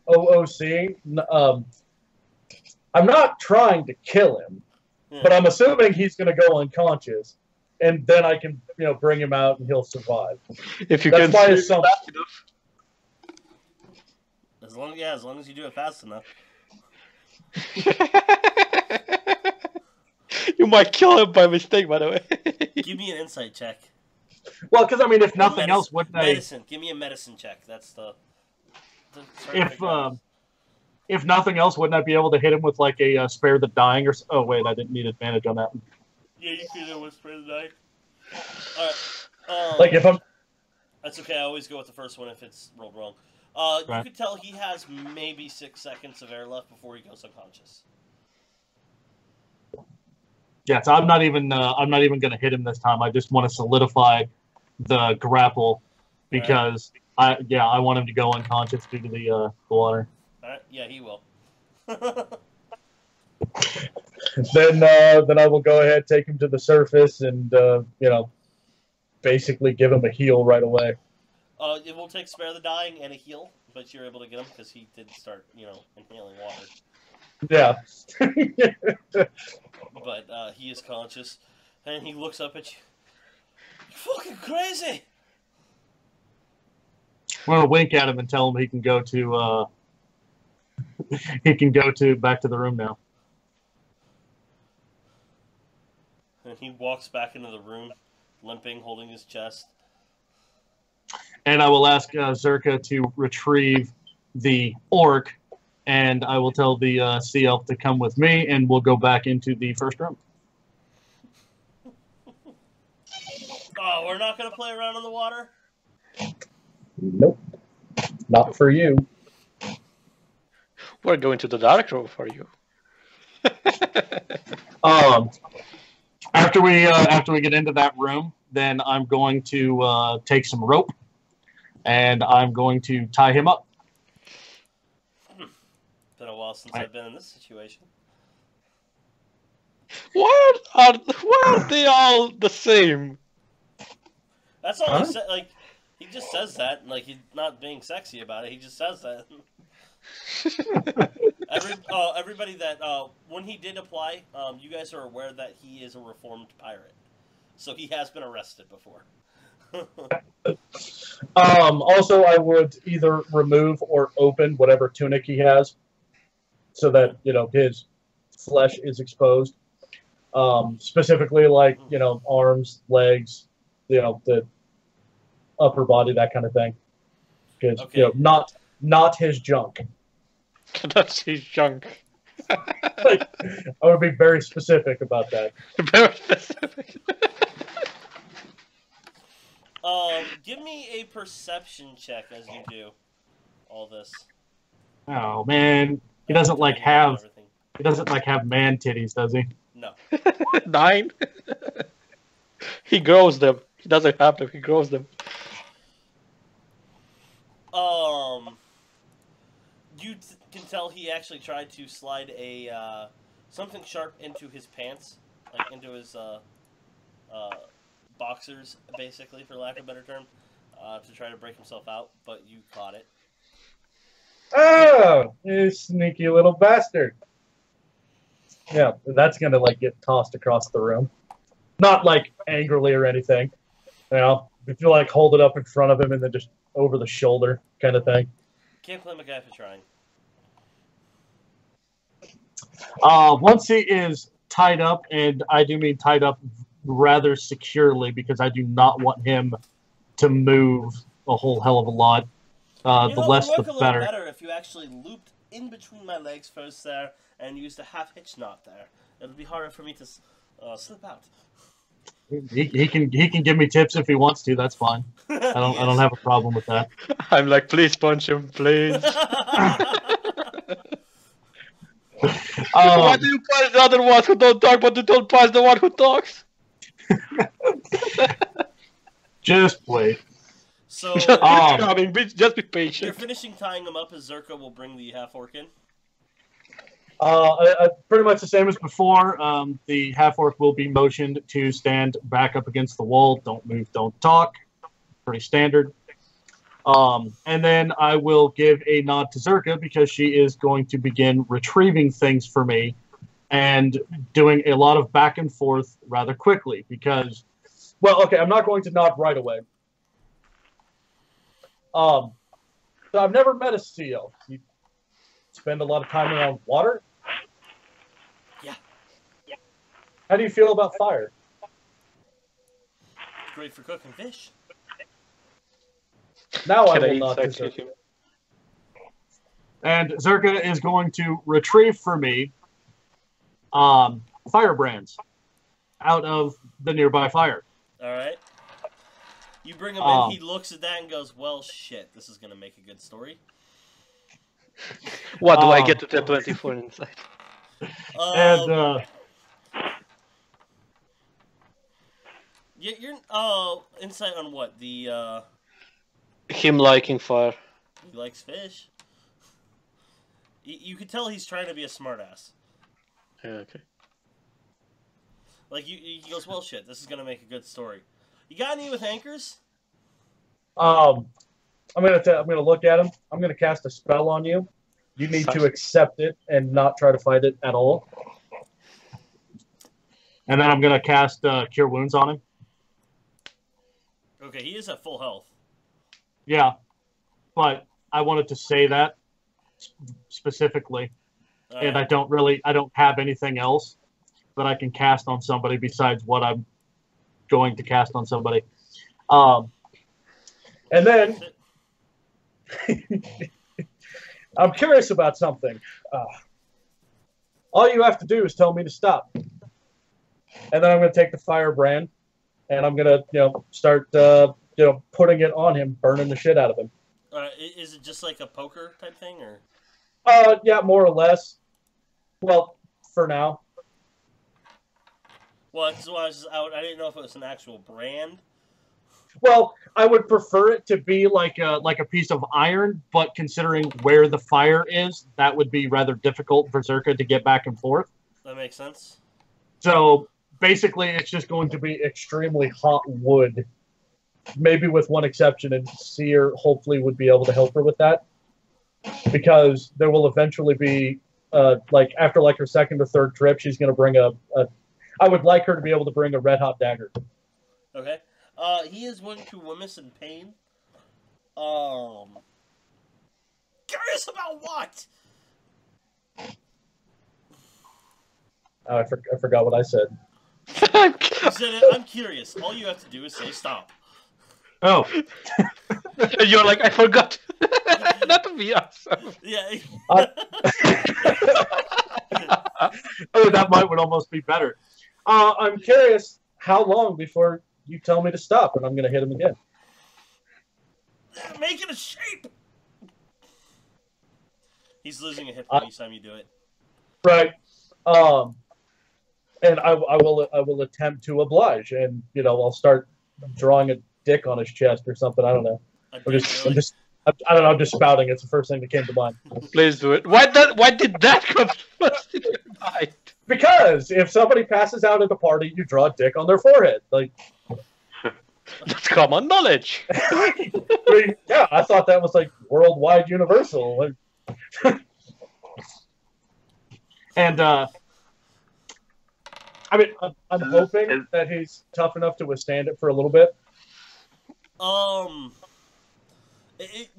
OOC, I'm not trying to kill him, but I'm assuming he's going to go unconscious, and then I can, bring him out and he'll survive. If you That's can my assumption. As long as you do it fast enough. You might kill him by mistake, by the way. Give me an insight check. Well, because if nothing else, wouldn't medicine. Give me a medicine check. That's if nothing else, wouldn't I be able to hit him with like a spare the dying or? Oh wait, I didn't need advantage on that one. Yeah, you could hit him with spare the dying. All right. Like if I'm. That's okay. I always go with the first one if it's rolled wrong. Right. You could tell he has maybe 6 seconds of air left before he goes unconscious. Yeah, so I'm not even going to hit him this time. I just want to solidify the grapple because I want him to go unconscious due to the water. All right. Yeah, he will. Then I will go ahead, take him to the surface, and basically give him a heal right away. It will take spare the dying and a heal, but you're able to get him because he did start, inhaling water. Yeah. But he is conscious, and he looks up at you. You're fucking crazy! I'm gonna wink at him and tell him he can go to back to the room now. And he walks back into the room, limping, holding his chest. And I will ask Zerka to retrieve the orc, and I will tell the sea elf to come with me, and we'll go back into the first room. Oh, we're not gonna play around in the water? Nope, not for you. We're going to the dark room for you. After we get into that room, then I'm going to take some rope, and I'm going to tie him up. Been a while since I've been in this situation. Why are they all the same? That's all he said. Like, he just says that, and like he's not being sexy about it. He just says that. Everybody that when he did apply, you guys are aware that he is a reformed pirate, so he has been arrested before. Also, I would either remove or open whatever tunic he has, so that his flesh is exposed. Specifically, like arms, legs, the upper body, that kind of thing. Because not his junk. That's his junk. Like, I would be very specific about that. Very specific. Give me a perception check as you do all this. Oh man, he doesn't have man titties, does he? No. 9. He grows them. He doesn't have them. He grows them. You can tell he actually tried to slide a something sharp into his pants, like into his boxers, basically, for lack of a better term, to try to break himself out, but you caught it. Oh, you sneaky little bastard! Yeah, that's gonna get tossed across the room, not angrily or anything. If you hold it up in front of him and then just over the shoulder kind of thing. Can't blame a guy for trying. Once he is tied up, and I do mean tied up rather securely because I do not want him to move a whole hell of a lot. The less, the better. It would work a little better if you actually looped in between my legs first there and used a half hitch knot there. It would be harder for me to slip out. He can give me tips if he wants to. That's fine. I don't have a problem with that. I'm like, please punch him, please. Why do you punch the other ones who don't talk, but you don't punch the one who talks? Just wait. So just be patient. You're finishing tying him up as Zerka will bring the half orc in. Pretty much the same as before. The half-orc will be motioned to stand back up against the wall. Don't move, don't talk. Pretty standard. And then I will give a nod to Zerka because she is going to begin retrieving things for me and doing a lot of back and forth rather quickly because, well, okay, I'm not going to nod right away. So I've never met a seal. You spend a lot of time around water? Yeah. How do you feel about fire? Great for cooking fish. Now I will not desert him. And Zerka is going to retrieve for me firebrands out of the nearby fire. Alright. You bring him in, he looks at that and goes, well, shit, this is going to make a good story. What do I get to the 24 inside? And you're insight on what? The him liking fire. He likes fish. You could tell he's trying to be a smartass. Yeah, okay. Like he goes, well, shit, this is gonna make a good story. You got any with anchors? I'm gonna look at him. I'm gonna cast a spell on you. You need to accept it and not try to fight it at all. And then I'm gonna cast Cure Wounds on him. Okay, he is at full health. Yeah, but I wanted to say that specifically, and I don't have anything else that I can cast on somebody besides what I'm going to cast on somebody. And then I'm curious about something. All you have to do is tell me to stop, and then I'm going to take the firebrand, and I'm going to start putting it on him, burning the shit out of him. Is it just like a poker type thing, or? Yeah, more or less. Well, for now. Well, that's why I was just out. I didn't know if it was an actual brand. Well, I would prefer it to be like a piece of iron, but considering where the fire is, that would be rather difficult for Zerka to get back and forth. That makes sense. So basically, it's just going to be extremely hot wood, maybe with one exception, and Seer hopefully would be able to help her with that, because there will eventually be after her second or third trip, she's going to bring I would like her to be able to bring a red hot dagger. Okay. He is one to Wemyss in pain. Curious about what? I forgot what I said. You said, I'm curious. All you have to do is say stop. Oh. And you're like, I forgot. Not to be awesome. Yeah. Oh, that would almost be better. I'm curious how long before you tell me to stop, and I'm going to hit him again. Make it a shape. He's losing a hit point each time you do it. Right. And I will attempt to oblige, and I'll start drawing a dick on his chest or something. I don't know. I don't know. I'm just spouting. It's the first thing that came to mind. Please do it. Why did that come first in your mind? Because if somebody passes out at a party, you draw a dick on their forehead. Like, that's common knowledge. Yeah, I thought that was like worldwide universal. And I mean, I'm hoping that he's tough enough to withstand it for a little bit.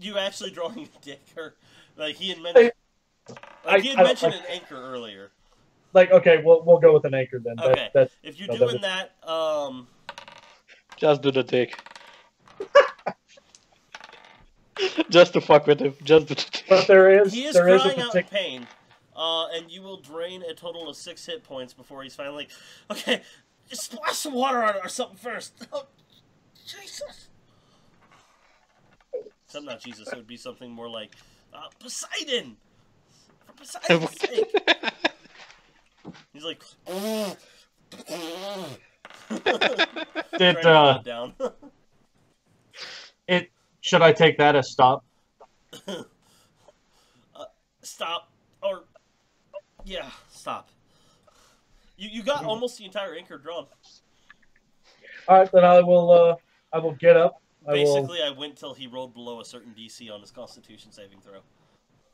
You actually drawing a dick, or like he had mentioned? He had mentioned an anchor earlier. Like, okay, we'll go with an anchor then. Okay, if you're doing that, just do the dick. Just to fuck with him. Just do the dick. But he is crying out in pain, and you will drain a total of 6 hit points before he's finally like, okay, just splash some water on it or something first. Oh, Jesus. Something not Jesus. It would be something more like Poseidon. For Poseidon's sake. He's like, down. Should I take that as stop? Stop, or yeah, stop. You got almost the entire anchor drawn. All right, then I will get up. Basically, I went till he rolled below a certain DC on his Constitution saving throw.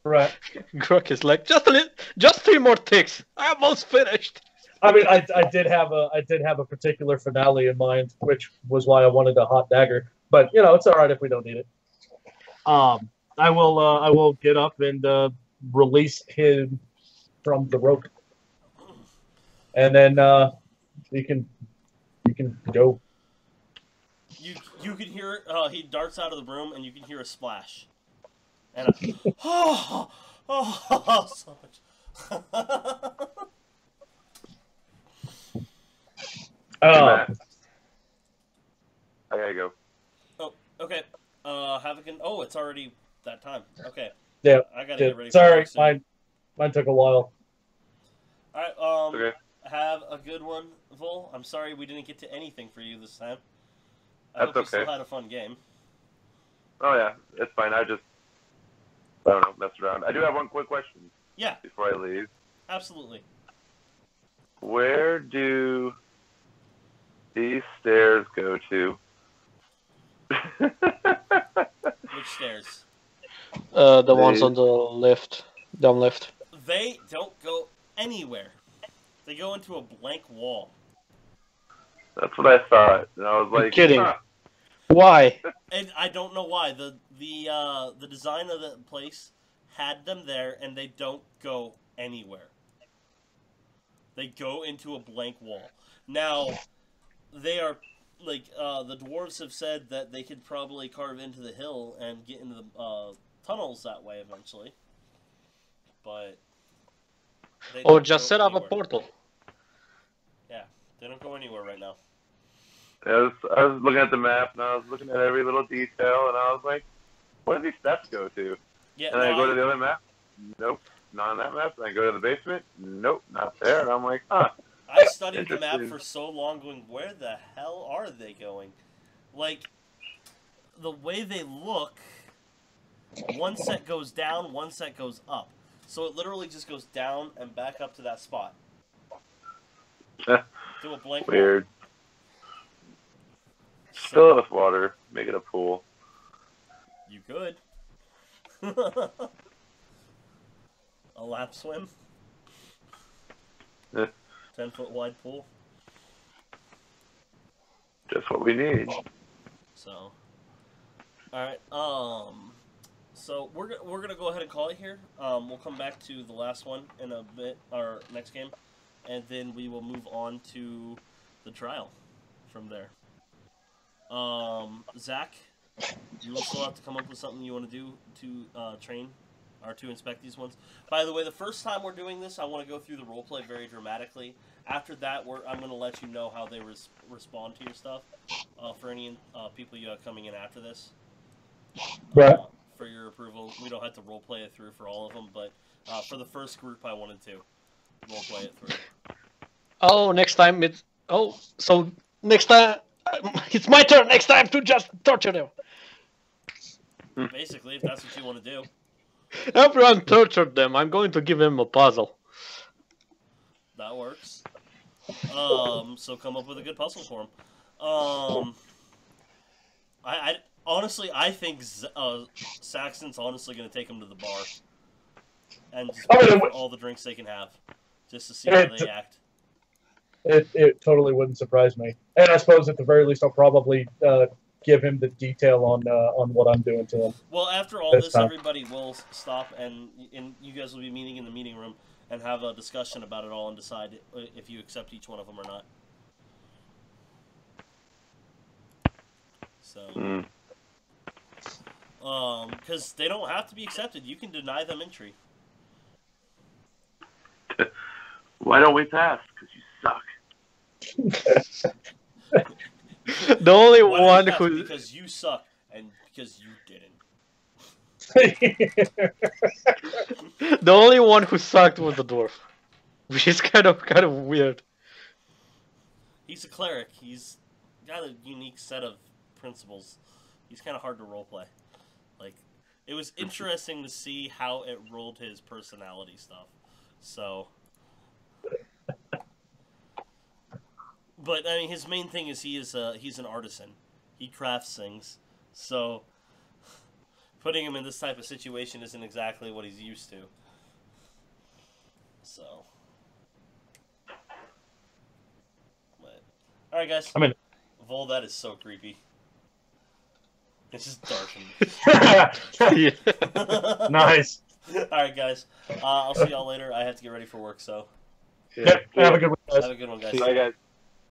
Right. Grok is like, just 3 more ticks. I'm almost finished. I mean, I did have a particular finale in mind, which was why I wanted a hot dagger. But it's all right if we don't need it. I will get up and release him from the rope, and then you can go. You can hear he darts out of the room, and you can hear a splash, and so much. I gotta go. Oh, okay. Have a good. Oh, it's already that time. Okay. Yeah. I gotta get ready. Sorry, mine took a while. All right. Okay. Have a good one, Vol. I'm sorry we didn't get to anything for you this time. I That's hope you okay. still had a fun game. Oh yeah, it's fine. I don't know, messed around. I do have one quick question. Yeah. Before I leave. Absolutely. Where do these stairs go to? Which stairs? The ones on the left, down left. They don't go anywhere. They go into a blank wall. That's what I thought. And I was You're like, kidding. huh. Why? And I don't know why. The design of the place had them there, and they don't go anywhere. They go into a blank wall. Now, they are like the dwarves have said that they could probably carve into the hill and get into the tunnels that way eventually. But they Or don't just go set up a anywhere. portal. Yeah, they don't go anywhere right now. I was looking at the map, and I was looking at every little detail, and I was like, where do these steps go to? Yeah, And I no, go to the other map. Nope, not on that map. And I go to the basement. Nope, not there. And I'm like, huh. I studied the map Interesting. for so long, going, where the hell are they going? Like, the way they look, one set goes down, one set goes up. So it literally just goes down and back up to that spot. To a blank wall. Weird. So, Fill it with water. Make it a pool. you could. A lap swim. Eh. 10-foot wide pool. Just what we need. So, all right. So we're gonna go ahead and call it here. We'll come back to the last one in a bit, our next game, and then we will move on to the trial from there. Zach, you will still have to come up with something you want to do to train or to inspect these ones. By the way, the first time we're doing this, I want to go through the roleplay very dramatically. After that, I'm going to let you know how they respond to your stuff for any people you have coming in after this. Right. For your approval. We don't have to roleplay it through for all of them, but for the first group, I wanted to roleplay it through. Oh, next time it's... Oh, so next time... It's my turn next time to just torture them. Basically, if that's what you want to do. Everyone tortured them. I'm going to give them a puzzle. That works. So come up with a good puzzle for them. I honestly, I think Saxon's honestly going to take them to the bar and just pay for all the drinks they can have, just to see how they act. It totally wouldn't surprise me. And I suppose at the very least I'll probably give him the detail on what I'm doing to him. Well, after all This this, time. everybody will stop, and you guys will be meeting in the meeting room and have a discussion about it all and decide if you accept each one of them or not. So, because they don't have to be accepted, you can deny them entry. Why don't we pass? Because you suck. The only Why don't one you pass? who... Because you suck, and because you didn't. The only one who sucked was the dwarf. Which is kind of weird. He's a cleric. He's got a unique set of principles. He's kind of hard to roleplay. Like, it was interesting to see how it rolled his personality stuff. So, but I mean, his main thing is he's an artisan. He crafts things. So, putting him in this type of situation isn't exactly what he's used to. So, but all right, guys. I mean, Vol, that is so creepy. It's just dark. Yeah. nice. Alright, guys. I'll see y'all later. I have to get ready for work, so Yep. Have a good one, guys. have a good one, guys. Bye, guys.